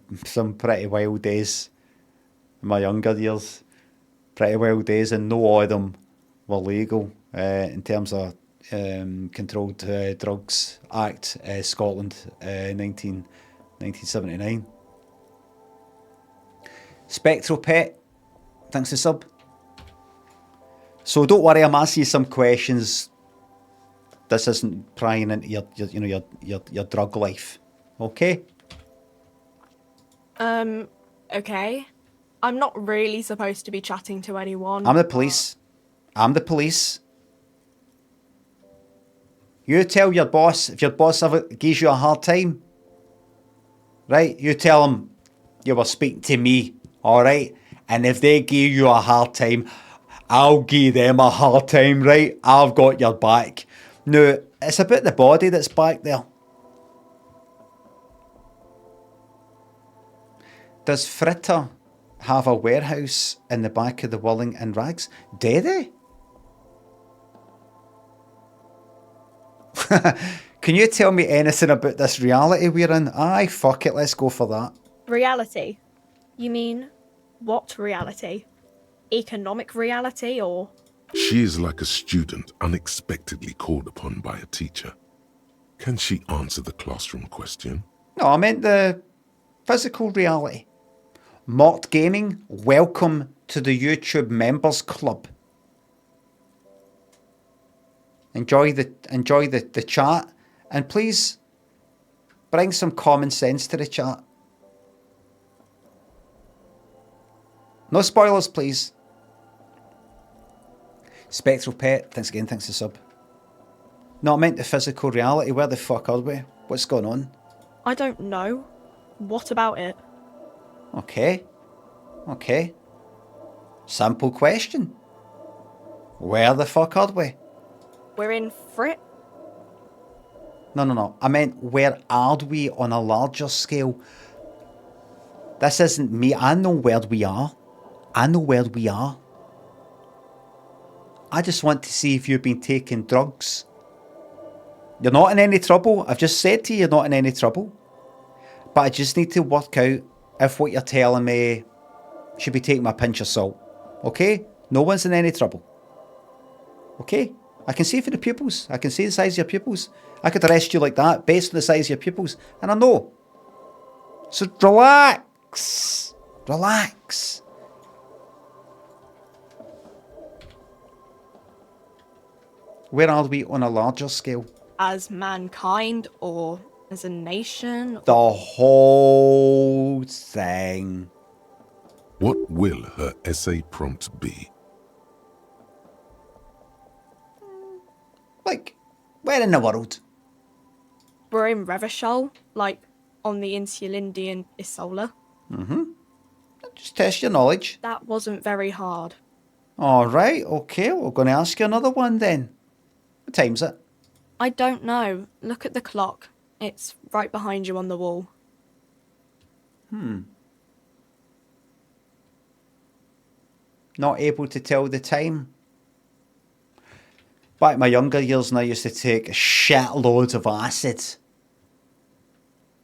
A: pretty wild days in my younger years. Pretty wild days, and no of them were legal in terms of Controlled Drugs Act, Scotland, 1979. Spectral Pet, thanks for sub. So don't worry, I'm asking you some questions. This isn't prying into your drug life, okay?
H: Okay. I'm not really supposed to be chatting to anyone.
A: I'm the police. You tell your boss, if your boss ever gives you a hard time, right, you tell him you were speaking to me, alright? And if they give you a hard time, I'll give them a hard time, right? I've got your back. No, it's about the body that's back there. Does Fritter have a warehouse in the back of the Willing and Rags? Do they? Can you tell me anything about this reality we're in? Aye, fuck it, let's go for that.
H: Reality? You mean what reality? Economic reality or?
D: She is like a student unexpectedly called upon by a teacher. Can she answer the classroom question?
A: No, I meant the physical reality. Mort Gaming, welcome to the YouTube Members Club. Enjoy the chat, and please bring some common sense to the chat. No spoilers, please. Spectral Pet, thanks again, thanks for sub. No, I meant the physical reality. Where the fuck are we? What's going on?
H: I don't know. What about it?
A: Okay. Simple question. Where the fuck are we?
H: We're in Frit?
A: No. I meant where are we on a larger scale? This isn't me. I know where we are. I just want to see if you've been taking drugs. You're not in any trouble. I've just said to you, you're not in any trouble. But I just need to work out if what you're telling me should be taken with a pinch of salt. Okay? No one's in any trouble. Okay? I can see for the pupils. I can see the size of your pupils. I could arrest you like that based on the size of your pupils. And I know. So relax. Where are we on a larger scale?
H: As mankind or as a nation?
A: The whole thing.
D: What will her essay prompt be?
A: Like, where in the world?
H: We're in Revachol, like on the Insulindian Isola.
A: Just test your knowledge.
H: That wasn't very hard.
A: Alright, okay, we're going to ask you another one then. What time's it?
H: I don't know. Look at the clock. It's right behind you on the wall.
A: Not able to tell the time. Back in my younger years, and I used to take shitloads of acid.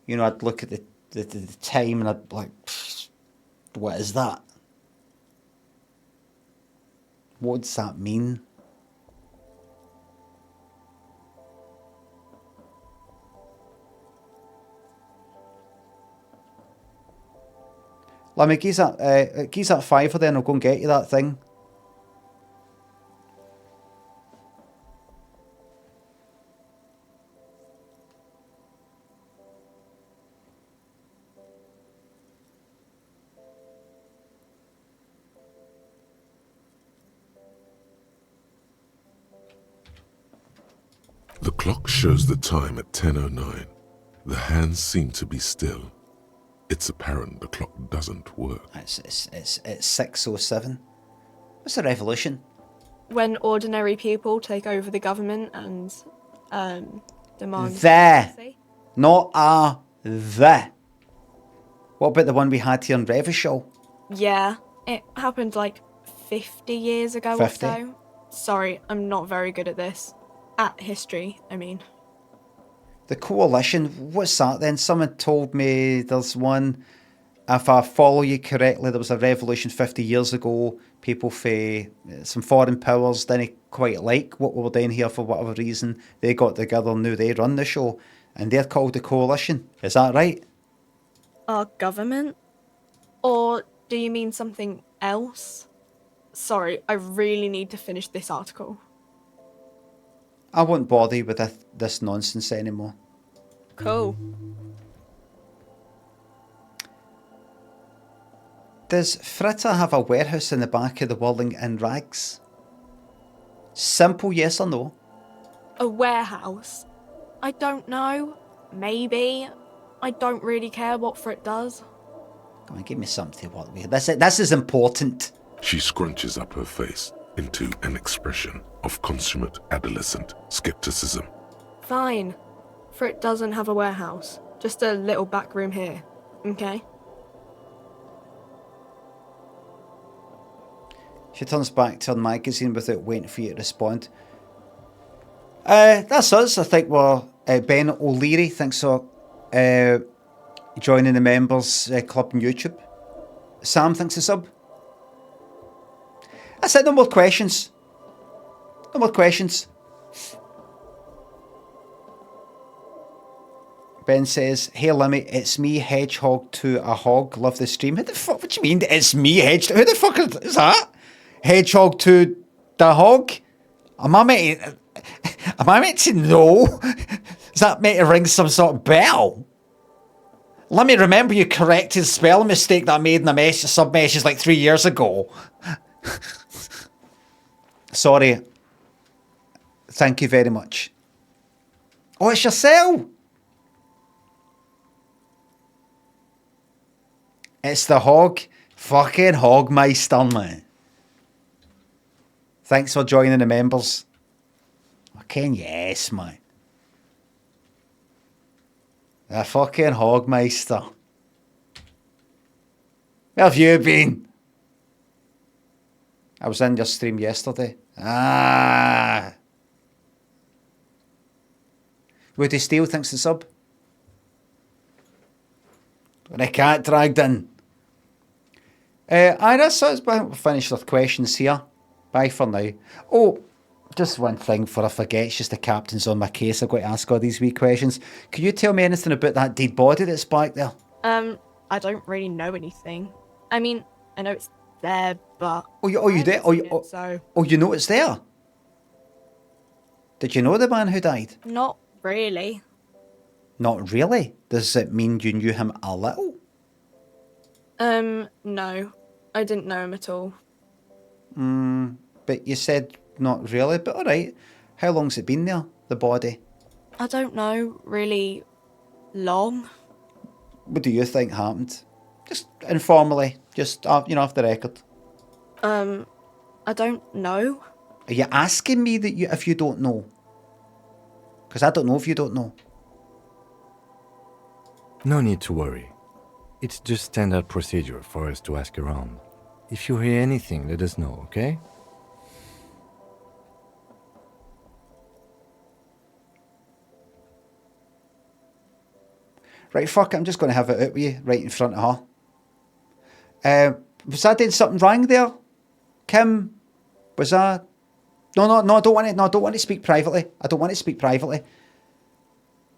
A: You know, I'd look at the time and I'd be like, what is that? What does that mean? Limmy, geez that fiver then, I'll go and get you that thing.
D: The clock shows the time at 10:09. The hands seem to be still. It's apparent the clock doesn't work.
A: It's 6:07. What's the revolution?
H: When ordinary people take over the government and demand
A: The.
H: democracy.
A: Not the. What about the one we had here in Revachol?
H: Yeah, it happened like 50 years ago
A: 50?
H: or so. Sorry, I'm not very good at this. At history, I mean.
A: The coalition, what's that then? Someone told me there's one, if I follow you correctly, there was a revolution 50 years ago. People from some foreign powers didn't quite like what we were doing here for whatever reason. They got together and now they run the show. And they're called the coalition. Is that right?
H: Our government? Or do you mean something else? Sorry, I really need to finish this article.
A: I won't bother you with this nonsense anymore.
H: Cool.
A: Does Fritta have a warehouse in the back of the Whirling in Rags? Simple yes or no.
H: A warehouse? I don't know. Maybe. I don't really care what Frit does.
A: Come on, give me something to work with. This is important.
D: She scrunches up her face into an expression of consummate adolescent skepticism.
H: Fine. Frit doesn't have a warehouse. Just a little back room here. Okay?
A: She turns back to her magazine without waiting for you to respond. That's us. I think we're... Ben O'Leary thinks so. Joining the members club on YouTube. Sam thinks a sub. That's it, no more questions. No more questions. Ben says, hey Limmy, it's me, Hedgehog to a Hog. Love the stream. Who the fuck, what do you mean it's me, Hedgehog? Who the fuck is that? Hedgehog to the Hog? Am I meant to know? Is that meant to ring some sort of bell? Let me remember you corrected the spelling mistake that I made in the sub-message like 3 years ago. Sorry. Thank you very much. Oh, it's yourself. It's the Hog. Fucking Hogmeister, man. Thanks for joining the members. Fucking yes, man. The fucking Hogmeister. Where have you been? I was in your stream yesterday. Woody Steele thinks the sub. When a cat dragged in. That's so we'll finish with questions here. Bye for now. Oh, just one thing before I forget, it's just the captain's on my case. I've got to ask all these wee questions. Can you tell me anything about that dead body that's back there?
H: I don't really know anything. I mean, I know it's there, but...
A: You did? Oh, you know it's there? Did you know the man who died?
H: Not really.
A: Not really? Does it mean you knew him a little?
H: No. I didn't know him at all.
A: But you said not really, but alright. How long's it been there, the body?
H: I don't know, really long.
A: What do you think happened? Just informally, just, off the record.
H: I don't know.
A: Are you asking me that if you don't know? Because I don't know if you don't know.
F: No need to worry. It's just standard procedure for us to ask around. If you hear anything, let us know, okay?
A: Right, fuck it, I'm just going to have it out with you, right in front of her. Was I doing something wrong there? Kim? Was I... No, I don't want to speak privately. I don't want to speak privately.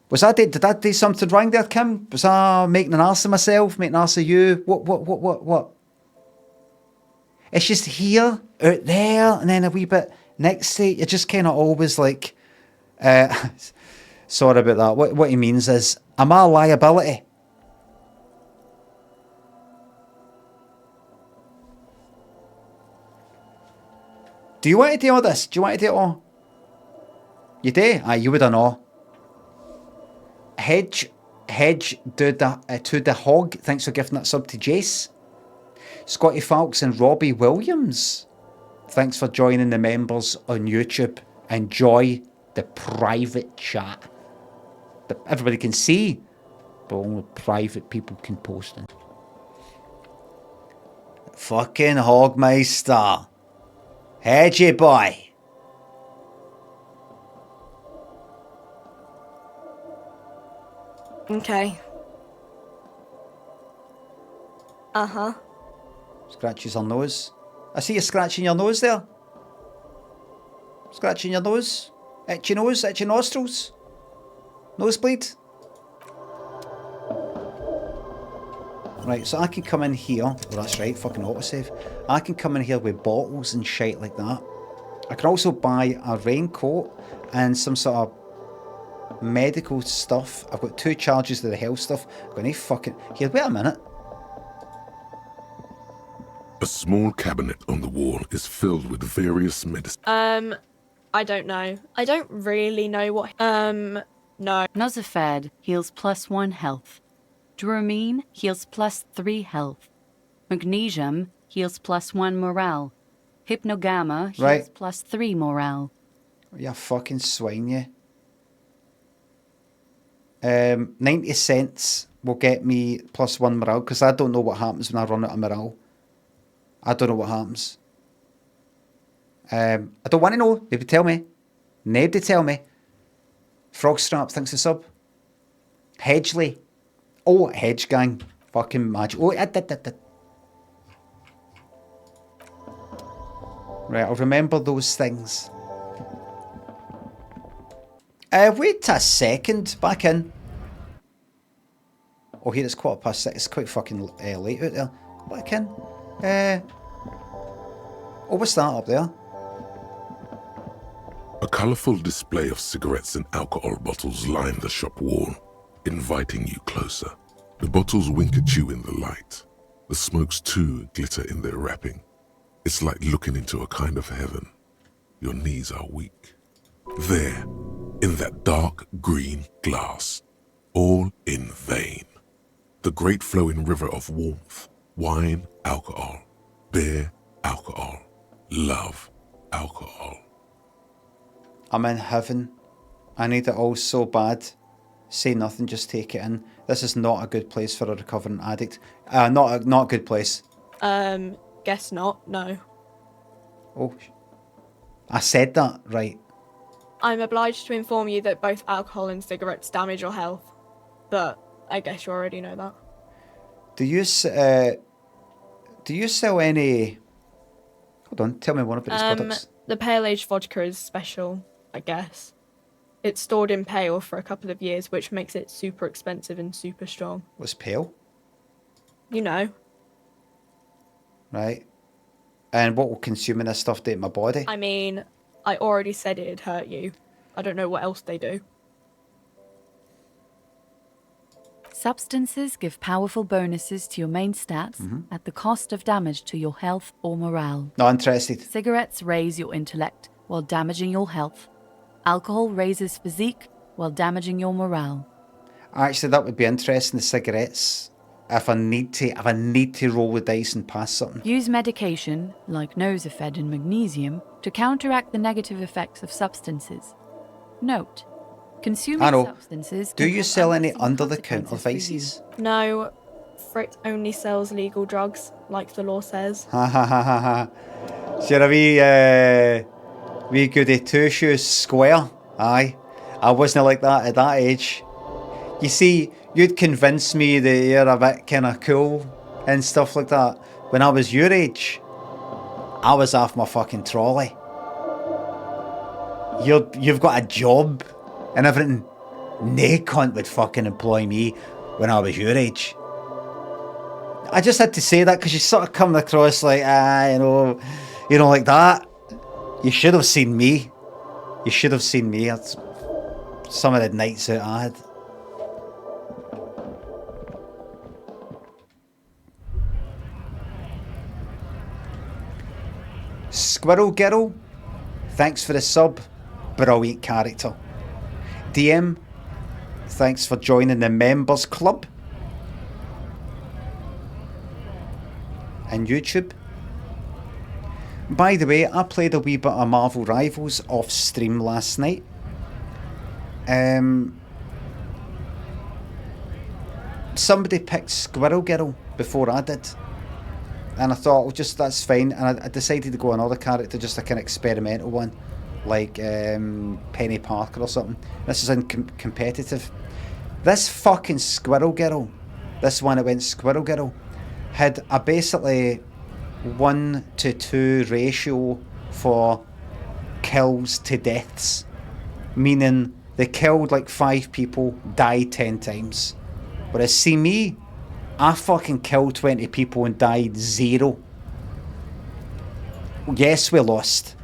A: Did I do something wrong there, Kim? Was I making an arse of myself, making an arse of you? What? It's just here, out there, and then a wee bit next to it. You're just kind of always like, sorry about that. What he means is, am I a liability? Do you want to do all this? Do you want to do it all? You do? Aye, you would have know. Hedge, to the hog. Thanks for gifting that sub to Jace. Scotty Falks and Robbie Williams. Thanks for joining the members on YouTube. Enjoy the private chat that everybody can see, but only private people can post it. Fucking Hogmeister. Hedgy boy.
H: Okay. Uh-huh.
A: Scratches her nose. I see you scratching your nose there. Scratching your nose. Itchy nose, itchy nostrils. Nosebleed. Right, so I can come in here. Oh, that's right, fucking autosave. I can come in here with bottles and shit like that. I can also buy a raincoat and some sort of medical stuff. I've got 2 charges of the health stuff. I've got any fucking... Here, wait a minute.
D: A small cabinet on the wall is filled with various medicines.
H: I don't know. I don't really know what... No.
I: Nosafed heals +1 health. Dramine heals +3 health. Magnesium heals +1 morale. Hypnogamma heals +3 morale.
A: You fucking swine, you. 90 cents will get me +1 morale, because I don't know what happens when I run out of morale. I don't know what happens. I don't want to know. Nobody tell me. Nobody tell me. Frogstrap, thanks for sub. Hedgeley. Oh, Hedge Gang. Fucking magic. Oh, Right, I'll remember those things. Wait a second. Back in. Oh, here it's 6:15. It's quite fucking late out there. Back in. Oh, what's that up there?
D: A colourful display of cigarettes and alcohol bottles line the shop wall, inviting you closer. The bottles wink at you in the light. The smokes too glitter in their wrapping. It's like looking into a kind of heaven. Your knees are weak. There, in that dark green glass, all in vain. The great flowing river of warmth, wine, alcohol, beer, alcohol, love, alcohol.
A: I'm in heaven. I need it all so bad. Say nothing, just take it in. This is not a good place for a recovering addict. Not a good place.
H: Guess not, no.
A: Oh, I said that, right.
H: I'm obliged to inform you that both alcohol and cigarettes damage your health. But I guess you already know that.
A: Do you sell any... Hold on, tell me one about these products.
H: The Pale Age vodka is special, I guess. It's stored in pale for a couple of years, which makes it super expensive and super strong.
A: What's pale?
H: You know.
A: Right. And what will consuming this stuff do to my body?
H: I mean, I already said it'd hurt you. I don't know what else they do.
I: Substances give powerful bonuses to your main stats at the cost of damage to your health or morale.
A: Not interested.
I: Cigarettes raise your intellect while damaging your health. Alcohol raises physique while damaging your morale.
A: Actually, that would be interesting, the cigarettes. If I need to roll the dice and pass something.
I: Use medication, like Nosafed and magnesium, to counteract the negative effects of substances. Note, consuming substances...
A: Do you sell any under-the-counter vices?
H: No, Frit only sells legal drugs, like the law says.
A: Ha ha ha ha ha. Sure, we goody two-shoes square. Aye. I wasn't like that at that age. You see, you'd convince me that you're a bit kind of cool and stuff like that. When I was your age, I was off my fucking trolley. You've got a job and everything. No cunt would fucking employ me when I was your age. I just had to say that because you sort of come across like, you know, like that. You should have seen me. You should have seen me. That's some of the nights out I had. Squirrel Girl, thanks for the sub. Brilliant character. DM, thanks for joining the members club. And YouTube. By the way, I played a wee bit of Marvel Rivals off stream last night. Somebody picked Squirrel Girl before I did. And I thought, well, just that's fine. And I decided to go another character, just like an experimental one, like Penny Parker or something. This is in competitive. This fucking Squirrel Girl, this one that went Squirrel Girl, had a basically 1-to-2 ratio for kills to deaths. Meaning they killed like 5 people, died 10 times. Whereas see me, I fucking killed 20 people and died 0. Yes, we lost.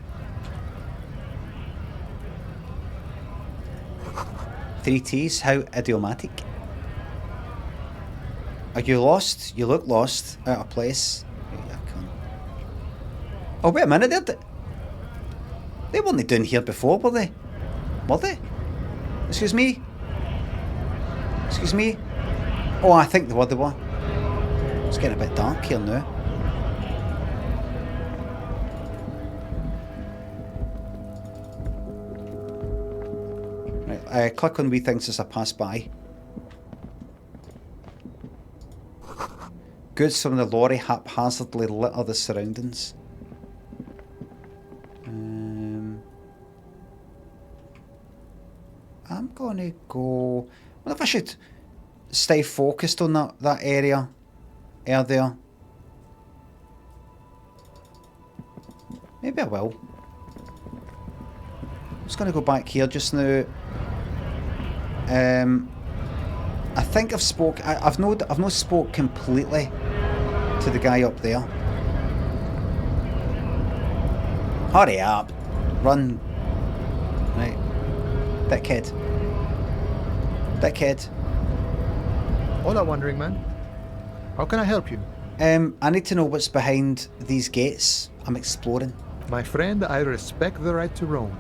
A: 3 T's, how idiomatic. Are you lost? You look lost, out of place. Oh, wait a minute, they weren't down here before, were they? Were they? Excuse me? Excuse me? Oh, I think they were. It's getting a bit dark here now. Right, click on wee things as I pass by. Goods from the lorry haphazardly litter the surroundings. I'm gonna go... I wonder if I should stay focused on that area there. Maybe I will. I'm just gonna go back here just now. I think I've spoke. I've not spoke completely to the guy up there. Hurry up, run! Right, dickhead.
C: Hola, Wandering Man. How can I help you?
A: I need to know what's behind these gates. I'm exploring.
C: My friend, I respect the right to roam.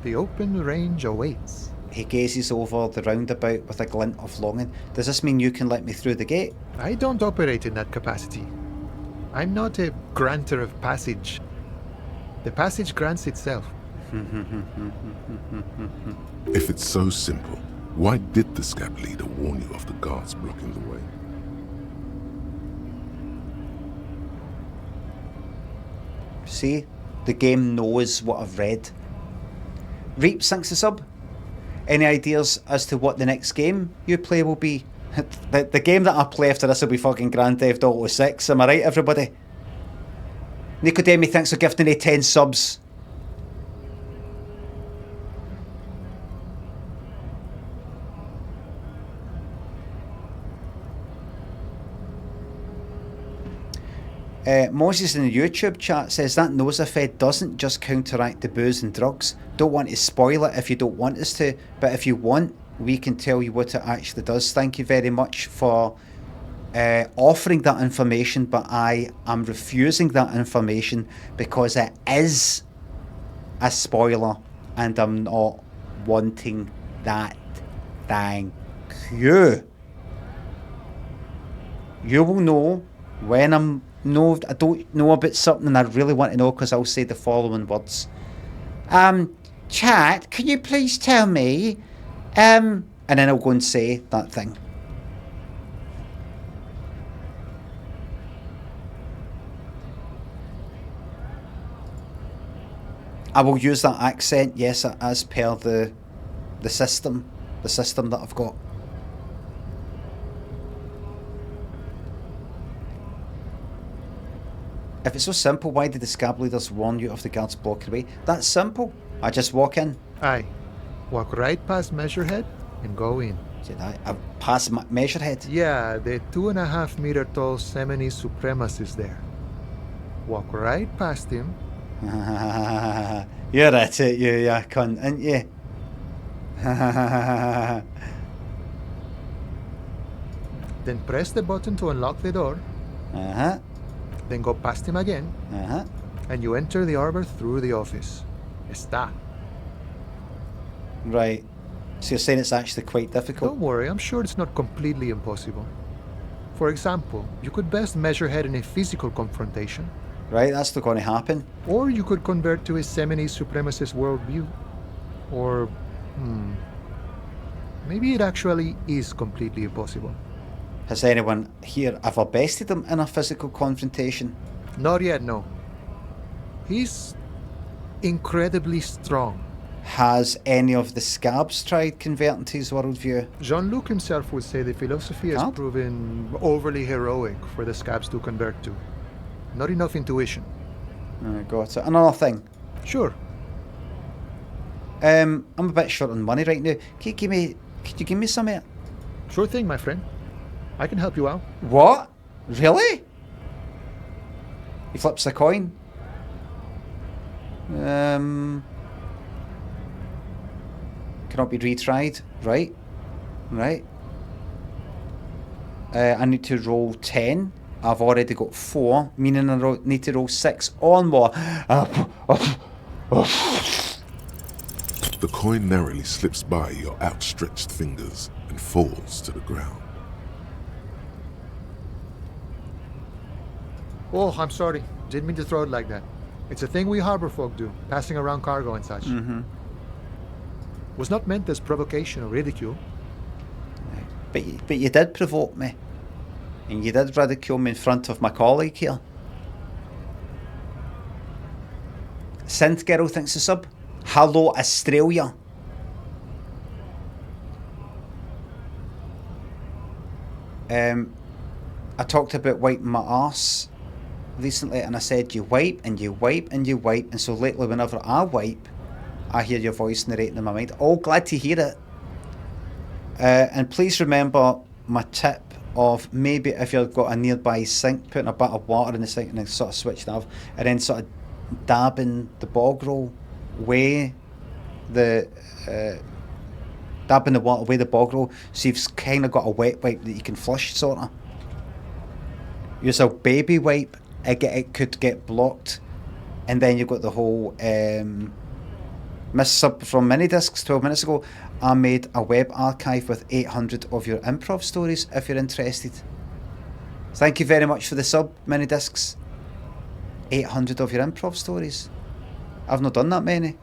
C: The open range awaits.
A: He gazes over the roundabout with a glint of longing. Does this mean you can let me through the gate?
C: I don't operate in that capacity. I'm not a granter of passage. The passage grants itself.
D: If it's so simple, why did the scab leader warn you of the guards blocking the way?
A: See? The game knows what I've read. Reap, thanks the sub. Any ideas as to what the next game you play will be? The game that I play after this will be fucking Grand Theft Auto 6. Am I right, everybody? Nicodemi, thanks for gifting me 10 subs. Moses in the YouTube chat says that Nosafed doesn't just counteract the booze and drugs. Don't want to spoil it if you don't want us to, but if you want, we can tell you what it actually does. Thank you very much for offering that information, but I am refusing that information because it is a spoiler and I'm not wanting that. Thank you. You will know when I don't know about something and I really want to know, because I'll say the following words. Chat, can you please tell me? And then I'll go and say that thing. I will use that accent, yes, as per the system that I've got. If it's so simple, why did the scab leaders warn you of the guards blocking the way? That's simple. I just walk in.
C: Aye. Walk right past Measurehead, and go in.
A: Said I passed my measure head.
C: Yeah, the 2.5 meter tall Semini supremacist there. Walk right past him.
A: You're at it, you cunt, ain't you?
C: Then press the button to unlock the door.
A: Uh-huh.
C: Then go past him again.
A: Uh-huh.
C: And you enter the arbor through the office. Está.
A: Right. So you're saying it's actually quite difficult?
C: Don't worry, I'm sure it's not completely impossible. For example, you could best measure head in a physical confrontation.
A: Right, that's not going to happen.
C: Or you could convert to a Semini supremacist worldview. Or, maybe it actually is completely impossible.
A: Has anyone here ever bested him in a physical confrontation?
C: Not yet, no. He's incredibly strong.
A: Has any of the scabs tried converting to his worldview?
C: Jean-Luc himself would say the philosophy has proven overly heroic for the scabs to convert to. Not enough intuition.
A: Got it. Another thing.
C: Sure.
A: I'm a bit short on money right now. Could you give me some of it?
C: Sure thing, my friend. I can help you out.
A: What? Really? He flips a coin. Cannot be retried. Right. Right. I need to roll 10. I've already got 4, meaning I need to roll 6 or more.
D: The coin narrowly slips by your outstretched fingers and falls to the ground.
C: Oh, I'm sorry. Didn't mean to throw it like that. It's a thing we harbor folk do, passing around cargo and such. Was not meant as provocation or ridicule.
A: But you did provoke me. And you did ridicule me in front of my colleague here. Synth Girl thinks it's sub. Hello, Australia. I talked about wiping my arse recently, and I said you wipe and you wipe and you wipe, and so lately whenever I wipe, I hear your voice narrating in my mind. Oh, glad to hear it. And please remember my tip of maybe if you've got a nearby sink, putting a bit of water in the sink and then sort of switching it off, and then sort of dabbing the bog roll away dabbing the water away the bog roll, so you've kind of got a wet wipe that you can flush, sort of. Use a baby wipe, it could get blocked, and then you've got the whole Miss Sub from Minidiscs 12 minutes ago. I made a web archive with 800 of your improv stories if you're interested. Thank you very much for the sub, Minidiscs. 800 of your improv stories. I've not done that many.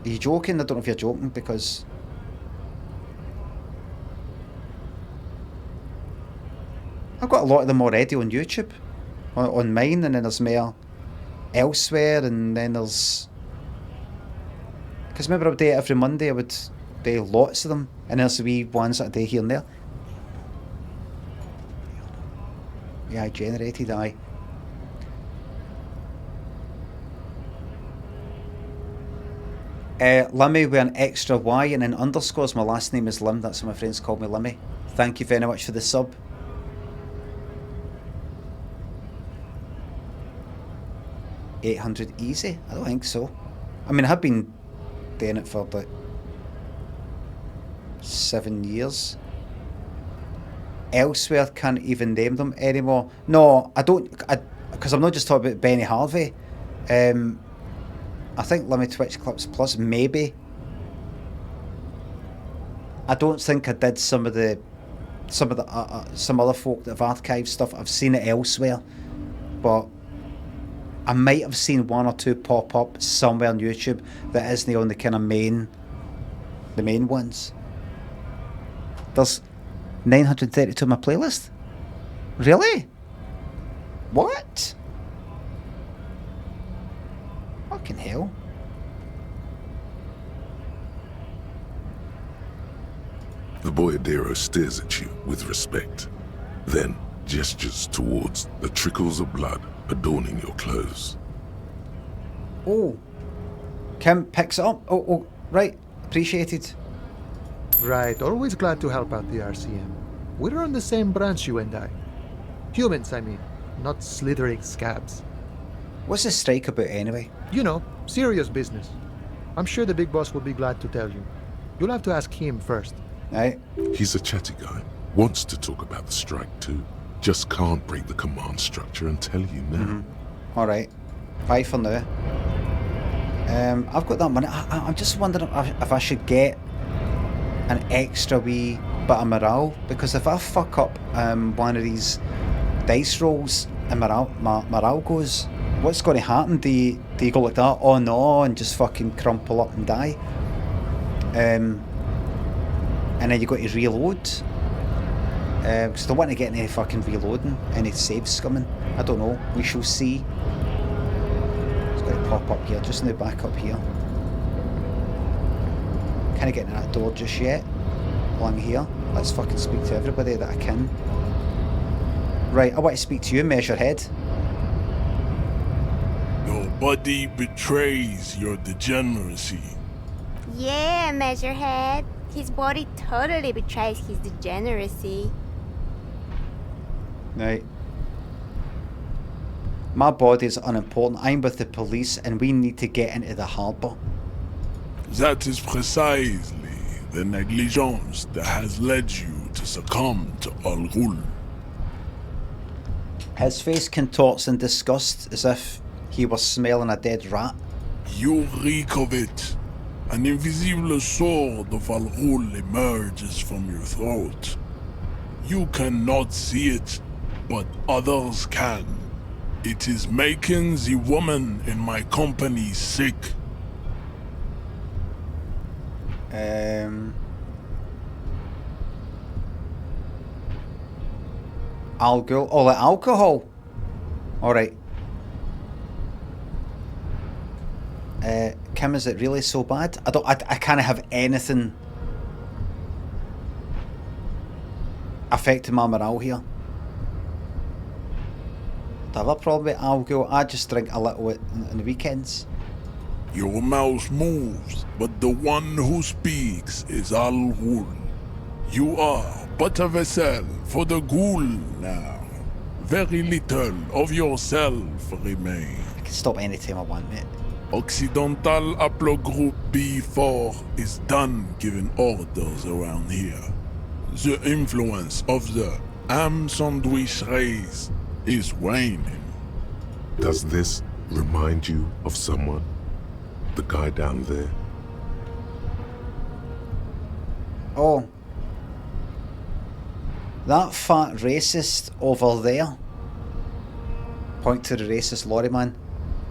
A: Are you joking? I don't know if you're joking, because I've got a lot of them already on YouTube. On mine, and then there's more elsewhere, and then there's... Because remember I would do it every Monday, I would do lots of them, and there's the wee ones that I do here and there. Yeah, I generated, aye. Limmy with an extra Y and then underscores. My last name is Lim, that's what my friends call me, Limmy. Thank you very much for the sub. $800 easy? I don't think so. I mean, I have been doing it for about 7 years. Elsewhere, can't even name them anymore. No, I don't, because I'm not just talking about Benny Harvey. I think Limmy Twitch Clips Plus, maybe. I don't think I did some other folk that have archived stuff. I've seen it elsewhere, but I might have seen one or two pop up somewhere on YouTube that isn't on the kind of main ones. There's 932 on my playlist? Really? What? Fucking hell.
D: The boyadero stares at you with respect, then gestures towards the trickles of blood adorning your clothes.
A: Oh, Kim picks it up. Oh, right. Appreciated.
C: Right, always glad to help out the RCM. We're on the same branch, you and I. Humans, I mean, not slithering scabs.
A: What's the strike about anyway?
C: You know, serious business. I'm sure the big boss will be glad to tell you. You'll have to ask him first.
A: Right.
D: He's a chatty guy. Wants to talk about the strike too. Just can't break the command structure and tell you now.
A: Alright. Bye for now. I've got that money. I'm just wondering if I should get an extra wee bit of morale, because if I fuck up one of these dice rolls and morale goes, what's going to happen? Do you go like that, oh no, and just fucking crumple up and die? And then you got to reload, because I don't want to get any fucking reloading, any saves coming. I don't know, we shall see. It's got to pop up here, just now back up here. Can't get in that door just yet. Along here, let's fucking speak to everybody that I can. Right, I want to speak to you, Measurehead.
J: Your body betrays your degeneracy.
K: Yeah, Measurehead. His body totally betrays his degeneracy.
A: Right. My body's unimportant. I'm with the police and we need to get into the harbour.
J: That is precisely the negligence that has led you to succumb to Al Ghul.
A: His face contorts in disgust as if he was smelling a dead rat.
J: You reek of it. An invisible sword of Al Ghul emerges from your throat. You cannot see it, but others can. It is making the woman in my company sick.
A: Alcohol. Oh, like alcohol. Alright. Kim, is it really so bad? I can't have anything affecting my morale here. Do I have a problem with alcohol? I just drink a little on the weekends.
J: Your mouth moves, but the one who speaks is Al Ghul. You are but a vessel for the Ghul now. Very little of yourself remains.
A: I can stop anytime I want, mate.
J: Occidental Haplogroup B4 is done giving orders around here. The influence of the ham sandwich race is waning.
D: Does this remind you of someone? The guy down there?
A: Oh. That fat racist over there. Point to the racist lorry man.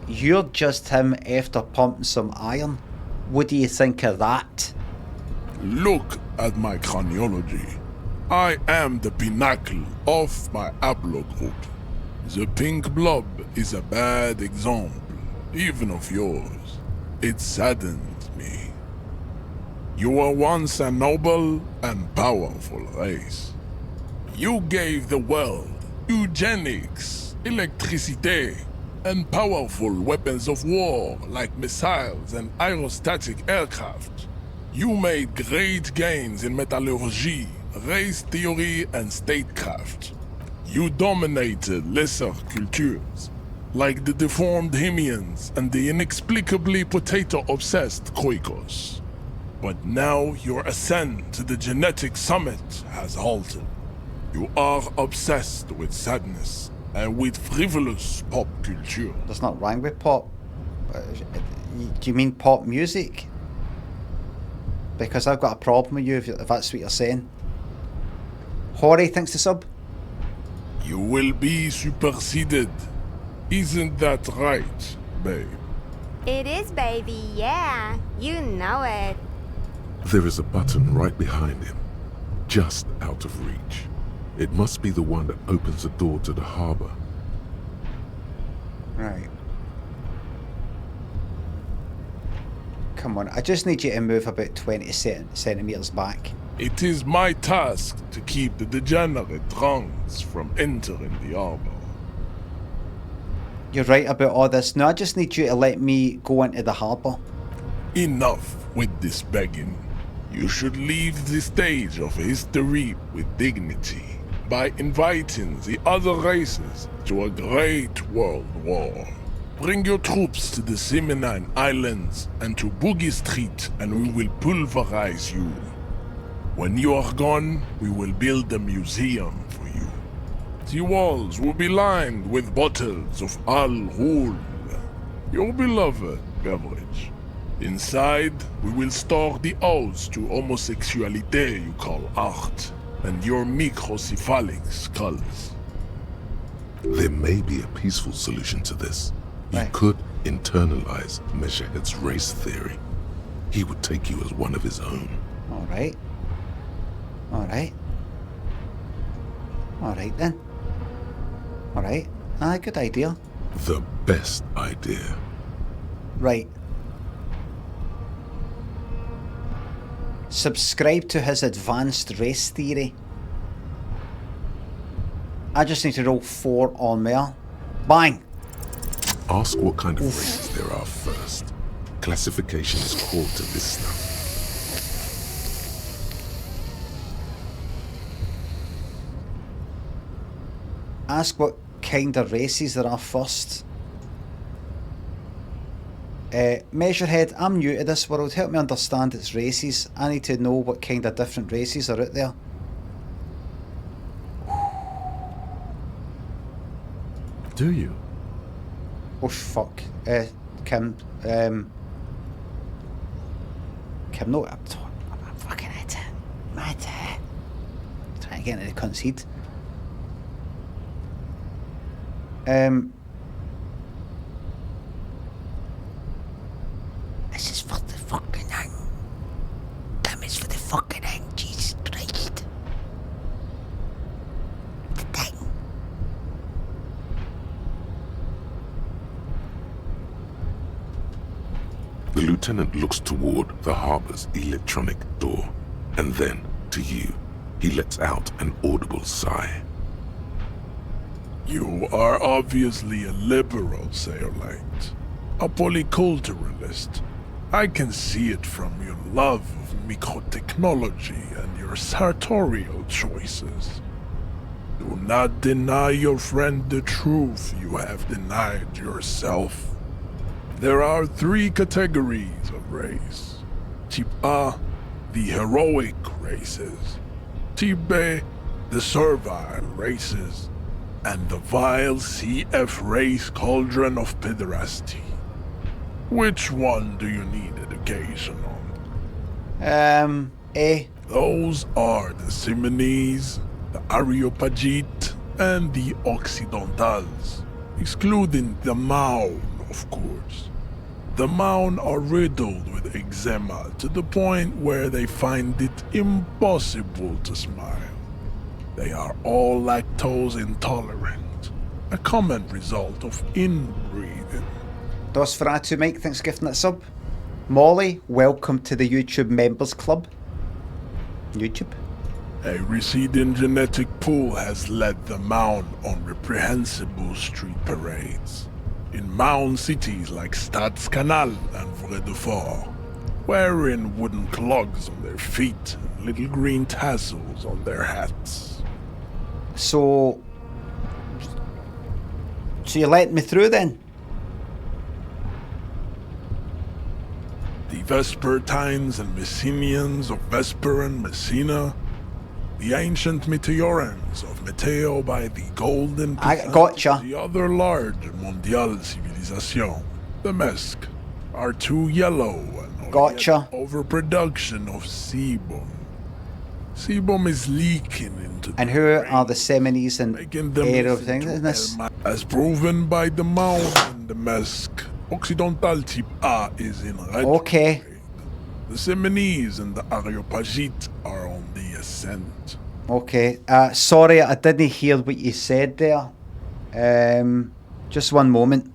A: You're just him after pumping some iron. What do you think of that?
J: Look at my craniology. I am the pinnacle of my haplogroup. The pink blob is a bad example, even of yours. It saddens me. You were once a noble and powerful race. You gave the world eugenics, electricity, and powerful weapons of war like missiles and aerostatic aircraft. You made great gains in metallurgy, race theory, and statecraft. You dominated lesser cultures, like the deformed Hemians and the inexplicably potato-obsessed Khoikos. But now your ascent to the genetic summit has halted. You are obsessed with sadness and with frivolous pop culture.
A: There's not wrong with pop. Do you mean pop music? Because I've got a problem with you if that's what you're saying. Hori, thanks to sub.
J: You will be superseded. Isn't that right, babe?
K: It is, baby, yeah. You know it.
D: There is a button right behind him, just out of reach. It must be the one that opens the door to the harbor.
A: Right. Come on, I just need you to move about 20 centimeters back.
J: It is my task to keep the degenerate drunks from entering the harbor.
A: You're right about all this. No, I just need you to let me go into the harbour.
J: Enough with this begging. You should leave the stage of history with dignity by inviting the other races to a great world war. Bring your troops to the Seminine Islands and to Boogie Street, and we will pulverize you. When you are gone, we will build a museum for you. The walls will be lined with bottles of Al Ghul, your beloved beverage. Inside, we will store the odes to homosexuality you call art, and your microcephalic skulls.
D: There may be a peaceful solution to this. You could internalize Measurehead's race theory. He would take you as one of his own.
A: Alright. Alright. Alright then. Alright. Good idea.
D: The best idea.
A: Right. Subscribe to his advanced race theory. I just need to roll 4 on there. Bang!
D: Ask what kind of races there are first. Classification is core to this stuff.
A: Ask what kind of races there are first. Measurehead, I'm new to this world. Help me understand its races. I need to know what kind of different races are out there.
F: Do you?
A: Oh fuck. Kim, no, I'm fucking it. Mad. Trying to get into the cunt's head. This is for the fucking thing. Damn, it's for the fucking thing. Jesus Christ. The thing.
D: The lieutenant looks toward the harbor's electronic door, and then, to you, he lets out an audible sigh.
J: You are obviously a liberal, Sayerlight. A polyculturalist. I can see it from your love of microtechnology and your sartorial choices. Do not deny your friend the truth you have denied yourself. There are 3 categories of race. Type A, the heroic races. Type B, the servile races. And the vile CF race cauldron of pederasty. Which one do you need education on?
A: A.
J: Those are the Simonese, the Areopagite, and the Occidentals, excluding the Maun, of course. The Maun are riddled with eczema to the point where they find it impossible to smile. They are all lactose intolerant, a common result of inbreeding.
A: Dosferatu Mike, thanks for gifting that sub. Molly, welcome to the YouTube Members Club. YouTube?
J: A receding genetic pool has led the Maun on reprehensible street parades. In Maun cities like Stadskanal and Vredefort, wearing wooden clogs on their feet and little green tassels on their hats.
A: So you let me through then?
J: The Vespertines and Messenians of Vesper and Messina, the ancient Meteorans of Meteo by the Golden
A: I gotcha.
J: The other large Mondial civilization, the Mesk, are too yellow and
A: gotcha.
J: Overproduction of sebum. Sebum is leaking into
A: and who are the Seminese and aerial things in this?
J: As proven by the Maun and the Mesk, Occidental type A is in red.
A: Okay.
J: The Seminese and the Areopagite are on the ascent.
A: Okay. Sorry, I didn't hear what you said there. Just one moment.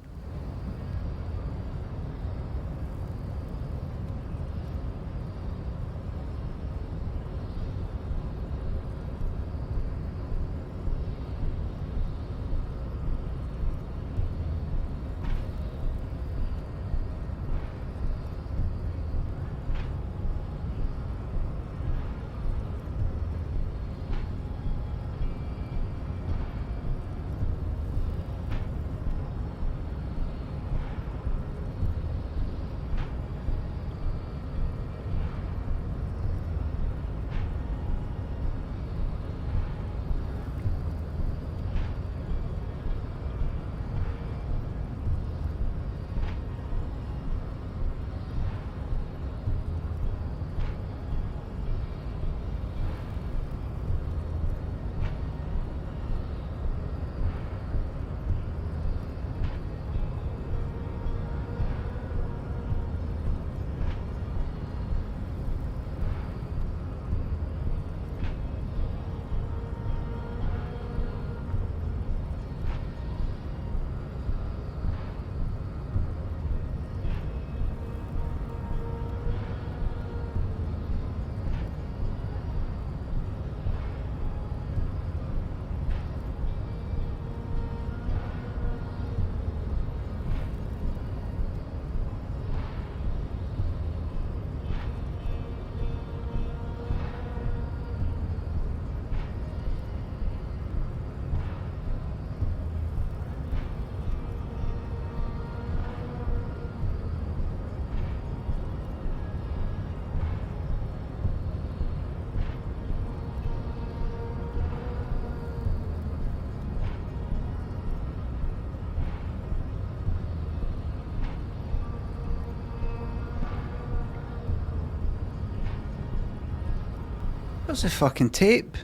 A: Where's the fucking tape?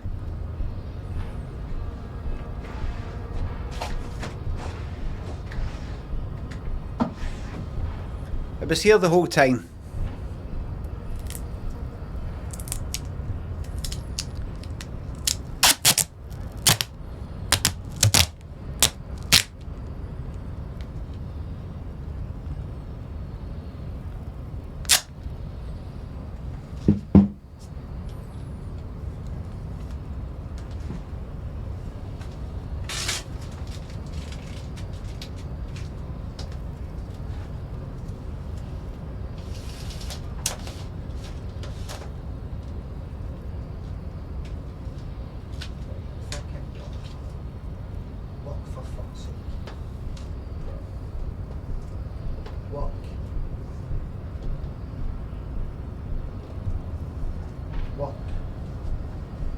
A: It was here the whole time.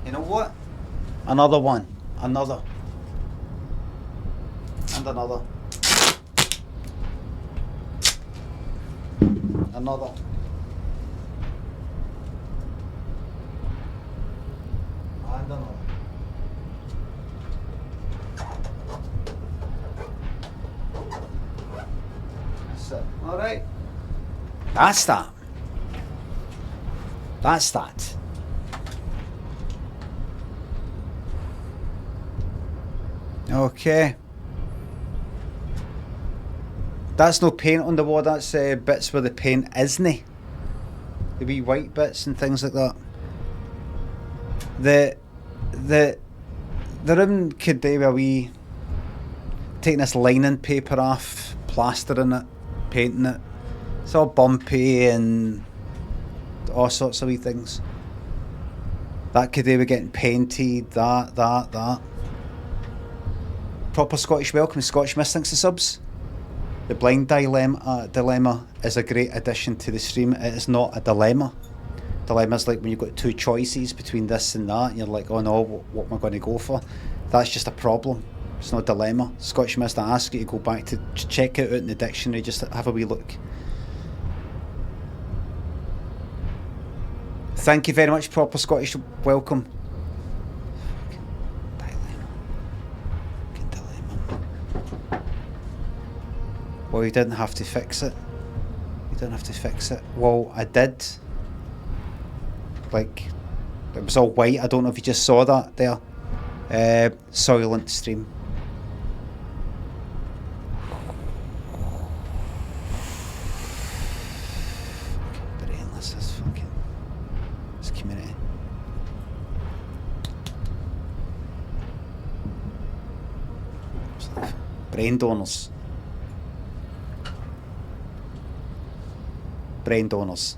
A: You know what? Another one. Another. And another. Another. And another. That's it. Alright. That's that. That's that. Okay. That's no paint on the wall, that's bits where the paint isn't. The wee white bits and things like that. The room could do a wee taking this lining paper off, plastering it, painting it. It's all bumpy and all sorts of wee things. That could do with getting painted, that. Proper Scottish welcome, Scottish Mist, thanks to subs. The blind dilemma is a great addition to the stream. It is not a dilemma. Dilemma is like when you've got two choices between this and that, and you're like, oh no, what am I going to go for? That's just a problem. It's not a dilemma. Scottish Mist, I ask you to go back to check it out in the dictionary, just have a wee look. Thank you very much, Proper Scottish welcome. Well, you didn't have to fix it. You didn't have to fix it. Well, I did. Like, it was all white. I don't know if you just saw that there. Soylent stream. Brainless, this community. Brain donors. Brain donors.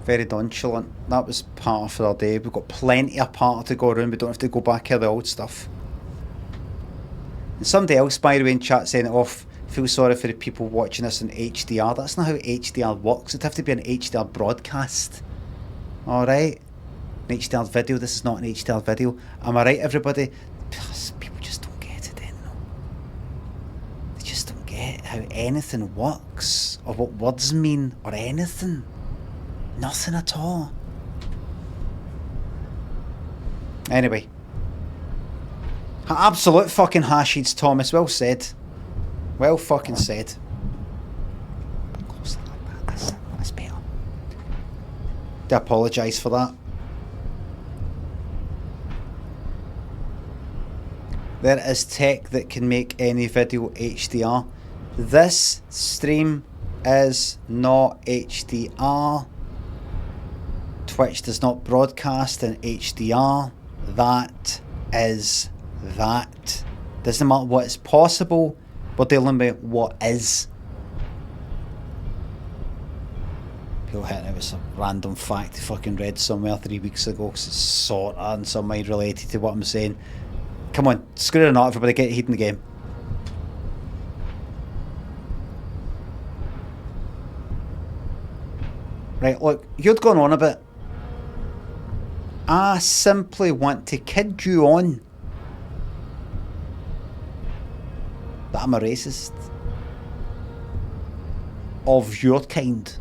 A: Very nonchalant. That was part of our day. We've got plenty of part to go around. We don't have to go back to the old stuff. And somebody else, by the way, in chat saying, oh, feel sorry for the people watching this in HDR. That's not how HDR works. It'd have to be an HDR broadcast. Alright? An HDR video. This is not an HDR video. Am I right, everybody? People just don't get it then, no. They just don't get how anything works, or what words mean, or anything. Nothing at all. Anyway. Absolute fucking hashids, Thomas. Well said. Well fucking said. That's better. I apologise for that. There is tech that can make any video HDR. This stream is not HDR. Twitch does not broadcast in HDR. That is that. Doesn't matter what is possible, we're dealing with what is. People hitting it was a random fact I fucking read somewhere 3 weeks ago because it's sort of in some way related to what I'm saying. Come on, screw it or not, everybody get heat in the game. Right, look, you'd gone on a bit. I simply want to kid you on that I'm a racist. Of your kind.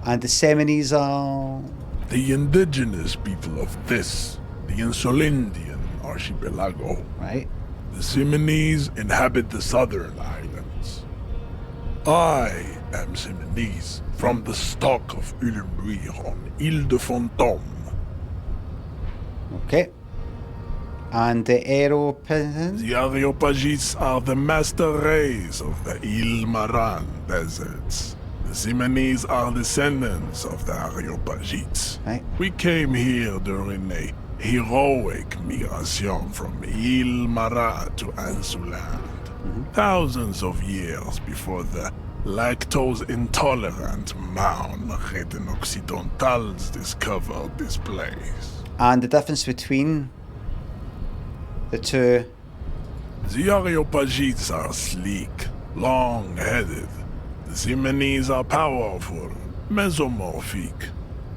A: And the Semines are...
J: The indigenous people of this, the Insulindian archipelago.
A: Right.
J: The Semines inhabit the southern islands. I am Seminese, from the stock of Elysium on Ile de Fantôme.
A: Okay. And the Aeropagans?
J: The Areopagites are the master race of the Ile Maran deserts. The Semines are descendants of the Areopagites.
A: Right.
J: We came here during a heroic migration from Ile Marat to Ansuland. Thousands of years before the lactose-intolerant Maun Occidentals discovered this place.
A: And the difference between the two?
J: The Areopagites are sleek, long-headed. The Semines are powerful, mesomorphic.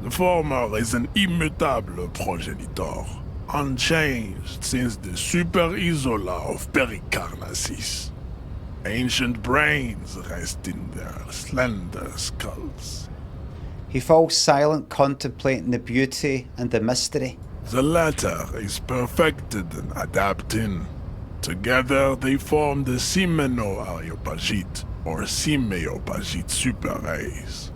J: The former is an immutable progenitor, unchanged since the Super Isola of Pericarnassus. Ancient brains rest in their slender skulls.
A: He falls silent, contemplating the beauty and the mystery.
J: The latter is perfected and adapting. Together they form the Semeno-Areopagite, or Simeopagite super race.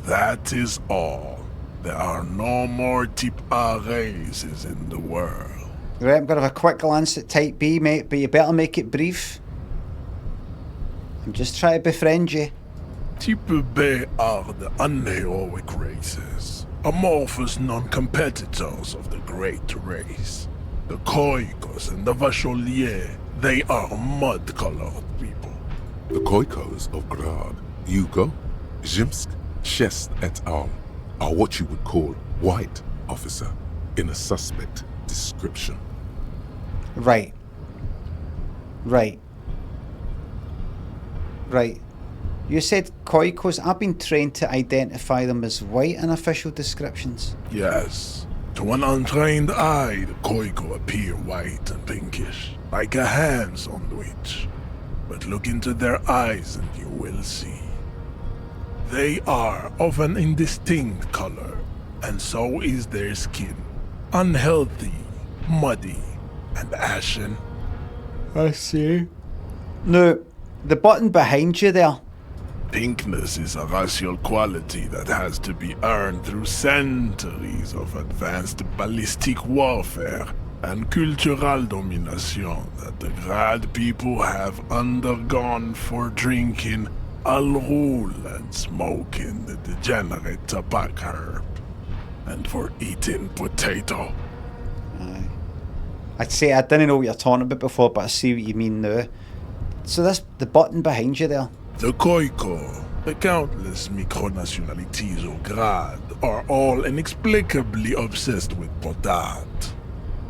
J: That is all. There are no more Type A races in the world.
A: Right, I'm going to have a quick glance at Type B, mate, but you better make it brief. I'm just trying to befriend you.
J: Type B are the unheroic races, amorphous non-competitors of the great race. The Khoikos and the Vacholier, they are mud-colored people.
D: The Khoikos of Grad, Yugo, Zhimsk, Shest et al. Are what you would call white, officer, in a suspect description.
A: Right. Right. Right. You said Khoikos. I've been trained to identify them as white in official descriptions.
J: Yes. To an untrained eye, the Khoiko appear white and pinkish, like a ham sandwich. But look into their eyes and you will see. They are of an indistinct color, and so is their skin. Unhealthy, muddy, and ashen.
A: I see. No, the button behind you there.
J: Pinkness is a racial quality that has to be earned through centuries of advanced ballistic warfare and cultural domination that the Grad people have undergone for drinking Al-Rul and smoking the degenerate tobacco herb, and for eating potato.
A: Aye. I'd say I didn't know what you're talking about before, but I see what you mean now. So that's the button behind you there.
J: The Khoiko, the countless micronationalities of Grad, are all inexplicably obsessed with potat.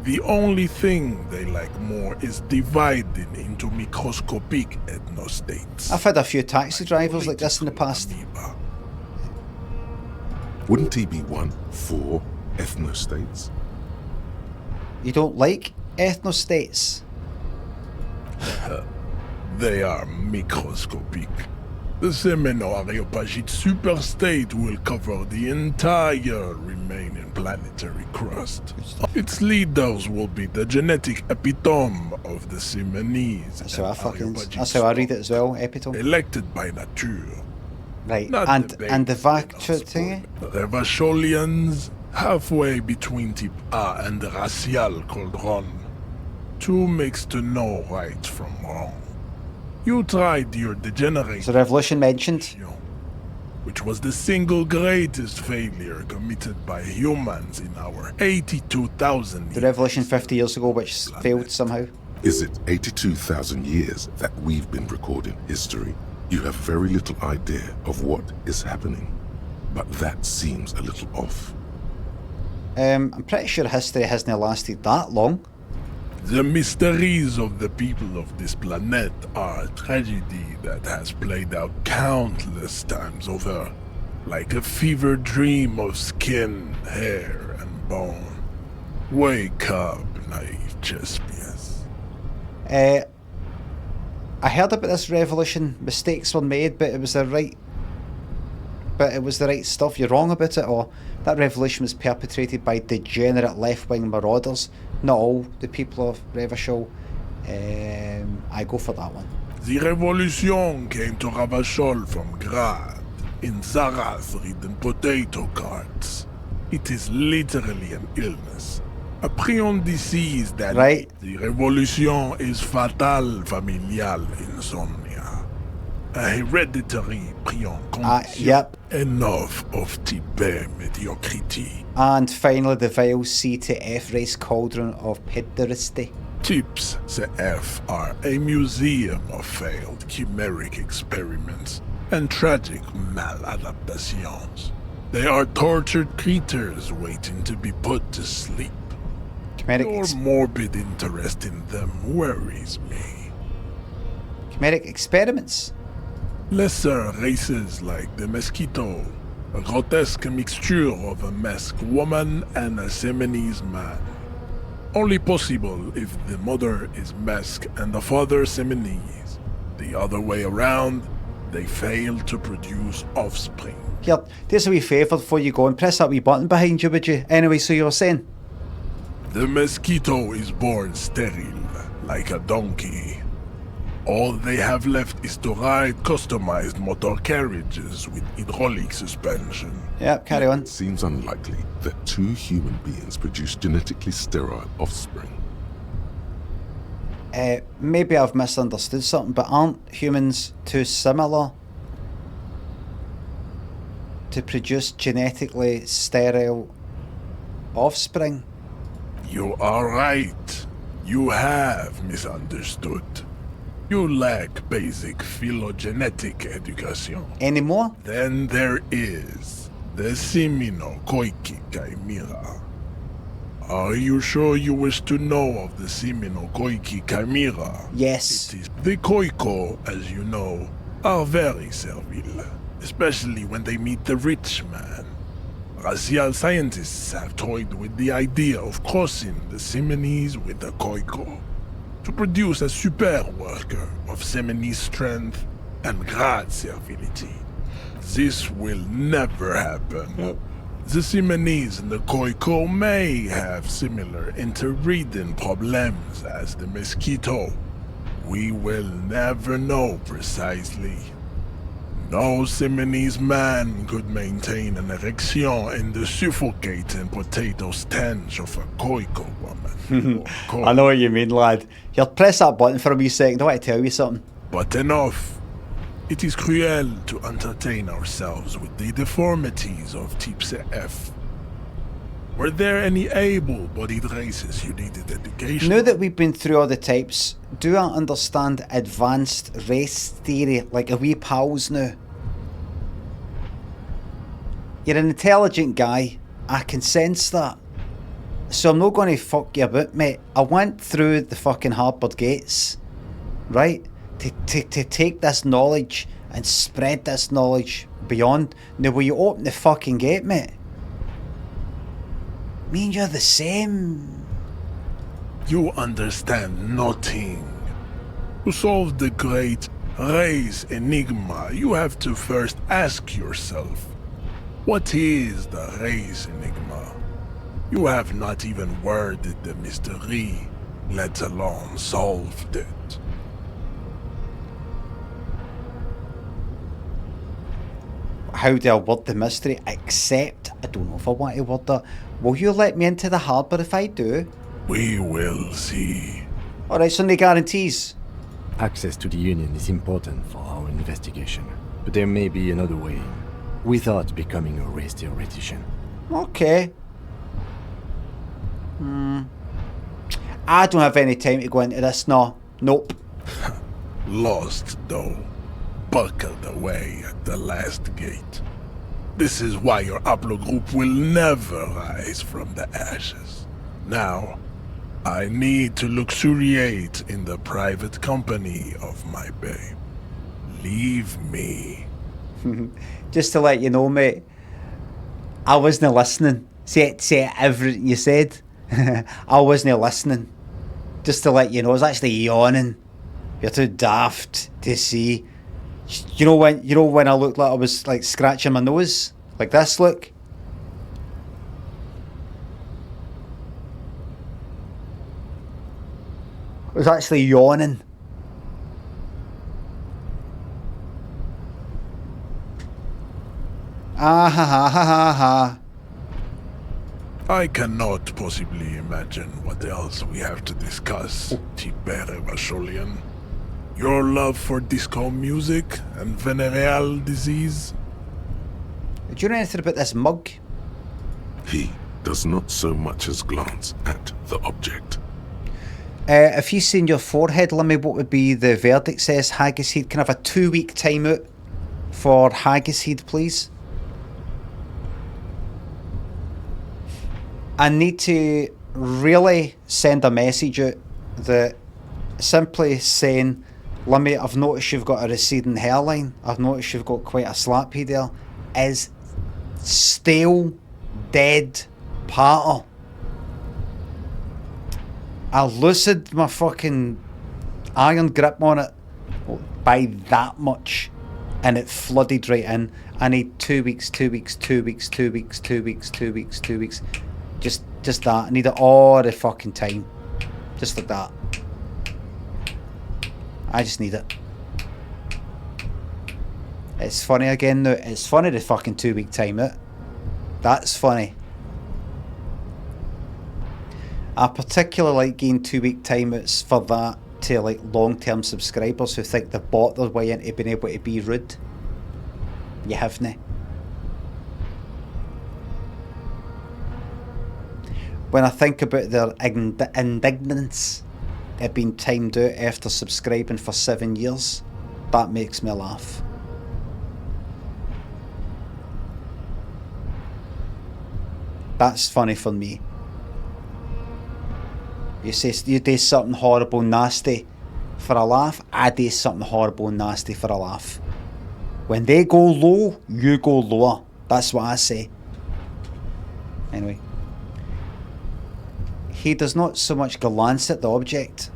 J: The only thing they like more is dividing into microscopic ethnostates.
A: I've had a few taxi drivers like this in the past.
D: Wouldn't he be one for ethnostates?
A: You don't like ethnostates?
J: They are microscopic. The Semeno-Areopagite superstate will cover the entire remaining planetary crust. Its leaders will be the genetic epitome of the Semines.
A: That's how I read it as well, epitome.
J: Elected by nature.
A: Right,
J: Not
A: and
J: debate
A: the Vactor thingy?
J: The Vacholians, halfway between Type A and the Racial Cauldron. Two mixed to know right from wrong. You tried your degenerate...
A: Is the revolution mentioned?
J: Which was the single greatest failure committed by humans in our 82,000
A: The revolution 50 years ago, which failed somehow.
D: Is it 82,000 years that we've been recording history? You have very little idea of what is happening, but that seems a little off.
A: I'm pretty sure history hasn't lasted that long.
J: The mysteries of the people of this planet are a tragedy that has played out countless times over, like a fever dream of skin, hair, and bone. Wake up, naive Chespias.
A: I heard about this revolution. Mistakes were made, but it was the right but it was the right stuff. You're wrong about it, or that revolution was perpetrated by degenerate left-wing marauders. Not all the people of Revachol. I go for that one.
J: The revolution came to Ravachol from Grad, in Zaraz-ridden potato carts. It is literally an illness. A prion disease that
A: right.
J: The revolution is fatal familial insomnia. A hereditary prion condition.
A: Yep.
J: Enough of Tibet mediocrity.
A: And finally, the vile C to F race cauldron of pederasty.
J: Tips CF are a museum of failed chimeric experiments and tragic maladaptations. They are tortured creatures waiting to be put to sleep. Your morbid interest in them worries me.
A: Chimeric experiments?
J: Lesser races like the mosquito, a grotesque mixture of a masked woman and a Semenese man. Only possible if the mother is masked and the father Semenese. The other way around, they fail to produce offspring.
A: Here, there's a wee favour before you go and press that wee button behind you, would you? Anyway, so you were saying?
J: The mosquito is born sterile, like a donkey. All they have left is to ride customized motor carriages with hydraulic suspension.
A: Yeah, carry on.
D: It seems unlikely that two human beings produce genetically sterile offspring.
A: Maybe I've misunderstood something, but aren't humans too similar to produce genetically sterile offspring?
J: You are right. You have misunderstood. You lack basic phylogenetic education.
A: Anymore?
J: Then there is the Seminokoiki Chimera. Are you sure you wish to know of the Seminokoiki Chimera?
A: Yes.
J: It is. The Koiko, as you know, are very servile, especially when they meet the rich man. Racial scientists have toyed with the idea of crossing the Semenese with the Koiko to produce a super worker of Semenese strength and Grad servility. This will never happen. The Semenese and the Koiko may have similar interbreeding problems as the mosquito. We will never know precisely. No Semenese man could maintain an erection in the suffocating potato stench of a Koiko woman.
A: I know what you mean, lad. Here, press that button for a wee second. I want to tell you something.
J: But enough. It is cruel to entertain ourselves with the deformities of Type CF. Were there any able-bodied races you needed education?
A: Now that we've been through all the types, do I understand advanced race theory like a wee pals now? You're an intelligent guy. I can sense that. So I'm not going to fuck you about, mate. I went through the fucking Harvard gates, right? To take this knowledge and spread this knowledge beyond. Now will you open the fucking gate, mate? Me and you're the same.
J: You understand nothing. To solve the great race enigma, you have to first ask yourself, what is the race enigma? You have not even worded the mystery, let alone solved it.
A: How do I word the mystery? Except, I don't know if I want to word that. Will you let me into the harbour if I do?
J: We will see.
A: Alright, so no guarantees.
F: Access to the Union is important for our investigation, but there may be another way, without becoming a race theoretician.
A: Okay. I don't have any time to go into this, no. Nope.
J: Lost, though. Buckled away at the last gate. This is why your haplogroup will never rise from the ashes. Now, I need to luxuriate in the private company of my babe. Leave me.
A: Just to let you know, mate, I wasn't listening. Say everything you said. I wasn't listening. Just to let you know, I was actually yawning. You're too daft to see. You know when I looked like I was like scratching my nose? Like this, look. I was actually yawning. Ah ha ha ha ha ha.
J: I cannot possibly imagine what else we have to discuss, Tibere Vasholian. Your love for disco music and venereal disease?
A: Do you know anything about this mug?
D: He does not so much as glance at the object.
A: If you seen your forehead, Limmy, what would be the verdict? Says Haggis Head. Can I have a 2-week timeout for Haggis Head, please? I need to really send a message out that simply saying, Limmy, I've noticed you've got a receding hairline. I've noticed you've got quite a slap head there. Is stale, dead patter. I loosened my fucking iron grip on it by that much, and it flooded right in. I need 2 weeks, 2 weeks, 2 weeks, 2 weeks, 2 weeks, 2 weeks, 2 weeks. Just that. I need it all the fucking time. Just like that. I just need it. It's funny again now. It's funny the fucking 2-week timeout. That's funny. I particularly like getting 2-week timeouts for that to like long-term subscribers who think they've bought their way into being able to be rude. You haven't. When I think about their indignance at being timed out after subscribing for 7 years, that makes me laugh. That's funny for me. You say you do something horrible, nasty for a laugh, I do something horrible, nasty for a laugh. When they go low, you go lower. That's what I say. Anyway. He does not so much glance at the object.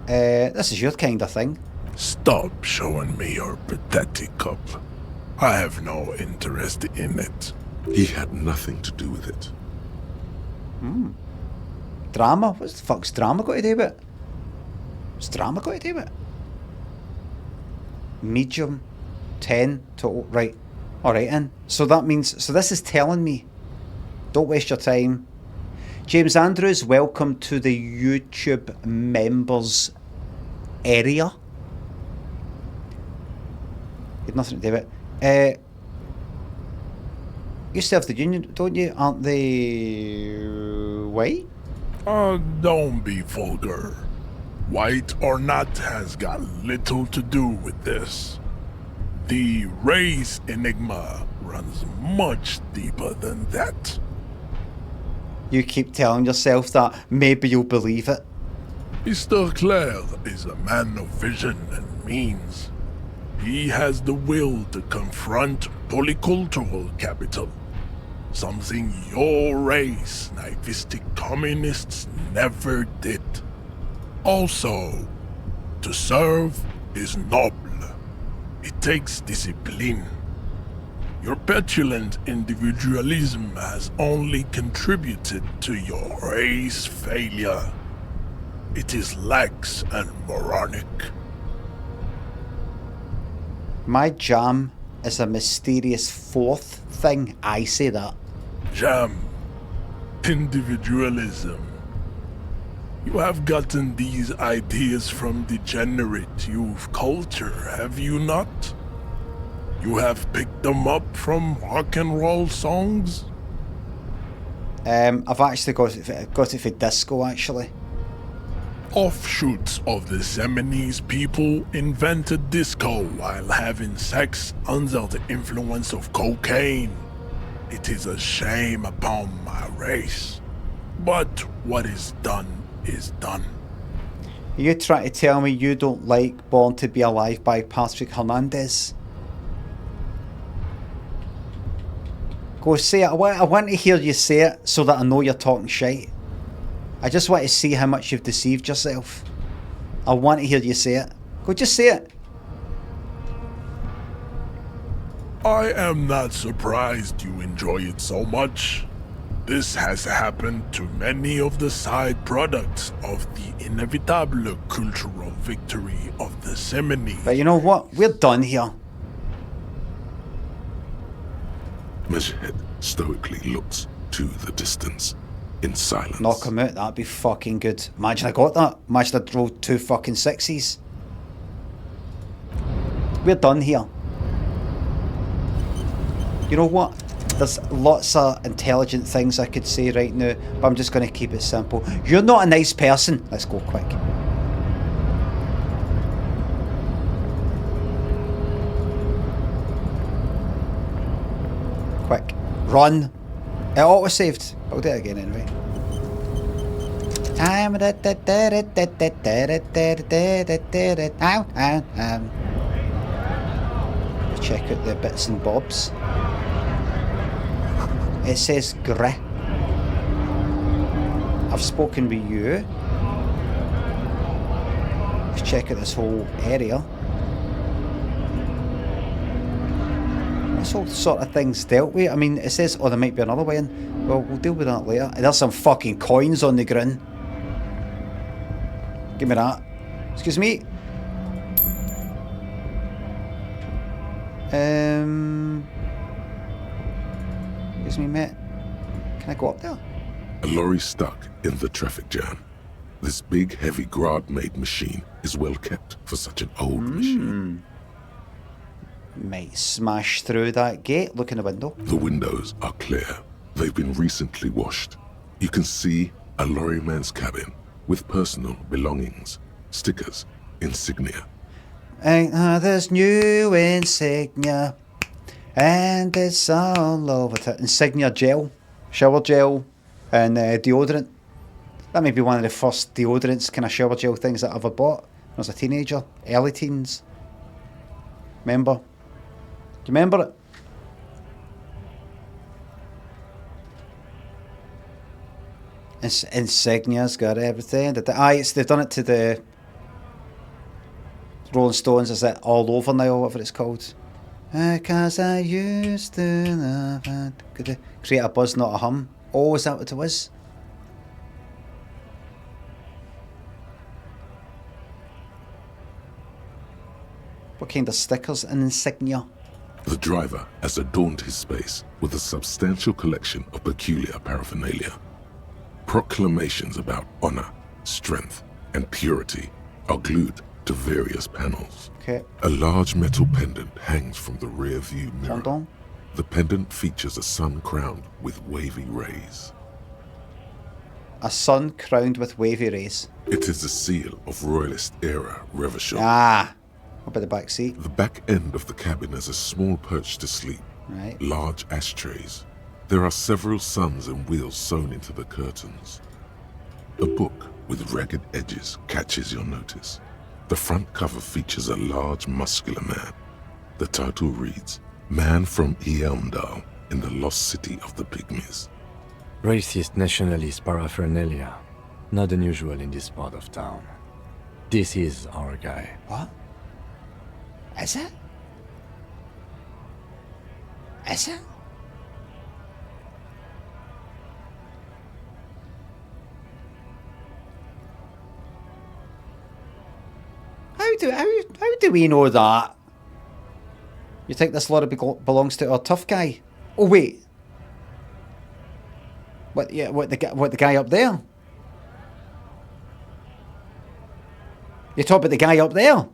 A: This is your kind of thing.
J: Stop showing me your pathetic cup. I have no interest in it.
D: He had nothing to do with it.
A: Drama? What the fuck's drama got to do with it? What's drama got to do with it? Medium, 10 total. Right. Alright, then. So that means, so this is telling me, don't waste your time. James Andrews, welcome to the YouTube members area. You had nothing to do with it. You still have the union, don't you? Aren't they white?
J: Don't be vulgar. White or not has got little to do with this. The race enigma runs much deeper than that.
A: You keep telling yourself that. Maybe you'll believe it.
J: Mr. Clare is a man of vision and means. He has the will to confront polycultural capital. Something your race, naivistic communists, never did. Also, to serve is noble. It takes discipline. Your petulant individualism has only contributed to your race failure. It is lax and moronic.
A: My jam is a mysterious fourth thing. I say that.
J: Jam. Individualism. You have gotten these ideas from degenerate youth culture, have you not? You have picked them up from rock and roll songs?
A: I've actually got it for disco, actually.
J: Offshoots of the Seminoles people invented disco while having sex under the influence of cocaine. It is a shame upon my race. But what is done is done.
A: Are you trying to tell me you don't like Born to Be Alive by Patrick Hernandez? Go say it. I want to hear you say it so that I know you're talking shite. I just want to see how much you've deceived yourself. I want to hear you say it. Go, just say it.
J: I am not surprised you enjoy it so much. This has happened to many of the side products of the inevitable cultural victory of the Semini.
A: But you know what? We're done here.
D: Measurehead stoically looks to the distance in silence.
A: Knock him out, that'd be fucking good. Imagine I got that. Imagine I drove 2 fucking 6s. We're done here. You know what? There's lots of intelligent things I could say right now, but I'm just going to keep it simple. You're not a nice person. Let's go quick. Quick. Run. It auto-saved. I'll do it again anyway. Check out the bits and bobs. It says Gre. I've spoken with you. Let's check out this whole area. This whole sort of thing's dealt with. I mean, it says, oh, there might be another way in. Well, we'll deal with that later. There's some fucking coins on the ground. Give me that. Excuse me. Excuse me, mate. Can I go up there?
D: A lorry stuck in the traffic jam. This big, heavy Grad-made machine is well kept for such an old machine.
A: Might smash through that gate. Look in the window.
D: The windows are clear. They've been recently washed. You can see a lorryman's cabin with personal belongings, stickers, insignia.
A: Ain't there's new insignia, and it's all over. Insignia gel, shower gel, and deodorant. That may be one of the first deodorants, kind of shower gel things that I ever bought when I was a teenager, early teens. Remember? Do you remember it? Insignia's got everything. They've done it to the Rolling Stones. Is it All Over now, or whatever it's called? Because I used to love it. Create a buzz, not a hum. Oh, is that what it was? What kind of stickers and insignia?
D: The driver has adorned his space with a substantial collection of peculiar paraphernalia. Proclamations about honor, strength, and purity are glued to various panels.
A: Okay.
D: A large metal pendant hangs from the rear view mirror.
A: Hold on.
D: The pendant features a sun crowned with wavy rays.
A: A sun crowned with wavy rays.
D: It is the seal of Royalist era Revachol.
A: Ah, up at the back seat.
D: The back end of the cabin has a small perch to sleep.
A: Right.
D: Large ashtrays. There are several suns and wheels sewn into the curtains. A book with ragged edges catches your notice. The front cover features a large, muscular man. The title reads, Man from Eamdal in the Lost City of the Pygmies.
F: Racist nationalist paraphernalia. Not unusual in this part of town. This is our guy.
A: What? Is it? Is it? How do we know that? You think this lorry belongs to our tough guy? Oh wait. What? Yeah. What the guy up there? You talk about the guy up there,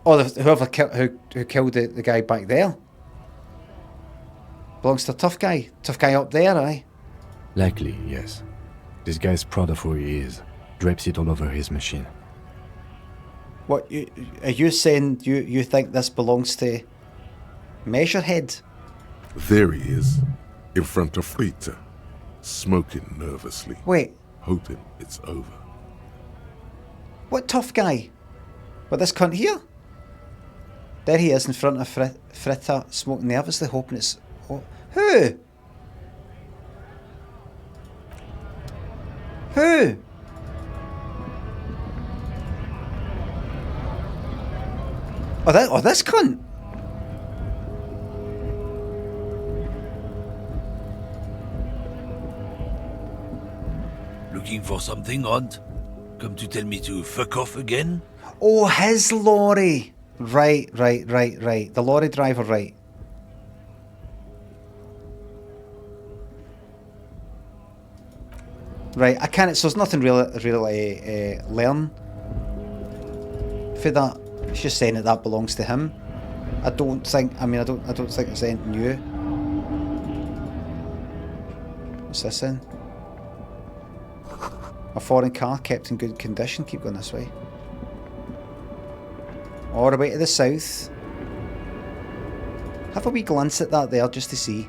A: or whoever who killed the guy back there? Belongs to a tough guy. Tough guy up there, aye?
F: Likely, yes. This guy's proud of who he is. Drapes it all over his machine.
A: What, are you saying you think this belongs to Measurehead?
D: There he is, in front of Rita, smoking nervously.
A: Wait.
D: Hoping it's over.
A: What tough guy? What, this cunt here? There he is in front of Fritta, smoking nervously, hoping it's... Oh, who? Who? Oh, this cunt.
E: Looking for something, Aunt? Come to tell me to fuck off again?
A: Oh, his lorry. Right. The lorry driver, right. Right, I can't, so there's nothing really learn for that. It's just saying that belongs to him. I don't think it's anything new. What's this in? A foreign car kept in good condition. Keep going this way. All the way to the south. Have a wee glance at that there just to see.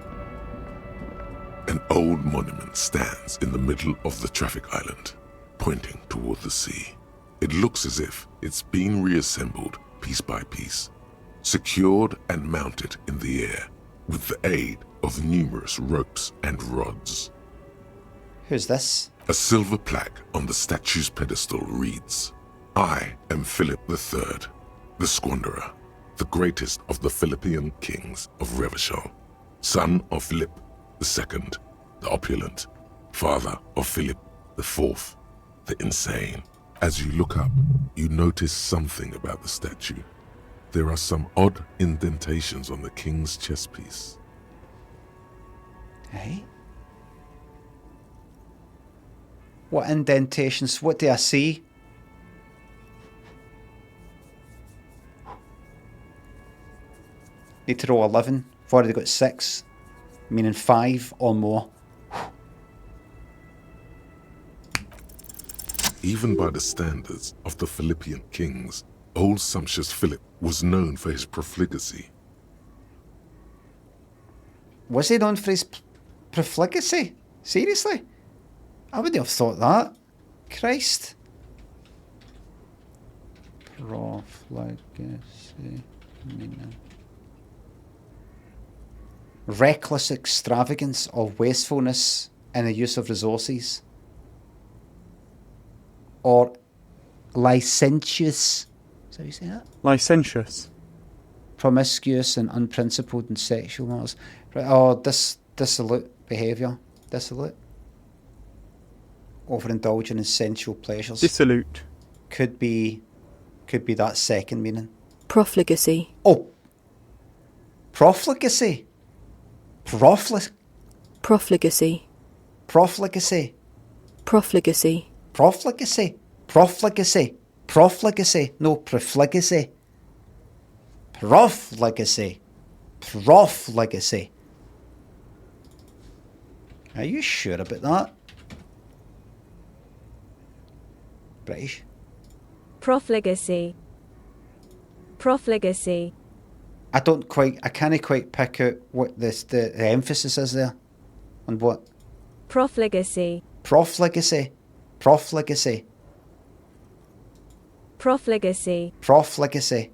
D: An old monument stands in the middle of the traffic island, pointing toward the sea. It looks as if it's been reassembled piece by piece, secured and mounted in the air with the aid of numerous ropes and rods.
A: Who's this?
D: A silver plaque on the statue's pedestal reads, "I am Philip III, the Squanderer, the greatest of the Philippian kings of Revachol, son of Philip II, the opulent, father of Philip IV, the insane." As you look up, you notice something about the statue. There are some odd indentations on the king's chest piece.
A: Hey? What indentations? What do I see? Need to roll 11. I've already got 6, meaning 5 or more.
D: Even by the standards of the Philippian kings, old sumptuous Philip was known for his profligacy.
A: Was he known for his profligacy? Seriously? I wouldn't have thought that. Christ. Profligacy. Reckless extravagance or wastefulness in the use of resources. Or licentious. Is that how you say that?
L: Licentious.
A: Promiscuous and unprincipled in sexual matters. Right, or dissolute behaviour. Dissolute. Overindulging in sensual pleasures.
L: Dissolute.
A: Could be that second meaning.
M: Profligacy.
A: Oh. Profligacy. Profligacy.
M: Profligacy.
A: Profligacy.
M: Profligacy.
A: Profligacy. Profligacy. Profligacy. No, profligacy. Profligacy. Profligacy. Are you sure about that? British.
N: Profligacy. Profligacy.
A: I can't quite pick out what the emphasis is there. On what?
N: Profligacy.
A: Profligacy. Profligacy.
N: Profligacy.
A: Profligacy.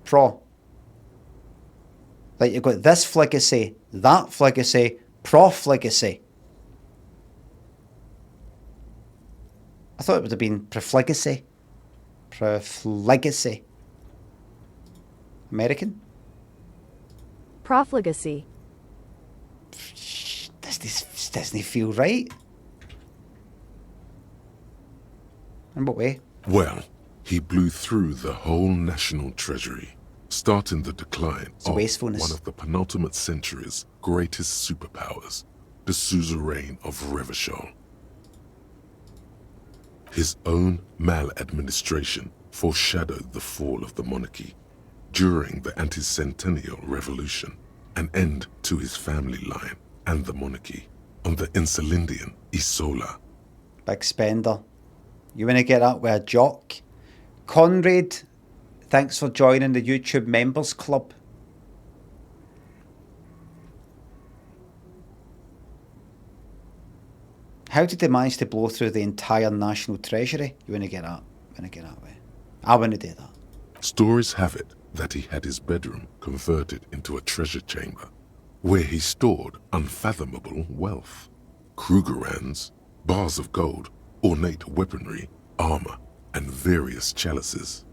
A: Pro. Like you've got this fligacy, that fligacy, profligacy. I thought it would have been profligacy. Profligacy. American?
M: Profligacy.
A: This doesn't feel right. In what way?
D: Well, he blew through the whole national treasury, starting the decline of one of the penultimate century's greatest superpowers, the suzerain of Revachol. His own maladministration foreshadowed the fall of the monarchy during the anti-centennial revolution, an end to his family line and the monarchy on the Insulindian Isola.
A: Big spender. You want to get that with a jock? Conrad, thanks for joining the YouTube Members Club. How did they manage to blow through the entire national treasury? You want to get that? I want to do that.
D: Stories have it that he had his bedroom converted into a treasure chamber, where he stored unfathomable wealth. Krugerrands, bars of gold, ornate weaponry, armor, and various chalices.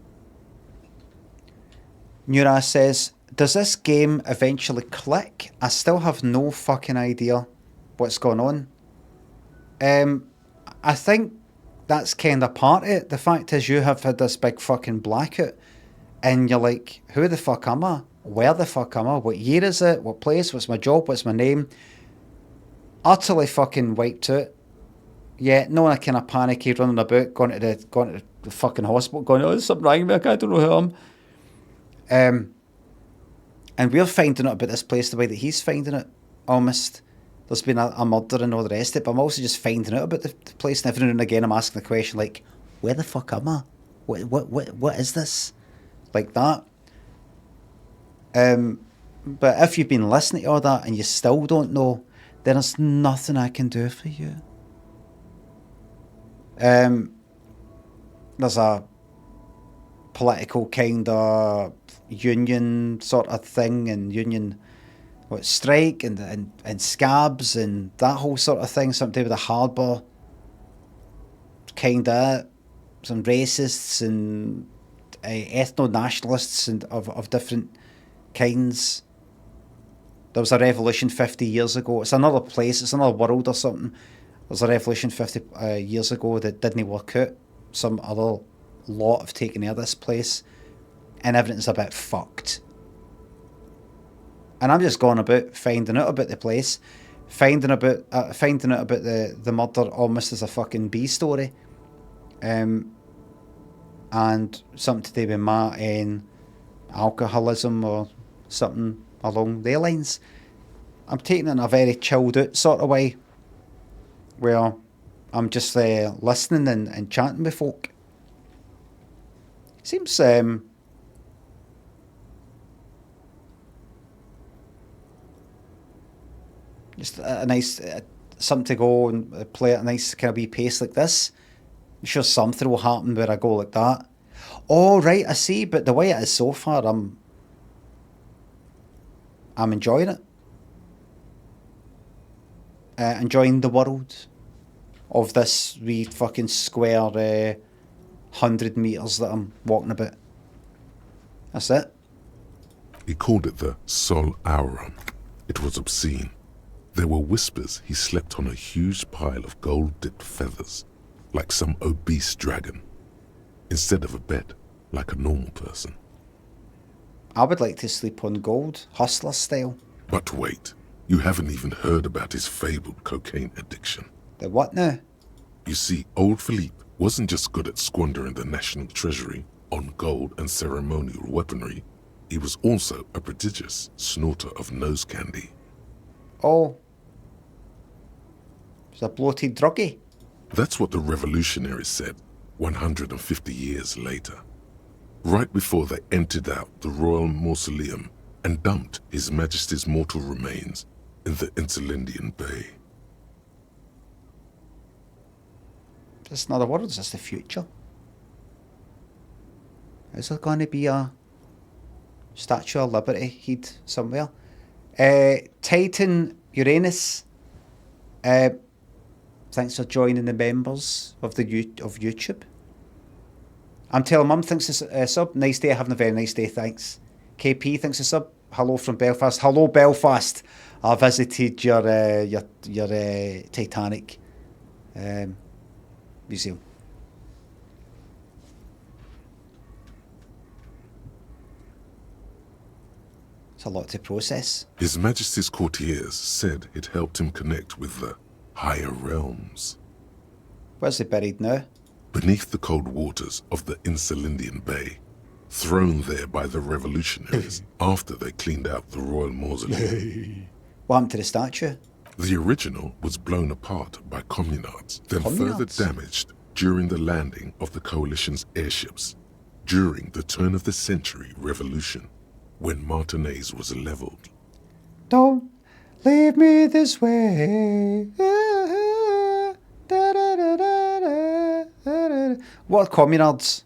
A: Nura says, does this game eventually click? I still have no fucking idea what's going on. I think that's kind of part of it. The fact is, you have had this big fucking blackout, and you're like, who the fuck am I? Where the fuck am I? What year is it? What place? What's my job? What's my name? Utterly fucking wiped out. Yeah, no one kind of panicky running about, going to the fucking hospital, going, oh, there's something wrong with me, I don't know who I am. And we're finding out about this place the way that he's finding it. Almost. There's been a murder and all the rest of it, but I'm also just finding out about the place, and every now and again I'm asking the question, like, where the fuck am I? What is this? Like that. But if you've been listening to all that and you still don't know, then there's nothing I can do for you. There's a political kind of union sort of thing, and union strike and scabs and that whole sort of thing, something to do with the harbour, kind of some racists and ethno-nationalists and of different kinds. There was a revolution 50 years ago. It's another place, it's another world or something. There was a revolution 50 years ago that didn't work out. Some other lot have taken over this place, and everything's a bit fucked. And I'm just going about finding out about the place, finding out about the murder almost as a fucking B story, and something to do with my alcoholism or something along their lines. I'm taking it in a very chilled out sort of way, where I'm just listening and chatting with folk. Seems just a nice something to go and play at a nice kind of wee pace like this. I'm sure something will happen where I go like that. Oh right, I see. But the way it is so far, I'm enjoying it. Enjoying the world of this wee fucking square 100 metres that I'm walking about. That's it.
D: He called it the Sol Auron. It was obscene. There were whispers he slept on a huge pile of gold-dipped feathers, like some obese dragon, instead of a bed, like a normal person.
A: I would like to sleep on gold, hustler style.
D: But wait, you haven't even heard about his fabled cocaine addiction.
A: The what now?
D: You see, old Philippe wasn't just good at squandering the national treasury on gold and ceremonial weaponry, he was also a prodigious snorter of nose candy.
A: Oh. He's a bloated druggie.
D: That's what the revolutionaries said 150 years later, right before they emptied out the royal mausoleum and dumped His Majesty's mortal remains in the Interlindian Bay.
A: It's not a world, it's just the future. Is there going to be a Statue of Liberty hid somewhere? Titan Uranus, thanks for joining the members of YouTube. I'm telling Mum thinks it's a sub. Nice day, having a very nice day, thanks. KP thinks it's a sub. Hello from Belfast. Hello Belfast. I visited your Titanic museum. It's a lot to process.
D: His Majesty's courtiers said it helped him connect with the higher realms.
A: Where's he buried now?
D: Beneath the cold waters of the Interlindian Bay, thrown there by the revolutionaries after they cleaned out the royal mausoleum.
A: What happened to the statue?
D: The original was blown apart by communards, then further damaged during the landing of the coalition's airships during the turn-of-the-century revolution, when Martinez was leveled.
A: Don't leave me this way. What are communards?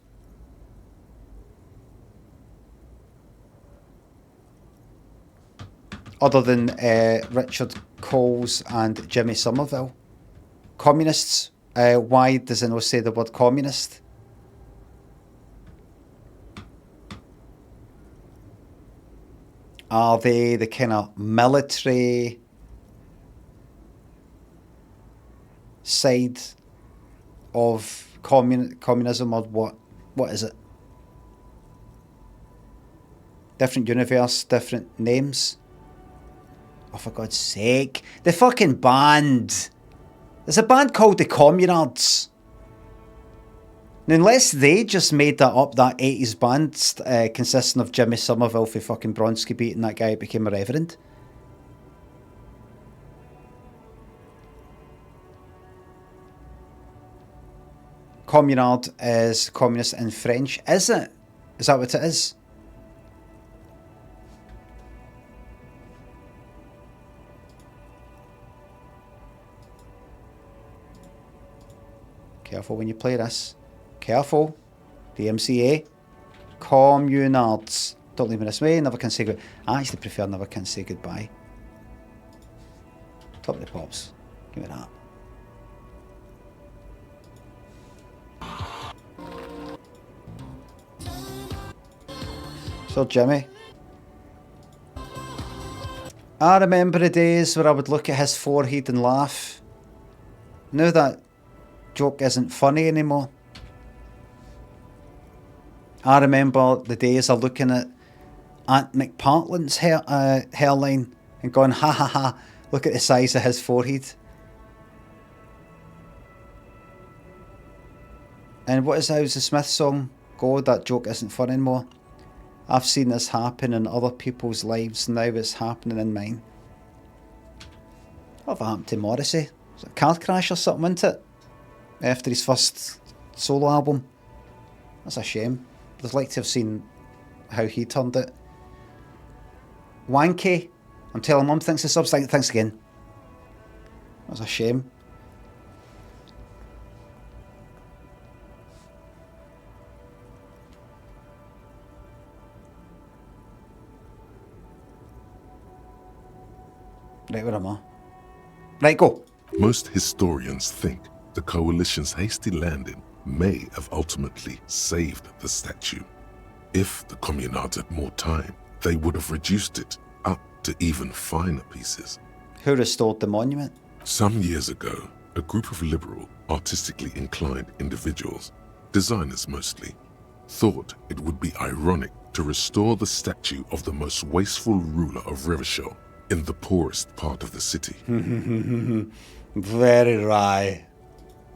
A: Other than Richard Coles and Jimmy Somerville. Communists. Why does it not say the word communist? Are they the kind of military side of communism, or what? What is it? Different universe, different names. Oh, for God's sake. The fucking band. There's a band called the Communards. And unless they just made that up, that 80s band consisting of Jimmy Somerville for fucking Bronski Beat and that guy who became a reverend. Communard is communist in French. Is it? Is that what it is? Careful when you play this. Careful. DMCA. Communards. Don't leave me this way. Never can say goodbye. I actually prefer never can say goodbye. Top of the pops. Give me that. So Jimmy. I remember the days where I would look at his forehead and laugh. Now that joke isn't funny anymore. I remember the days of looking at Aunt McPartlin's hairline and going, ha ha ha, look at the size of his forehead. And what is how's the Smith song go? That joke isn't funny anymore. I've seen this happen in other people's lives, now it's happening in mine. What happened to Morrissey? Was it a car crash or something, isn't it? After his first solo album. That's a shame. I'd like to have seen how he turned it. Wanky. I'm telling Mum thinks the subs. Thanks again. That's a shame. Right, where am I? Right, go.
D: Most historians think the coalition's hasty landing may have ultimately saved the statue. If the communards had more time, they would have reduced it up to even finer pieces.
A: Who restored the monument?
D: Some years ago, a group of liberal, artistically inclined individuals, designers mostly, thought it would be ironic to restore the statue of the most wasteful ruler of Revachol in the poorest part of the city.
A: Very wry.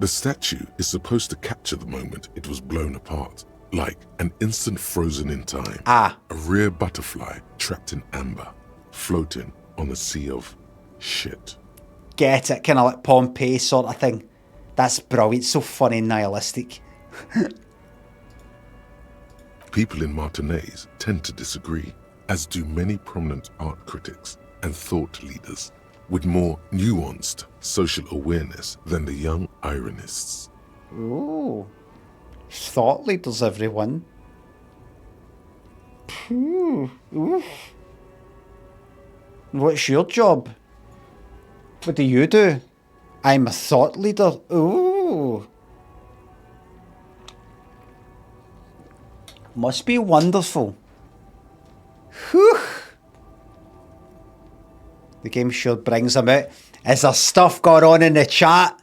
D: The statue is supposed to capture the moment it was blown apart, like an instant frozen in time.
A: A
D: rare butterfly trapped in amber, floating on a sea of shit.
A: Get it, kind of like Pompeii sort of thing. That's brilliant, so funny and nihilistic.
D: People in Martinaise tend to disagree, as do many prominent art critics and thought leaders with more nuanced social awareness than the young ironists.
A: Ooh. Thought leaders, everyone. Ooh. What's your job? What do you do? I'm a thought leader. Ooh. Must be wonderful. Whew. The game sure brings them out. Is there stuff going on in the chat?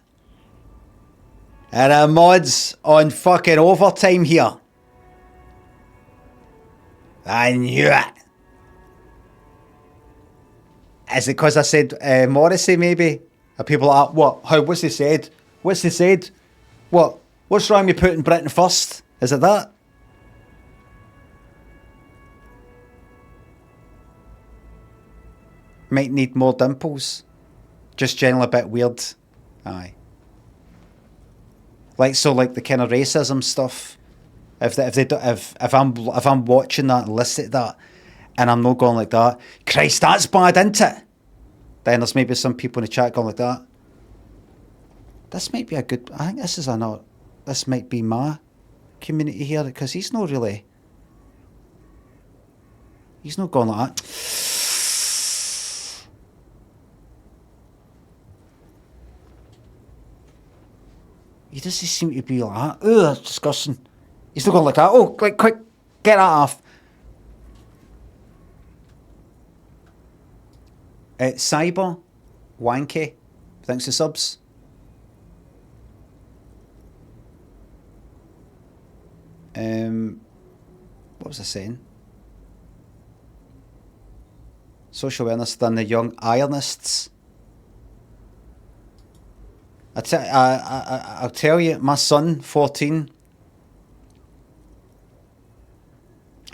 A: Are the mods on fucking overtime here? I knew it. Is it because I said Morrissey maybe? Are people like, what? How? What's he said? What's he said? What? What's wrong with putting Britain first? Is it that? Might need more dimples. Just generally a bit weird. Aye. Like so, like the kind of racism stuff. If I'm watching that and listening to that, and I'm not going like that, Christ, that's bad, isn't it? Then there's maybe some people in the chat going like that. This might be a good. I think this is another. This might be my community here because he's not really. He's not going like that. He doesn't seem to be like that. Ugh, that's disgusting. He's not going like that. Oh, quick, get that off. Cyber, Wanky, thanks for subs. What was I saying? Social awareness than the young ironists. I'll tell you, my son, 14,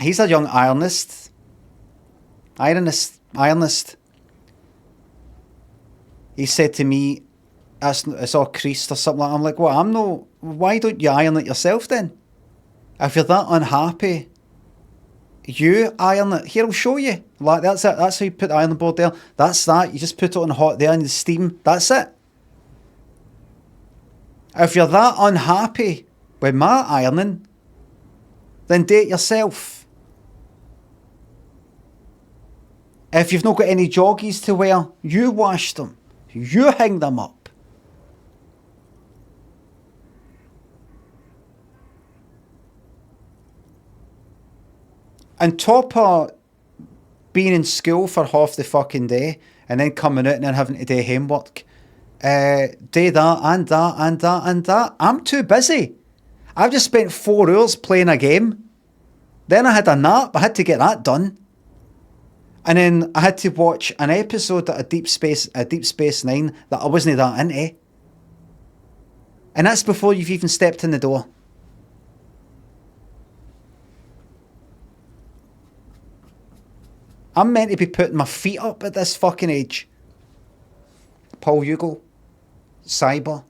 A: he's a young ironist. He said to me, it's all creased or something like that. I'm like, well, why don't you iron it yourself then? If you're that unhappy, you iron it. Here, I'll show you. Like, that's it. That's how you put the ironing board there. That's that. You just put it on hot there in the steam. That's it. If you're that unhappy with my ironing, then do it yourself. If you've not got any joggies to wear, you wash them. You hang them up. On top of being in school for half the fucking day and then coming out and then having to do homework, do that and that and that and that. I'm too busy. I've just spent 4 hours playing a game. Then I had a nap. I had to get that done. And then I had to watch an episode of Deep Space Nine that I wasn't that into. And that's before you've even stepped in the door. I'm meant to be putting my feet up at this fucking age. Paul Hugo, Cyber,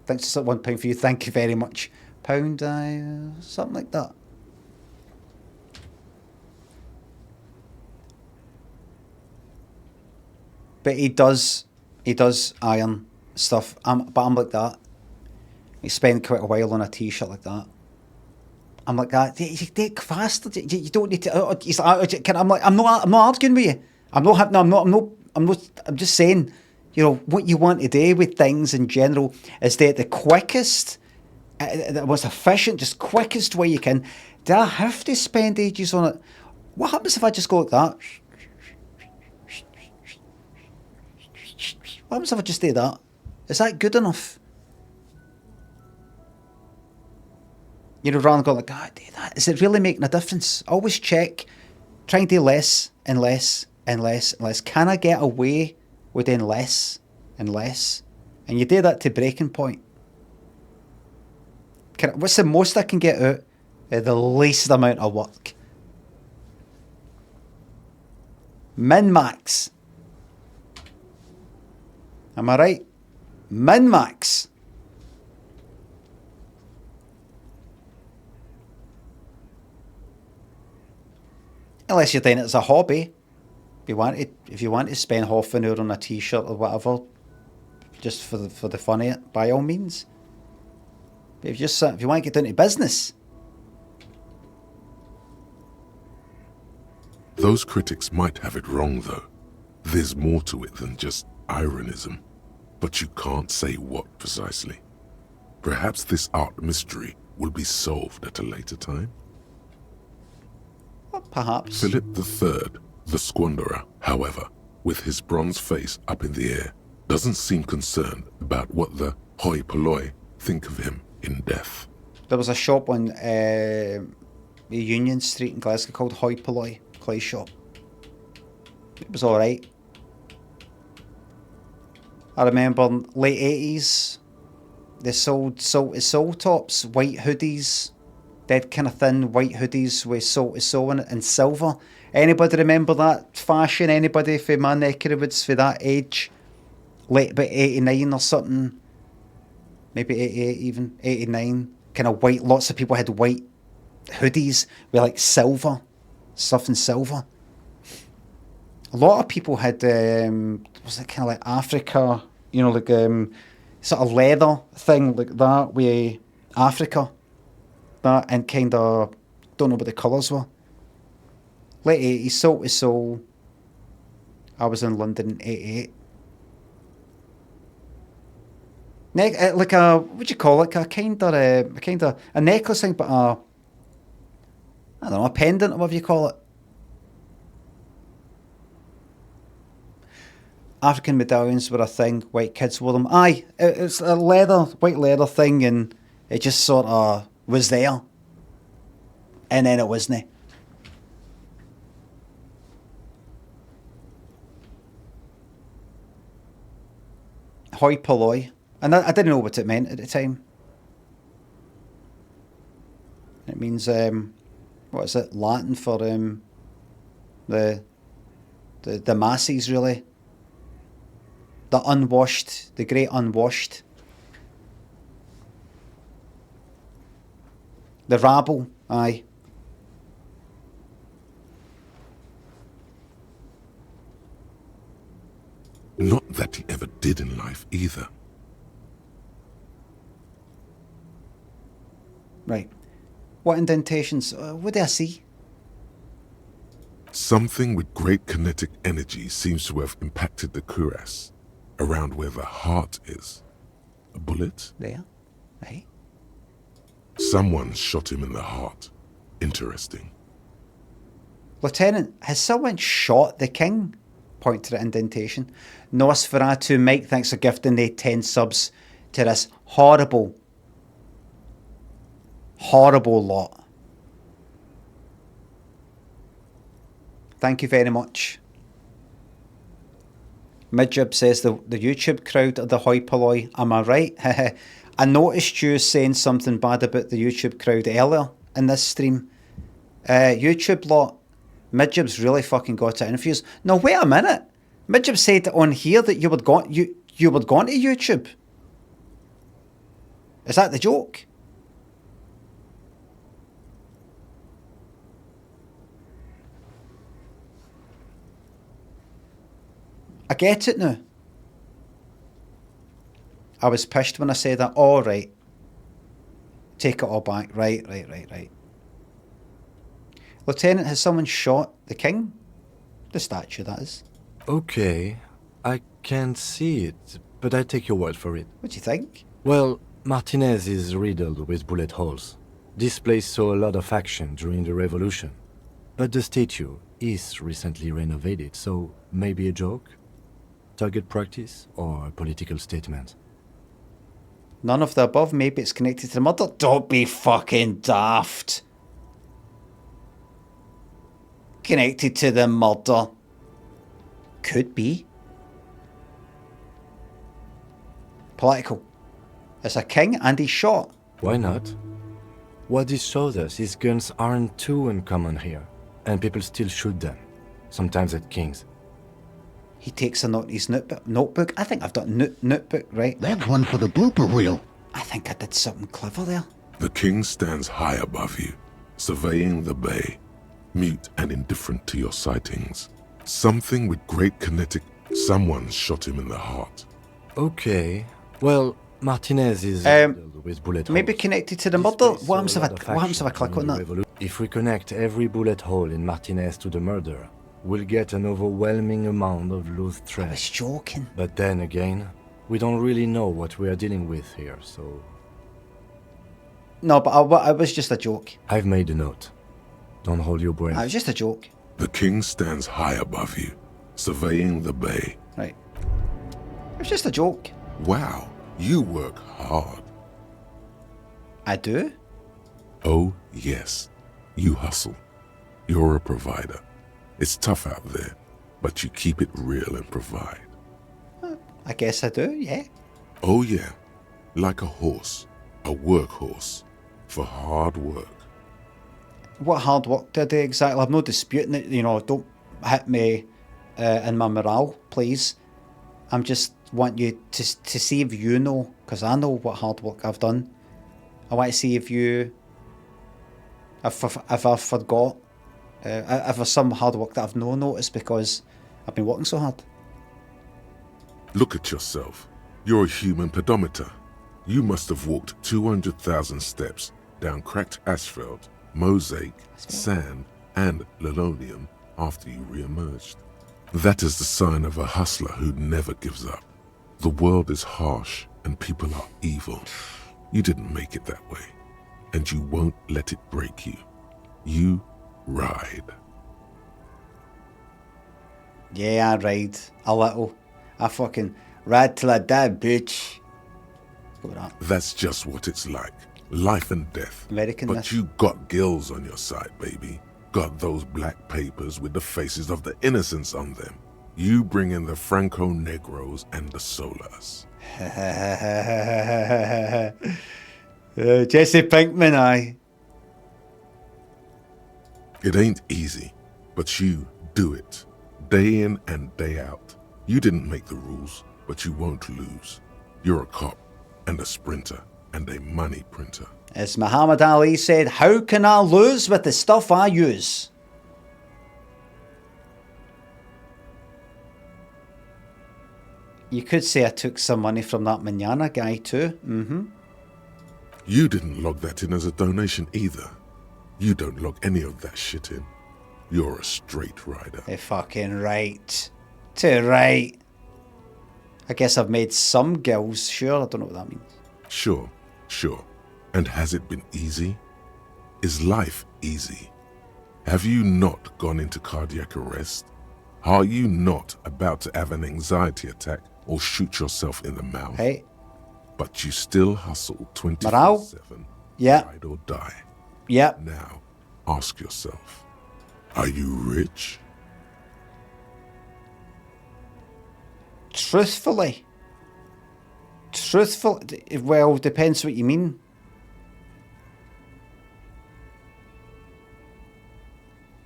A: thanks for £1 for you. Thank you very much. Pound, something like that. But he does iron stuff. But I'm like that. He spent quite a while on a t-shirt like that. I'm like that. You take faster. You don't need to. He's like, I'm like, I'm not arguing with you. I'm just saying, you know, what you want to do with things in general is that the quickest, the most efficient, just quickest way you can. Do I have to spend ages on it? What happens if I just go like that? What happens if I just do that? Is that good enough? You know, rather than going like, God, do that. Is it really making a difference? Always check. Try and do less and less and less and less. Can I get away with doing less and less? And you do that to breaking point. What's the most I can get out of the least amount of work? Min-max. Am I right? Min-max. Unless you're doing it as a hobby. If you want to spend half an hour on a t-shirt or whatever, just for the fun of it, by all means. But if you want to get down to business.
D: Those critics might have it wrong though. There's more to it than just ironism. But you can't say what precisely. Perhaps this art mystery will be solved at a later time?
A: Well, perhaps.
D: Philip III, the Squanderer, however, with his bronze face up in the air, doesn't seem concerned about what the hoi polloi think of him in death.
A: There was a shop on Union Street in Glasgow called Hoi Polloi Clay Shop. It was alright. I remember late 80s, they sold Salt to Soul tops, white hoodies, dead kind of thin white hoodies with Salt to Soul in it, and silver. Anybody remember that fashion? Anybody from my neck of the woods for that age? Late about 89 or something. Maybe 88 even, 89. Kind of white, lots of people had white hoodies with like silver, stuff in silver. A lot of people had, was it kind of like Africa, you know, like sort of leather thing like that with Africa. That and kind of, don't know what the colours were. Late 80s, Salt to Soul. I was in London in 88. Like a, what do you call it? A kind of a necklace thing, but I don't know, a pendant or whatever you call it. African medallions were a thing. White kids wore them. Aye, it's a white leather thing, and it just sort of was there. And then it wasn't. Hoi polloi. And I didn't know what it meant at the time. It means, what is it? Latin for the masses, really. The unwashed, the great unwashed. The rabble, aye.
D: Not that he ever did in life either.
A: Right. What indentations? What do I see?
D: Something with great kinetic energy seems to have impacted the cuirass, around where the heart is. A bullet?
A: There. Right.
D: Someone shot him in the heart. Interesting.
A: Lieutenant, has someone shot the king? Point to the indentation. Nosferatu, Mike, thanks for gifting the 10 subs to this horrible lot. Thank you very much. Midjib says the YouTube crowd are the hoi polloi. Am I right? I noticed you saying something bad about the YouTube crowd earlier in this stream. YouTube lot, Midjib's really fucking got to interviews. No, wait a minute. Midjib said on here that you would gone to YouTube. Is that the joke? I get it now. I was pissed when I said that. All right. Take it all back. Right. Lieutenant, has someone shot the king? The statue, that is.
F: Okay. I can't see it, but I take your word for it.
A: What do you think?
F: Well, Martinez is riddled with bullet holes. This place saw a lot of action during the revolution. But the statue is recently renovated, so maybe a joke? Target practice or a political statement?
A: None of the above. Maybe it's connected to the murder. Don't be fucking daft. Connected to the murder. Could be. Political. It's a king and he's shot.
F: Why not? What this shows us is guns aren't too uncommon here, and people still shoot them, sometimes at kings.
A: He takes his notebook. I think I've done notebook, right?
B: That's one for the blooper reel.
A: I think I did something clever there.
D: The king stands high above you, surveying the bay, mute and indifferent to your sightings. Something with great kinetic... Someone shot him in the heart.
F: Okay. Well, Martinez is riddled with bullet holes.
A: Maybe connected to the murder? What happens if I click on that?
F: If we connect every bullet hole in Martinez to the murder, we'll get an overwhelming amount of loose thread.
A: I was joking.
F: But then again, we don't really know what we are dealing with here, so...
A: No, but I was just a joke.
F: I've made a note. Don't hold your breath.
A: It was just a joke.
D: The king stands high above you, surveying the bay.
A: Right. It was just a joke.
D: Wow, you work hard.
A: I do?
D: Oh, yes. You hustle. You're a provider. It's tough out there, but you keep it real and provide.
A: I guess I do, yeah.
D: Oh, yeah. Like a horse, a workhorse, for hard work.
A: What hard work do I do exactly? I'm not disputing it, don't hit me in my morale, please. I'm just want you to see if you know, because I know what hard work I've done. I want to see if I forgot. If there's some hard work that I've no noticed because I've been working so hard.
D: Look at yourself. You're a human pedometer. You must have walked 200,000 steps down cracked asphalt, mosaic, sand, and linoleum after you re-emerged. That is the sign of a hustler who never gives up. The world is harsh and people are evil. You didn't make it that way, and you won't let it break you. You ride.
A: Yeah, I ride. A little. I fucking ride till I die, bitch. Go with that.
D: That's just what it's like. Life and death.
A: American
D: But
A: myth.
D: you got gills on your side, baby. Got those black papers with the faces of the innocents on them. You bring in the Franco-Negros and the Solas.
A: Jesse Pinkman, aye.
D: It ain't easy, but you do it. Day in and day out. You didn't make the rules, but you won't lose. You're a cop and a sprinter and a money printer.
A: As Muhammad Ali said, how can I lose with the stuff I use? You could say I took some money from that Manana guy too. Mm-hmm.
D: You didn't log that in as a donation either. You don't log any of that shit in. You're a straight rider.
A: They're fucking right. Too right. I guess I've made some gills, sure. I don't know what that means.
D: Sure. And has it been easy? Is life easy? Have you not gone into cardiac arrest? Are you not about to have an anxiety attack or shoot yourself in the mouth?
A: Hey.
D: But you still hustle 24/7.
A: Yeah.
D: Ride or die.
A: Yeah.
D: Now, ask yourself, are you rich?
A: Truthfully, well, depends what you mean.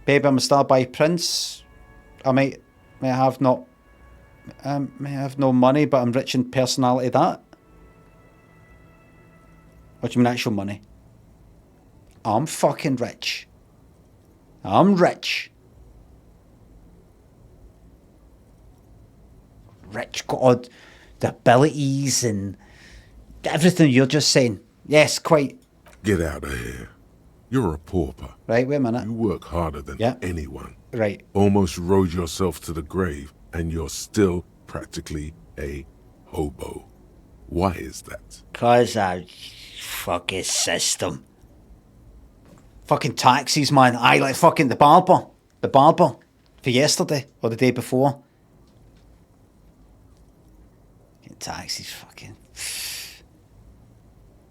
A: Babe, I'm a star by Prince. I may have no money, but I'm rich in personality. That. What do you mean, actual money? I'm fucking rich. I'm rich. Rich, got the abilities and everything you're just saying. Yes, quite.
D: Get out of here. You're a pauper.
A: Right, wait a minute.
D: You work harder than anyone.
A: Right.
D: Almost rode yourself to the grave, and you're still practically a hobo. Why is that?
A: 'Cause I fucking system. Fucking taxis, man. I like fucking the barber for yesterday or the day before. Taxis, fucking.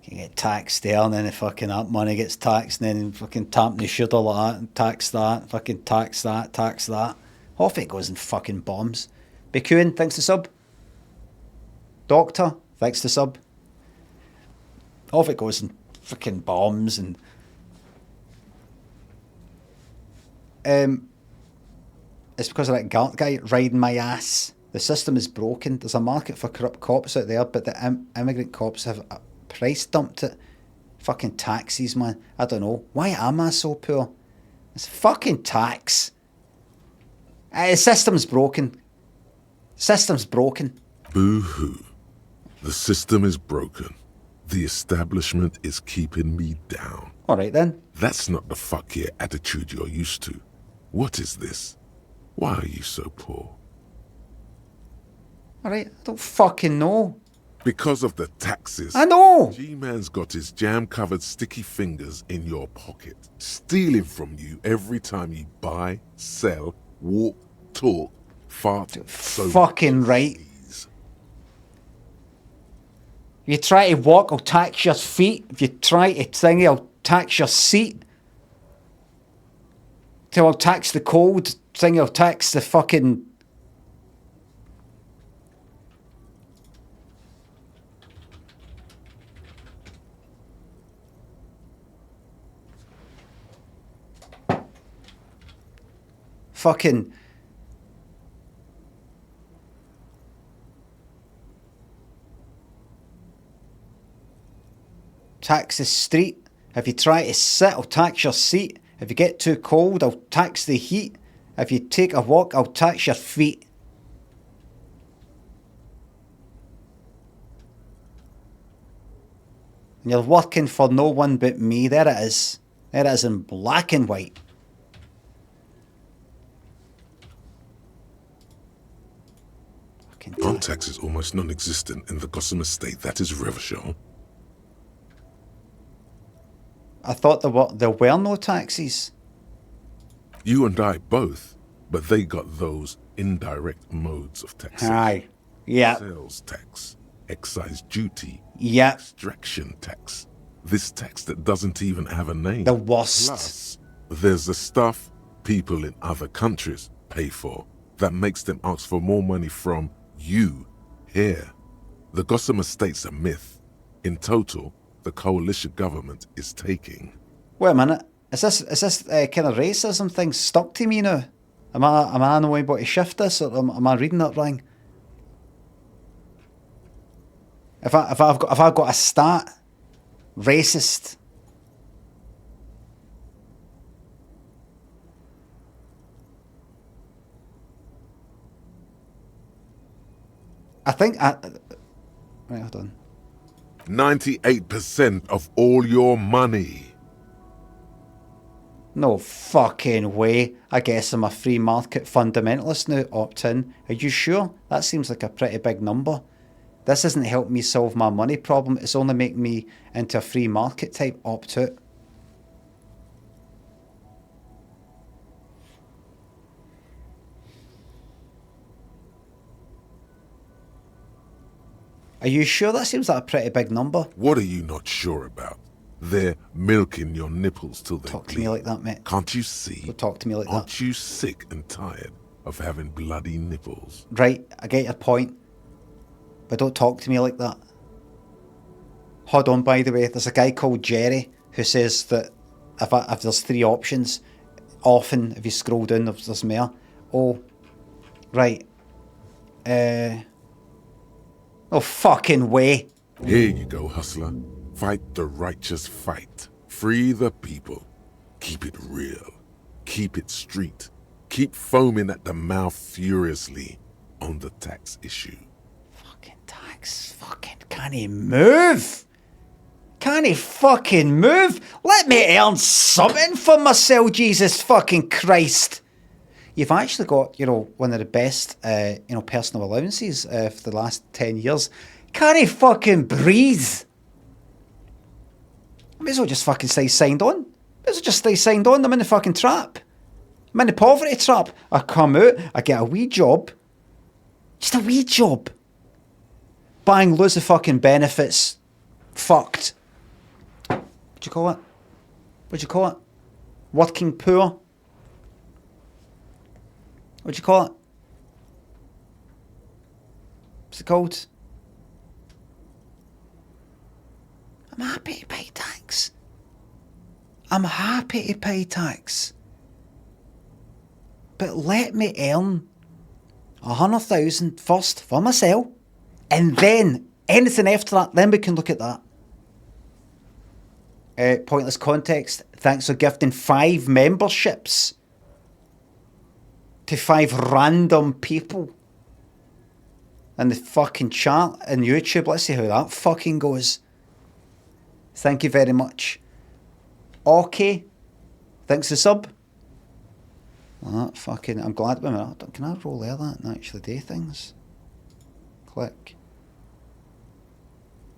A: You get taxed there, and then the fucking up money gets taxed, and then fucking tapping the shoulder like that, and tax that, fucking tax that. Off it goes in fucking bombs. Bikuin, thanks to sub. Doctor, thanks to sub. Off it goes in fucking bombs, and it's because of that guy riding my ass. The system is broken. There's a market for corrupt cops out there, but the immigrant cops have price dumped it. Fucking taxis, man. I don't know. Why am I so poor? It's fucking tax. The system's broken. System's broken.
D: Boo-hoo. The system is broken. The establishment is keeping me down.
A: All right, then.
D: That's not the fuck yeah attitude you're used to. What is this? Why are you so poor?
A: All right, I don't fucking know.
D: Because of the taxes.
A: I know.
D: G-Man's got his jam-covered sticky fingers in your pocket, stealing from you every time you buy, sell, walk, talk, fart. So
A: fucking right. If you try to walk, I'll tax your feet. If you try to thingy, I'll tax your seat. Till I'll tax the cold thing, I'll tax the fucking. Fucking. Tax the street. If you try to sit, I'll tax your seat. If you get too cold, I'll tax the heat. If you take a walk, I'll tax your feet. And you're working for no one but me. There it is. There it is in black and white.
D: Non-tax is almost non-existent in the Gotham estate. That is Revachol.
A: I thought there were no taxis.
D: You and I both, but they got those indirect modes of taxation.
A: Aye. Yeah.
D: Sales tax, excise duty,
A: Yeah.
D: extraction tax. This tax that doesn't even have a name.
A: The worst.
D: Plus, there's the stuff people in other countries pay for that makes them ask for more money from you here. The Gossamer State's a myth. In total, the coalition government is taking.
A: Wait a minute. Is this kind of racism thing stuck to me now? Am I not able to shift this, or am I reading that wrong? If I've got a stat, racist. I think right, hold on.
D: 98% of all your money.
A: No fucking way. I guess I'm a free market fundamentalist now, opt-in. Are you sure? That seems like a pretty big number. This isn't helping me solve my money problem. It's only making me into a free market type opt-out. Are you sure? That seems like a pretty big number.
D: What are you not sure about? They're milking your nipples till they
A: Talk to
D: bleed.
A: me like that, mate.
D: Can't you see?
A: Don't talk to me like that.
D: Aren't you sick and tired of having bloody nipples?
A: Right, I get your point. But don't talk to me like that. Hold on, by the way, there's a guy called Jerry who says that if there's three options, often if you scroll down there's more. Oh, right. Oh, fucking way.
D: Here you go, hustler. Fight the righteous fight. Free the people. Keep it real. Keep it street. Keep foaming at the mouth furiously on the tax issue.
A: Fucking tax. Fucking can he move? Can he fucking move? Let me earn something for myself, Jesus fucking Christ. You've actually got, one of the best, personal allowances for the last 10 years. Can he fucking breathe? I may as well just fucking stay signed on. May as well just stay signed on. I'm in the fucking trap. I'm in the poverty trap. I come out, I get a wee job. Just a wee job. Buying loads of fucking benefits. Fucked. What do you call it? What do you call it? Working poor. What do you call it? What's it called? I'm happy to pay tax. I'm happy to pay tax. But let me earn 100,000 first for myself, and then anything after that, then we can look at that. Pointless context. Thanks for gifting 5 memberships to 5 random people in the fucking chat in YouTube. Let's see how that fucking goes. Thank you very much. Okay. Thanks for sub. That fucking, I'm glad. Wait a minute, can I roll there that and actually do things? Click.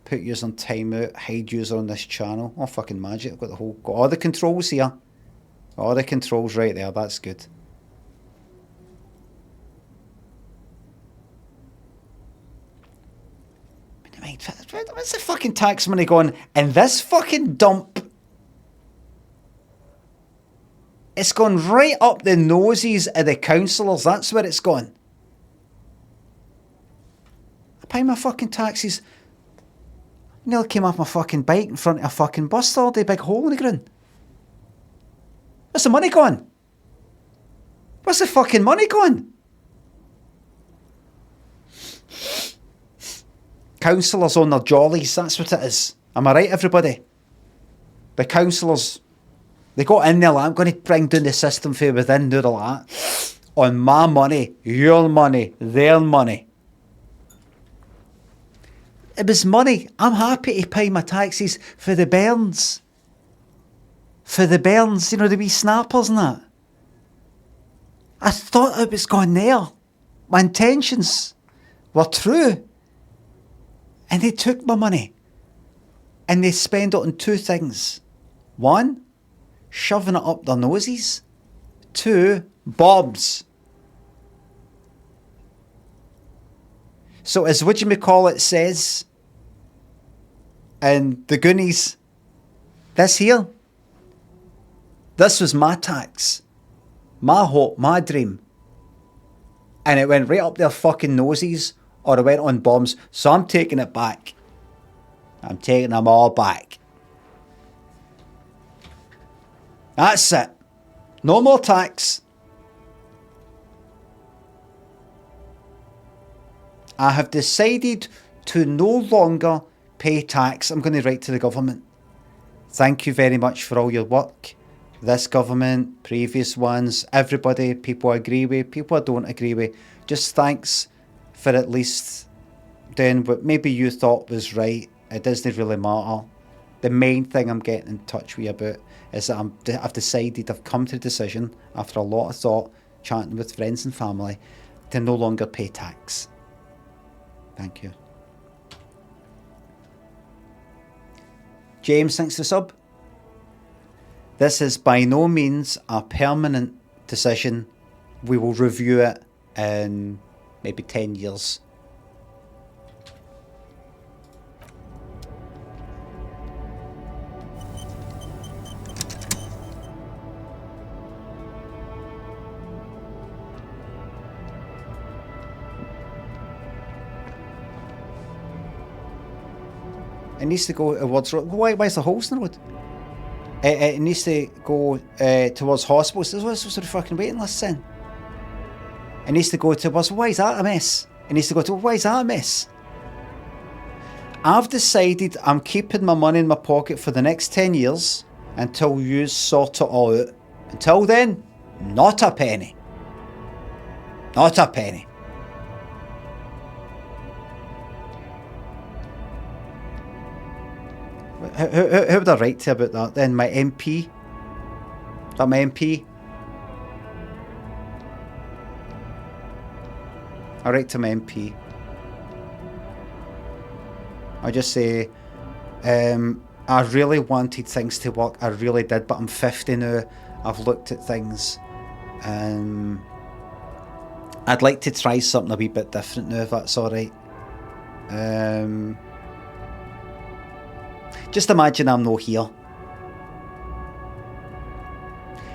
A: Put user on timeout. Hide user on this channel. Oh, fucking magic. I've got all the controls here. All the controls right there. That's good. Where's the fucking tax money going? And this fucking dump. It's gone right up the noses of the councillors. That's where it's gone. I pay my fucking taxes. I nearly came off my fucking bike in front of a fucking bus the other day. Big hole in the ground. Where's the money gone? Where's the fucking money gone? Councillors on their jollies, that's what it is. Am I right, everybody? The councillors, they got in there like, I'm going to bring down the system for within, do all that. On my money, your money, their money. It was money. I'm happy to pay my taxes for the bairns. For the bairns, the wee snappers and that. I thought it was gone there. My intentions were true. And they took my money and they spent it on 2 things. 1, shoving it up their noses. 2, bobs. So as whatchamacallit says in the Goonies, this here, this was my tax, my hope, my dream. And it went right up their fucking noses, or it went on bombs. So I'm taking it back. I'm taking them all back. That's it. No more tax. I have decided to no longer pay tax. I'm going to write to the government. Thank you very much for all your work. This government, previous ones, everybody, people I agree with, people I don't agree with. Just thanks for at least doing what maybe you thought was right. It doesn't really matter. The main thing I'm getting in touch with you about is that I've decided, I've come to the decision after a lot of thought, chatting with friends and family, to no longer pay tax. Thank you. James, thanks for the sub. This is by no means a permanent decision. We will review it in maybe 10 years. It needs to go towards... Why is the holes in the road? It needs to go towards hospitals. What's the sort of fucking waiting list then? It needs to go towards... Why is that a mess? It needs to go to... Why is that a mess? I've decided I'm keeping my money in my pocket for the next 10 years until you sort it all out. Until then, not a penny. Not a penny. Who would I write to about that then? My MP? Is that my MP? I'll write to my MP. I'll just say, I really wanted things to work. I really did, but I'm 50 now. I've looked at things. I'd like to try something a wee bit different now, if that's alright. Just imagine I'm not here.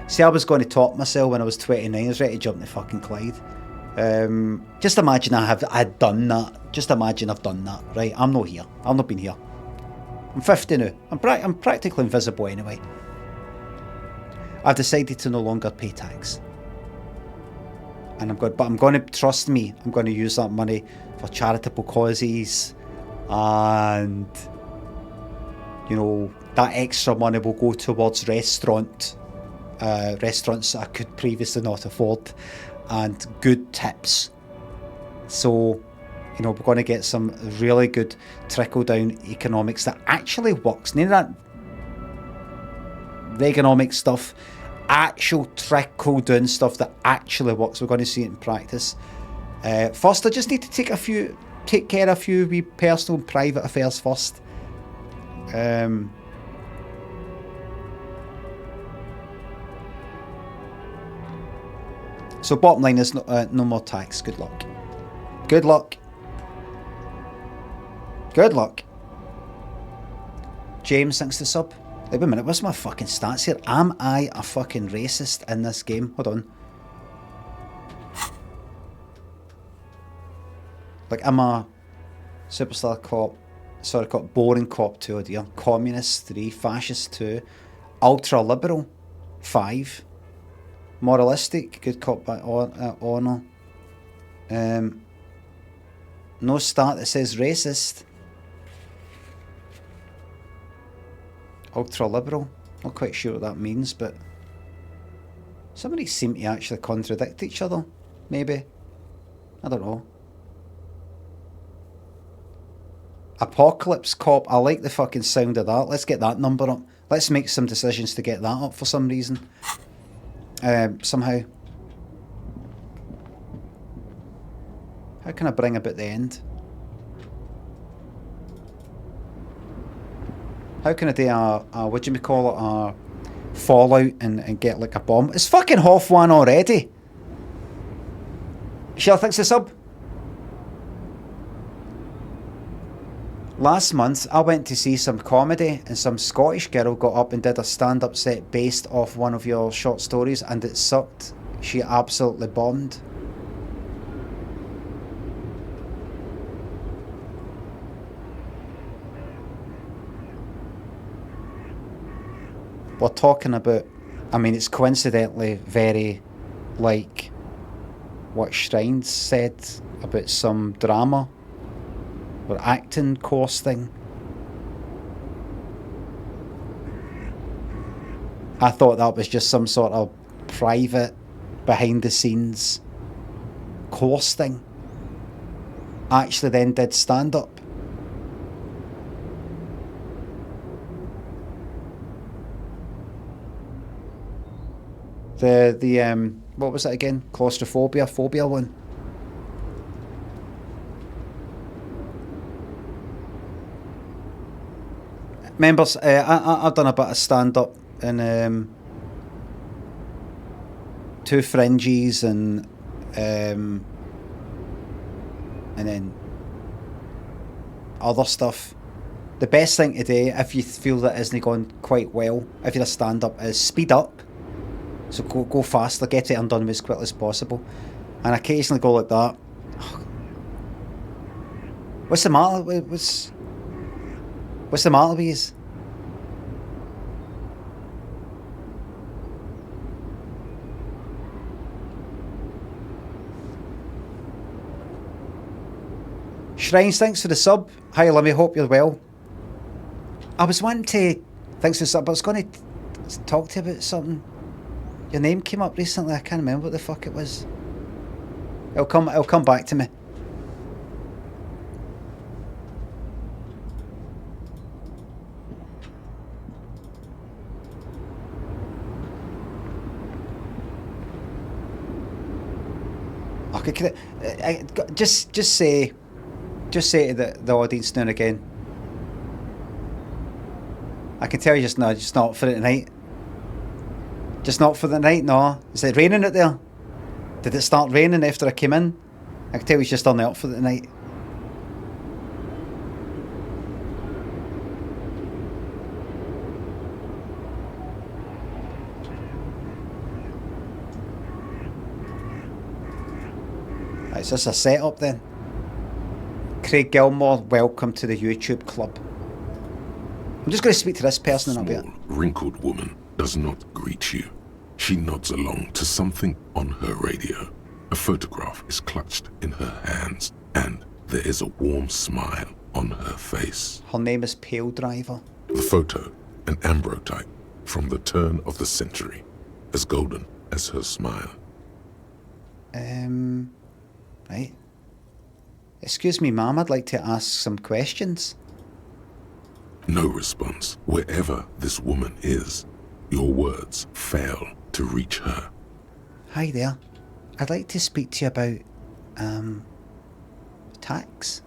A: See, I was going to top myself when I was 29. I was ready to jump the fucking Clyde. Just imagine I'd done that. Just imagine I've done that. Right, I'm not here. I've not been here. I'm 50 now. I'm practically invisible anyway. I've decided to no longer pay tax. And I'm going to, trust me, I'm going to use that money for charitable causes, and you know, that extra money will go towards restaurants that I could previously not afford, and good tips. So, you know, we're going to get some really good trickle-down economics that actually works. None of that Reaganomics stuff, actual trickle-down stuff that actually works. We're going to see it in practice. First, I just need to take care of a few wee personal and private affairs first. So bottom line is no more tax. Good luck. Good luck. Good luck. James, thanks to sub. Wait a minute, what's my fucking stats here? Am I a fucking racist in this game? Hold on. Like, I'm a superstar cop. Sorry, cop. Boring cop 2, oh dear. Communist 3. Fascist 2. Ultra liberal 5. Moralistic. Good cop by honour. No stat that says racist. Ultra liberal. Not quite sure what that means, but some of these seem to actually contradict each other. Maybe. I don't know. Apocalypse cop. I like the fucking sound of that. Let's get that number up. Let's make some decisions to get that up for some reason. Somehow. How can I bring about the end? How can I do a fallout and get like a bomb? It's fucking half one already. Shell, thanks for the sub. Last month, I went to see some comedy and some Scottish girl got up and did a stand-up set based off one of your short stories and it sucked. She absolutely bombed. We're talking about, I mean, it's coincidentally very like what Shrines said about some drama or acting course thing. I thought that was just some sort of private, behind the scenes course thing. Actually then did stand up. The what was it again? Claustrophobia, phobia one. Members, I've done a bit of stand up in two fringes and then other stuff. The best thing to do, if you feel that isn't going quite well, if you're a stand up, is speed up. So go faster, get it undone as quickly as possible, and occasionally go like that. What's the matter? What's the matter with you? Shrines, thanks for the sub. Hi Limmy, hope you're well. I was wanting to, thanks for the sub, I was going to talk to you about something. Your name came up recently, I can't remember what the fuck it was. It'll come back to me. Okay, just say to the audience now and again. I can tell you just now, just not for it tonight. Just not for the night, no. Is it raining out there? Did it start raining after I came in? I can tell he's just on the up for the night. Is this a setup then? Craig Gilmore, welcome to the YouTube club. I'm just going to speak to this person in a bit.
D: Wrinkled woman does not greet you. She nods along to something on her radio. A photograph is clutched in her hands, and there is a warm smile on her face.
A: Her name is Pale Driver.
D: The photo, an ambrotype from the turn of the century, as golden as her smile.
A: Right. Excuse me, ma'am, I'd like to ask some questions.
D: No response. Wherever this woman is, your words fail to reach her.
A: Hi there. I'd like to speak to you about, tax.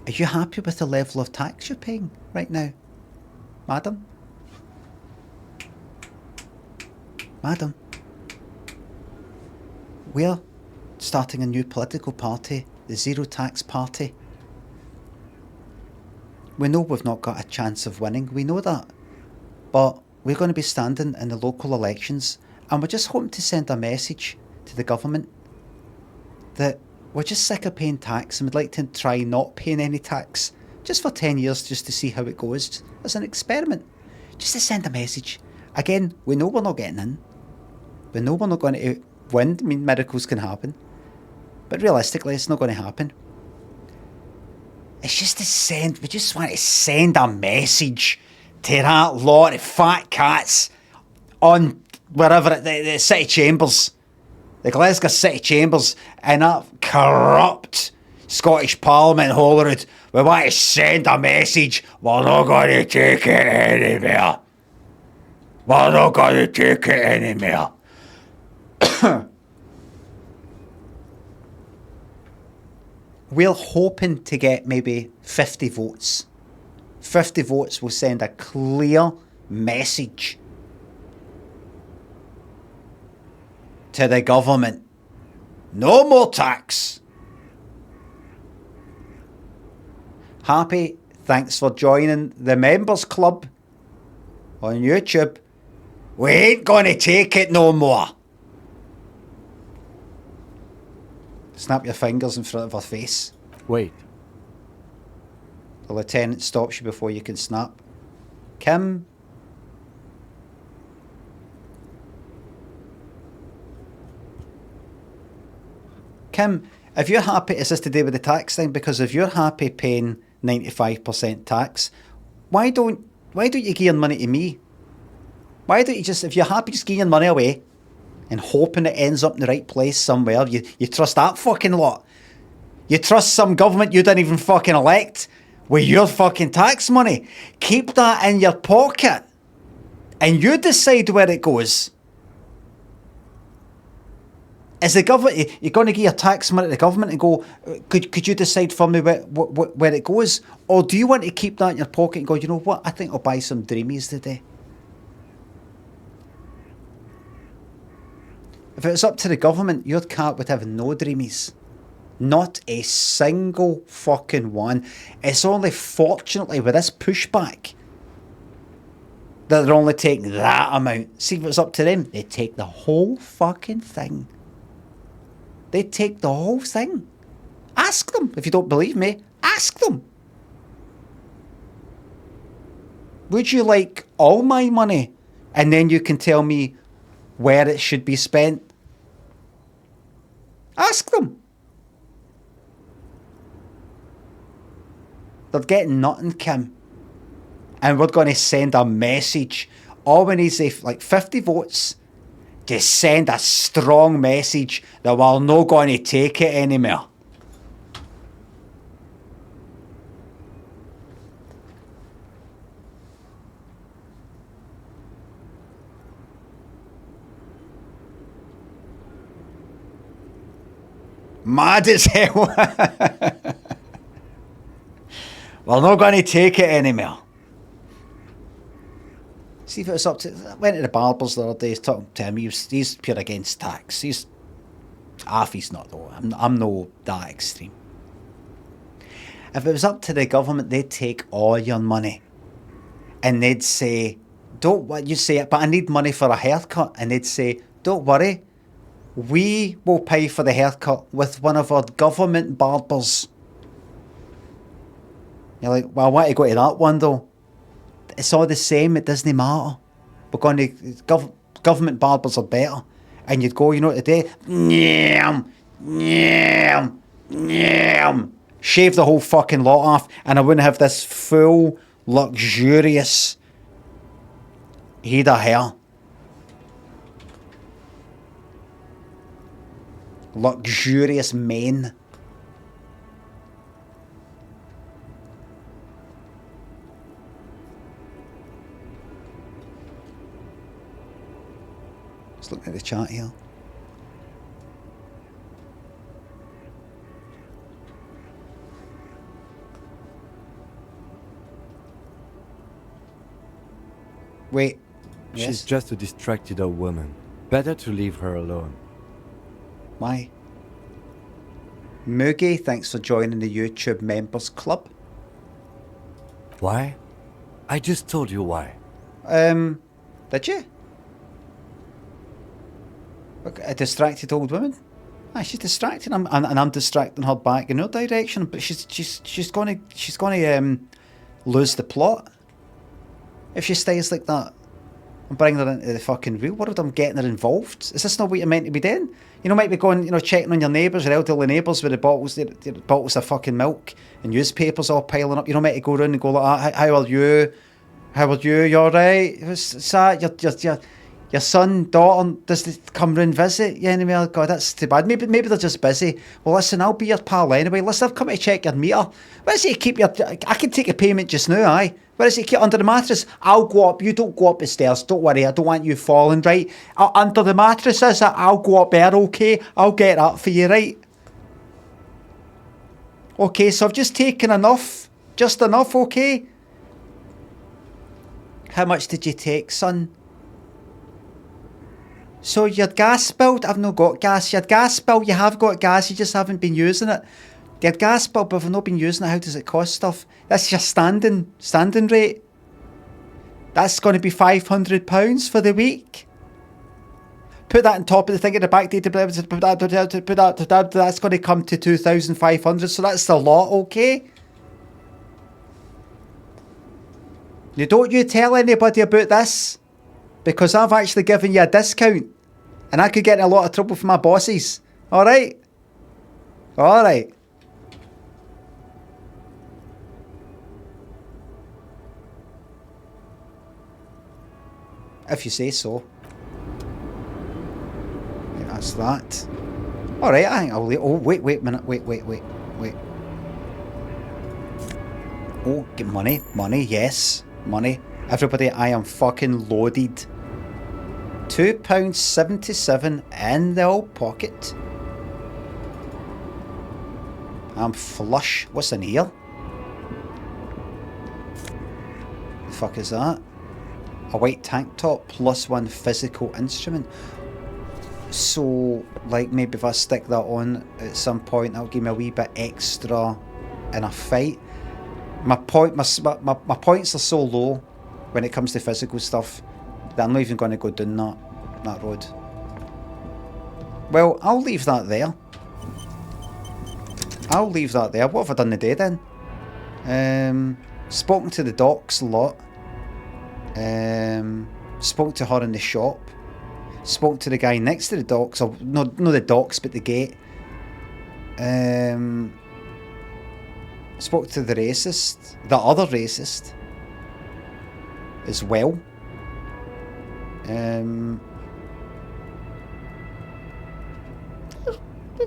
A: Are you happy with the level of tax you're paying right now, madam? Madam? We're starting a new political party, the Zero Tax Party. We know we've not got a chance of winning, we know that. But we're going to be standing in the local elections and we're just hoping to send a message to the government that we're just sick of paying tax and we'd like to try not paying any tax just for 10 years just to see how it goes as an experiment. Just to send a message. Again, we know we're not getting in. We know we're not going to win. I mean, miracles can happen. But realistically, it's not going to happen. It's just to send, we just want to send a message to that lot of fat cats on wherever, the city chambers, the Glesga city chambers, and that corrupt Scottish Parliament in Holyrood. We want to send a message, we're not going to take it anymore. We're not going to take it anymore. We're hoping to get maybe 50 votes. 50 votes will send a clear message to the government. No more tax. Happy, thanks for joining the members club on YouTube. We ain't gonna take it no more. Snap your fingers in front of her face.
F: Wait.
A: The lieutenant stops you before you can snap. Kim. Kim, if you're happy, is this to do with the tax thing? Because if you're happy paying 95% tax, why don't you give your money to me? Why don't you just, if you're happy, just give your money away and hoping it ends up in the right place somewhere? You trust that fucking lot? You trust some government you didn't even fucking elect with your fucking tax money? Keep that in your pocket and you decide where it goes. Is the government, you're going to give your tax money to the government and go, could you decide for me where it goes? Or do you want to keep that in your pocket and go, you know what, I think I'll buy some Dreamies today? If it was up to the government, your cat would have no Dreamies. Not a single fucking one. It's only fortunately with this pushback that they're only taking that amount. See, if it was up to them, they'd take the whole fucking thing. They'd take the whole thing. Ask them. If you don't believe me, ask them. Would you like all my money? And then you can tell me where it should be spent. Ask them. They're getting nothing, Kim. And we're going to send a message. All we need is like 50 votes. Just send a strong message that we're not going to take it anymore. Mad as hell. We're not going to take it anymore. See if it was up to... I went to the barber's the other day, talking to him. He's pure against tax. He's not though. I'm no that extreme. If it was up to the government, they'd take all your money. And they'd say, don't what you say it, but I need money for a haircut. And they'd say, don't worry. We will pay for the haircut with one of our government barbers. You're like, well, I want to go to that one though. It's all the same, it doesn't matter. We're going to... government barbers are better. And you'd go, you know, today... Nyam, nyam, nyam. Shave the whole fucking lot off and I wouldn't have this full, luxurious head of hair. Luxurious mane. Just looking at the chat here. Wait.
F: She's
A: Yes?
F: just a distracted old woman. Better to leave her alone.
A: Why? Moogie, thanks for joining the YouTube members club.
F: Why? I just told you why.
A: Did you? A distracted old woman? Ah, she's distracted, and I'm distracting her back in her direction. But she's gonna lose the plot if she stays like that. I'm bringing her into the fucking real world. I'm getting her involved. Is this not what you're meant to be doing? You know, might be going, you know, checking on your neighbours, your elderly neighbours with the bottles of fucking milk and newspapers all piling up. You know, might go around and go like, how are you? How are you? You alright? What's that? Your son, daughter, does they come round visit you anyway? God, that's too bad. Maybe they're just busy. Well, listen, I'll be your pal anyway. Listen, I've come to check your meter. Where is it you keep your... I can take a payment just now, aye? Where is it you keep under the mattress? I'll go up. You don't go up the stairs. Don't worry, I don't want you falling, right? Under the mattress, is it? I'll go up there, okay? I'll get that for you, right? Okay, so I've just taken enough. Just enough, okay? How much did you take, son? So your gas bill, I've not got gas. Your gas bill, you have got gas, you just haven't been using it. Your gas bill, but if I've not been using it, how does it cost stuff? That's your standing rate. That's going to be £500 for the week. Put that on top of the thing at the back data. That's going to come to 2,500. So that's a lot, okay? You don't you tell anybody about this, because I've actually given you a discount, and I could get in a lot of trouble from my bosses. All right. All right. If you say so. Yeah, that's that. Alright, I think I'll leave. Oh, wait a minute. Wait. Oh, get money. Money, yes. Money. Everybody, I am fucking loaded. £2.77 in the old pocket. I'm flush. What's in here? The fuck is that? A white tank top plus 1 physical instrument. So, like, maybe if I stick that on at some point, that'll give me a wee bit extra in a fight. My points are so low when it comes to physical stuff that I'm not even going to go down that road. Well, I'll leave that there. What have I done today then? Spoken to the docks a lot. Spoke to her in the shop. Spoke to the guy next to the docks, or not the docks, but the gate. Spoke to the other racist, as well.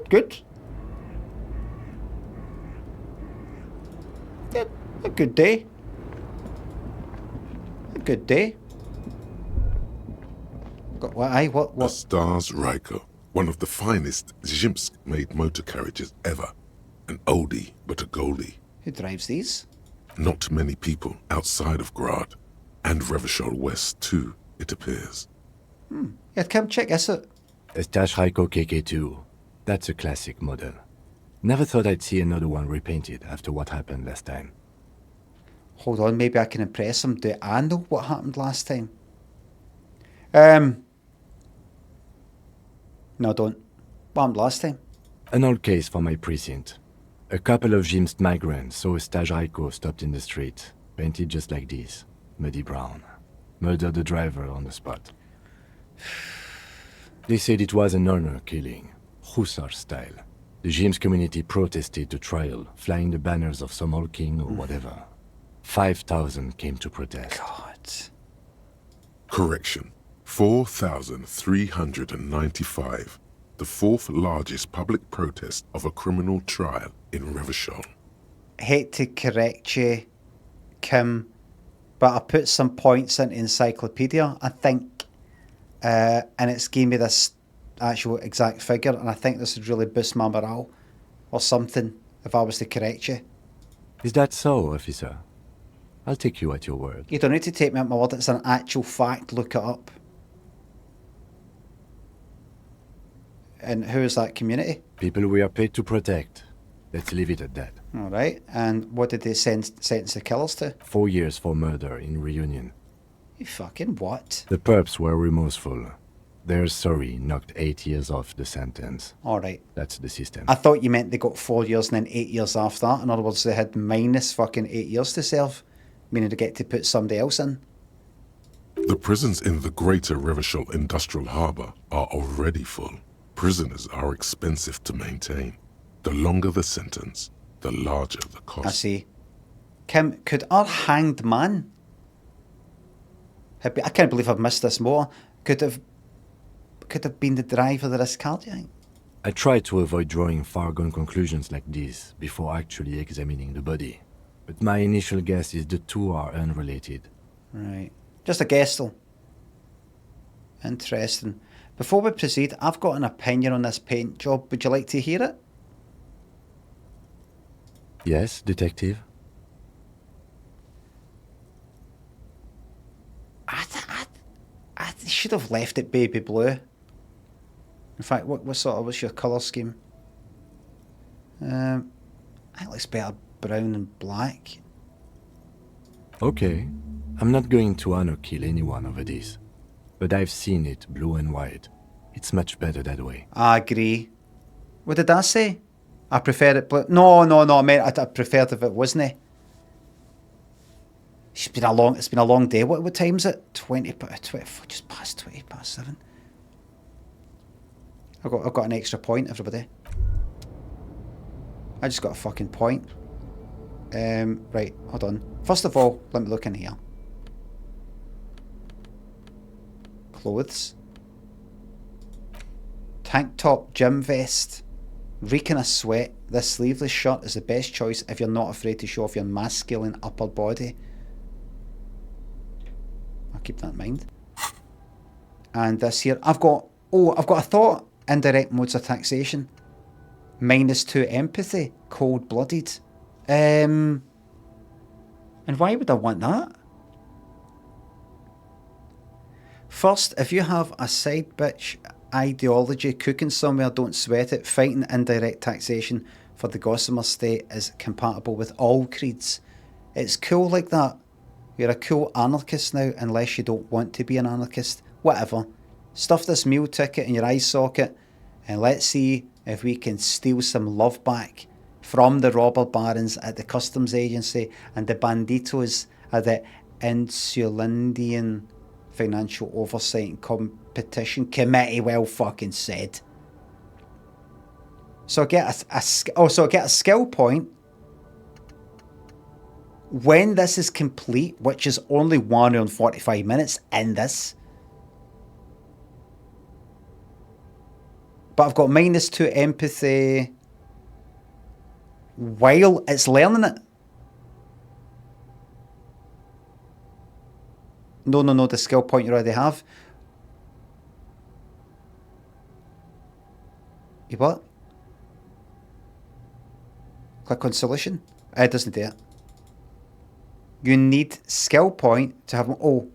A: Good. Yeah, a good day. Good day. What?
D: A Stars Riker, one of the finest Zhimsk-made motor carriages ever. An oldie, but a goldie.
A: Who drives these?
D: Not many people outside of Grad, and Revachol West too, it appears.
A: Yeah, come check this out.
F: A Stas Riker KK2. That's a classic model. Never thought I'd see another one repainted after what happened last time.
A: Hold on, maybe I can impress him. Do I know what happened last time? No, don't. What happened last time?
F: An old case for my precinct. A couple of Jim's migrants saw a Stajraiko stopped in the street, painted just like this, muddy brown. Murdered the driver on the spot. They said it was an honor killing, Hussar style. The Jim's community protested the trial, flying the banners of some old king or whatever. 5,000 came to protest.
A: God.
D: Correction. 4,395. The fourth largest public protest of a criminal trial in Revachol.
A: Hate to correct you, Kim, but I put some points into Encyclopedia, I think, and it's gave me this actual exact figure, and I think this would really boost my morale, or something, if I was to correct you.
F: Is that so, officer? I'll take you at your word.
A: You don't need to take me at my word, it's an actual fact, look it up. And who is that community?
F: People we are paid to protect. Let's leave it at that.
A: All right. And what did they sentence the killers to?
F: 4 years for murder in Reunion.
A: You fucking what?
F: The perps were remorseful. Their sorry knocked 8 years off the sentence.
A: All right.
F: That's the system.
A: I thought you meant they got 4 years and then 8 years after that. In other words, they had minus fucking 8 years to serve, meaning they get to put somebody else in.
D: The prisons in the greater Revachol Industrial Harbour are already full. Prisoners are expensive to maintain. The longer the sentence, the larger the cost.
A: I see. Kim, could our hanged man... I can't believe I've missed this more. Could have been the driver of this car, do you think?
F: I tried to avoid drawing far-gone conclusions like this before actually examining the body. But my initial guess is the two are unrelated.
A: Right. Just a guess, though. Interesting. Before we proceed, I've got an opinion on this paint job. Would you like to hear it?
F: Yes, detective?
A: I should have left it baby blue. In fact, what's your colour scheme? I think it looks better brown and black.
F: Okay, I'm not going to honor kill anyone over this, but I've seen it blue and white. It's much better that way.
A: I agree. What did I say? I prefer it blue. No, I meant I preferred if it wasn't. It's been a long day. What time is it? 20, just past 20 past 7. I've got an extra point, everybody. I just got a fucking point. Right, hold on. First of all, let me look in here. Clothes. Tank top, gym vest. Reeking of sweat. This sleeveless shirt is the best choice if you're not afraid to show off your masculine upper body. I'll keep that in mind. And this here, I've got a thought. Indirect modes of taxation. -2 empathy. Cold-blooded. And why would I want that? First, if you have a side bitch ideology, cooking somewhere, don't sweat it. Fighting indirect taxation for the Gossamer state is compatible with all creeds. It's cool like that. You're a cool anarchist now, unless you don't want to be an anarchist. Whatever. Stuff this meal ticket in your eye socket, and let's see if we can steal some love back from the robber barons at the customs agency and the banditos at the Insulindian Financial Oversight and Competition Committee. Well fucking said. So I get a skill point when this is complete, which is only 1 hour and 45 minutes in this. But I've got -2 empathy while it's learning it. No, the skill point you already have. You what? Click on solution. It doesn't do it. You need skill point to have... Oh.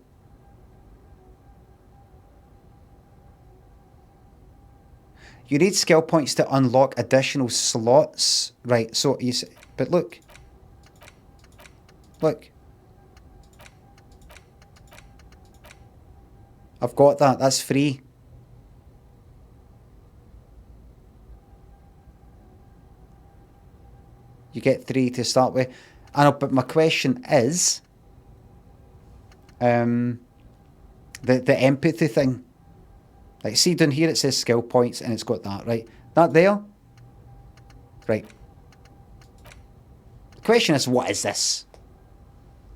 A: You need skill points to unlock additional slots. Right, so you say... But look. Look. I've got that. That's free. You get 3 to start with. I know, but my question is... the empathy thing. Like, see down here it says skill points and it's got that, right? That there? Right. The question is, what is this?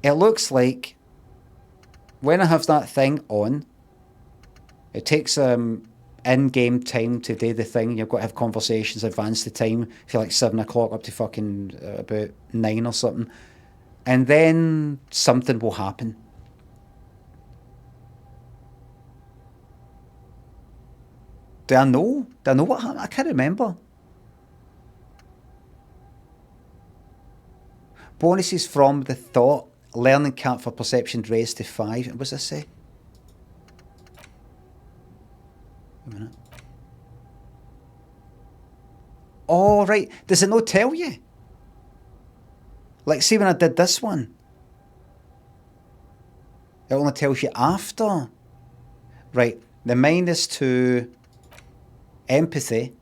A: It looks like when I have that thing on, it takes in-game time to do the thing. You've got to have conversations, advance the time. If you're like 7 o'clock up to fucking about 9 or something. And then something will happen. Do I know? Do I know what happened? I can't remember. Bonuses from the thought. Learning cap for perception raised to 5. What does this say? A minute. Oh, right. Does it not tell you? Like, see when I did this one. It only tells you after. Right. The -2 empathy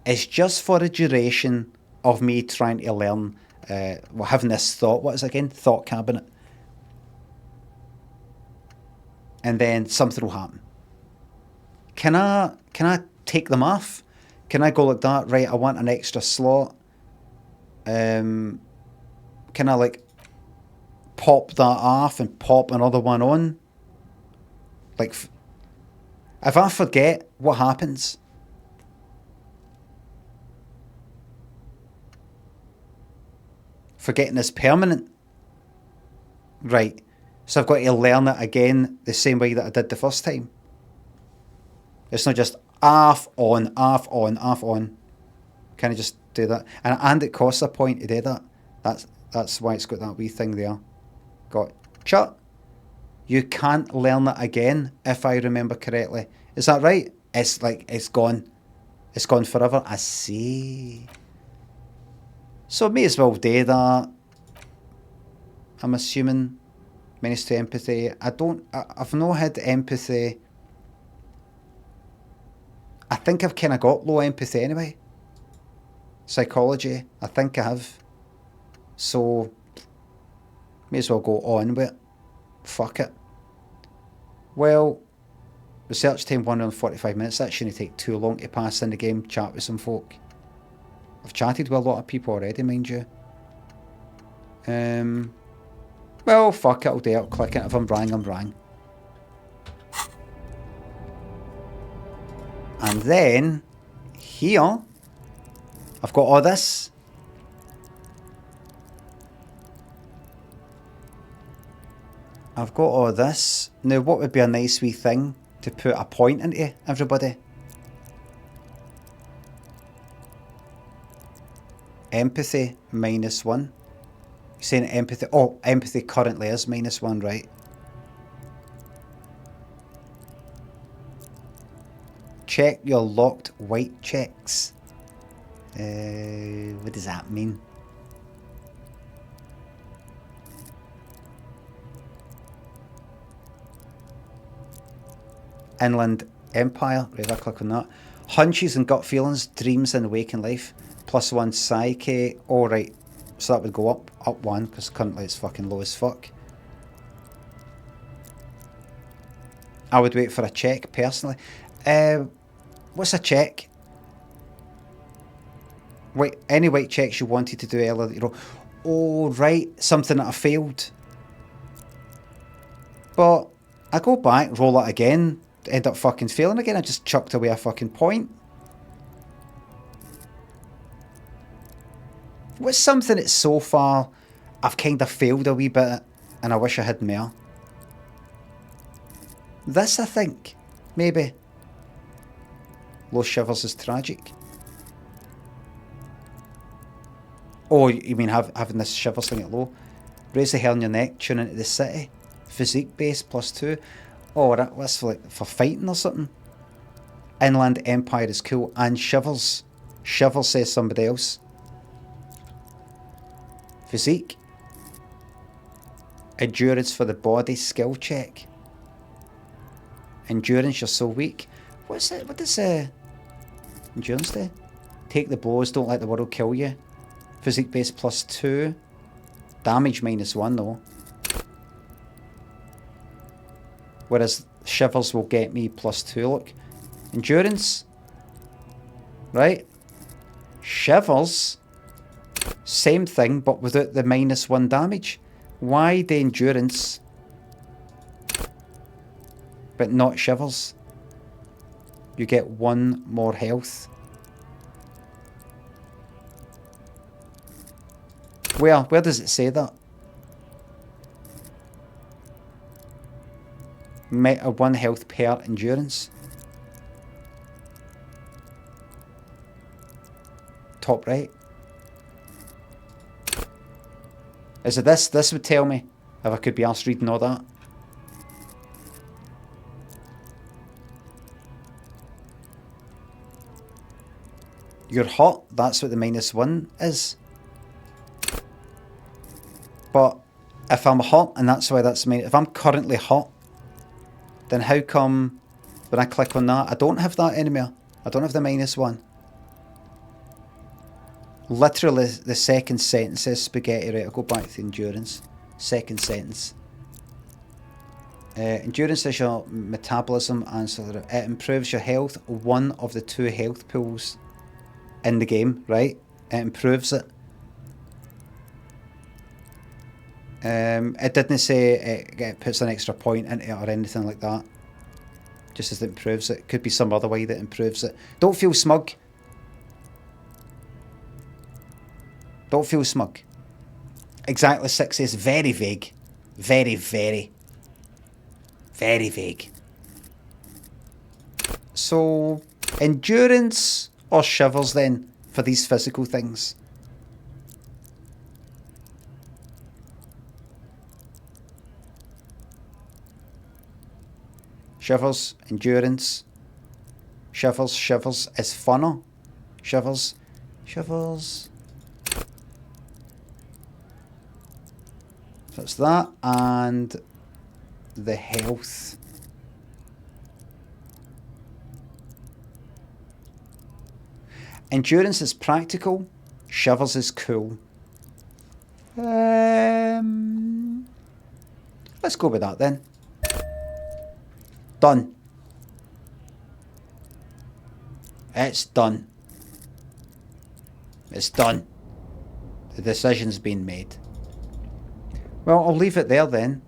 A: is just for the duration of me trying to learn, having this thought, what is it again? Thought cabinet. And then something will happen. Can I take them off? Can I go like that? Right, I want an extra slot. Can I like pop that off and pop another one on? Like, if I forget, what happens? Forgetting is permanent. Right. So I've got to learn it again the same way that I did the first time. It's not just off, on, off, on, off, on. Can I just do that? And it costs a point to do that. That's why it's got that wee thing there. Gotcha. You can't learn it again, if I remember correctly. Is that right? It's like, it's gone. It's gone forever. I see. So may as well do that. I'm assuming. Minus 2 empathy. I've not had empathy. I think I've kind of got low empathy anyway. Psychology, I think I have. So, may as well go on with it. Fuck it. Well, research time 1 hour and 45 minutes. That shouldn't take too long to pass in the game, chat with some folk. I've chatted with a lot of people already, mind you. Well, fuck it, I'll do it. I'll click it. If I'm rang, I'm rang. And then, here, I've got all this. I've got all this. Now, what would be a nice wee thing to put a point into, everybody? Empathy, -1. You're saying empathy... Oh, empathy currently is -1, right? Check your locked white checks. What does that mean? Inland Empire. Right, I click on that. Hunches and gut feelings, dreams and waking life. +1 psyche. Alright. So that would go up 1, because currently it's fucking low as fuck. I would wait for a check, personally. What's a check? Wait, any white checks you wanted to do earlier that you wrote. Oh, right, something that I failed. But I go back, roll it again, end up fucking failing again. I just chucked away a fucking point. What's something that so far I've kind of failed a wee bit and I wish I had more? This, I think. Maybe. Low shivers is tragic. Oh, you mean having this shivers thing at low? Raise the hair on your neck, tune into the city. Physique base +2. Oh, that's for fighting or something. Inland Empire is cool. And shivers. Shivers says somebody else. Physique. Endurance for the body. Skill check. Endurance, you're so weak. What's it? What does endurance do? Take the blows, don't let the world kill you. Physique base +2. Damage -1 though. Whereas shivers will get me +2, look. Endurance. Right? Shivers. Same thing, but without the -1 damage. Why the endurance, but not shivers? You get 1 more health. Where does it say that? 1 health per endurance. Top right. Is it this? This would tell me if I could be arsed reading all that. You're hot. That's what the -1 is. But if I'm hot, and that's why that's if I'm currently hot, then how come when I click on that, I don't have that anymore? I don't have the -1. Literally, the second sentence says spaghetti. Right, I'll go back to endurance. Second sentence. Endurance is your metabolism, and so that it improves your health. 1 of the 2 health pools in the game, right? It improves it. It didn't say it puts an extra point into it or anything like that. Just as it improves it. Could be some other way that improves it. Don't feel smug. Don't feel smug. Exactly 6 is very vague. Very, very, very vague. So, endurance or shivers then for these physical things? Shivers, endurance. Shivers is funner. Shivers. That's that, and the health. Endurance is practical. Shivers is cool. Let's go with that then. Done. It's done. It's done. The decision's been made. Well, I'll leave it there then.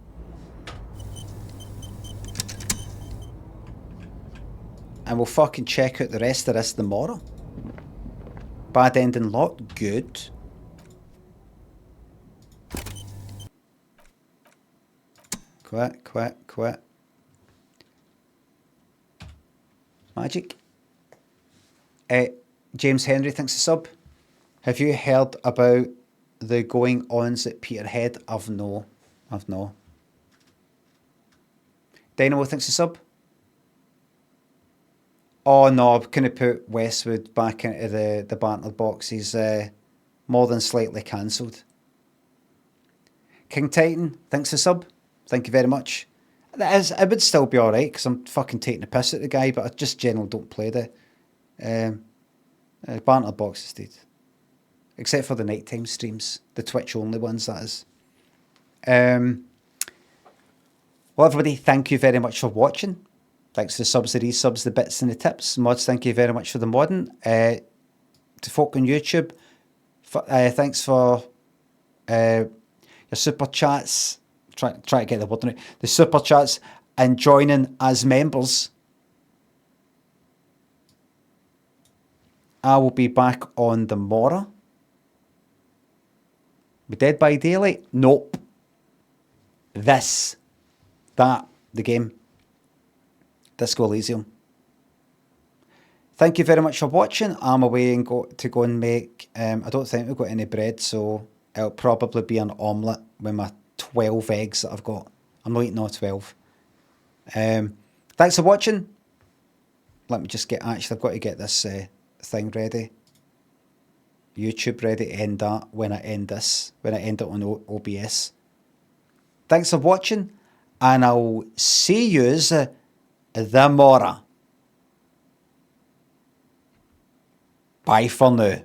A: And we'll fucking check out the rest of this tomorrow. Bad ending lot. Good. Quit. Magic. James Henry thinks a sub. Have you heard about the going-ons at Peterhead? I've no. Dynamo thinks a sub. Oh no, I'm going to put Westwood back into the banter box. He's more than slightly cancelled. King Titan thinks a sub. Thank you very much. It would still be alright because I'm fucking taking a piss at the guy, but I just generally don't play the banter boxes, dude. Except for the nighttime streams, the Twitch only ones, that is. Well, everybody, thank you very much for watching. Thanks for the subs, the resubs, the bits and the tips. Mods, thank you very much for the modding. To folk on YouTube, thanks for your super chats. Try to get the word right. The super chats and joining as members. I will be back on the morrow. We Dead by Daylight? Nope. The game. Disco Elysium. Thank you very much for watching. I'm away and go and make, I don't think we've got any bread, so it'll probably be an omelette with my 12 eggs that I've got. I'm not eating all 12. Thanks for watching. Let me just I've got to get this thing ready. YouTube ready to end that when I end this, when I end it on OBS. Thanks for watching, and I'll see yous the morrow. Bye for now.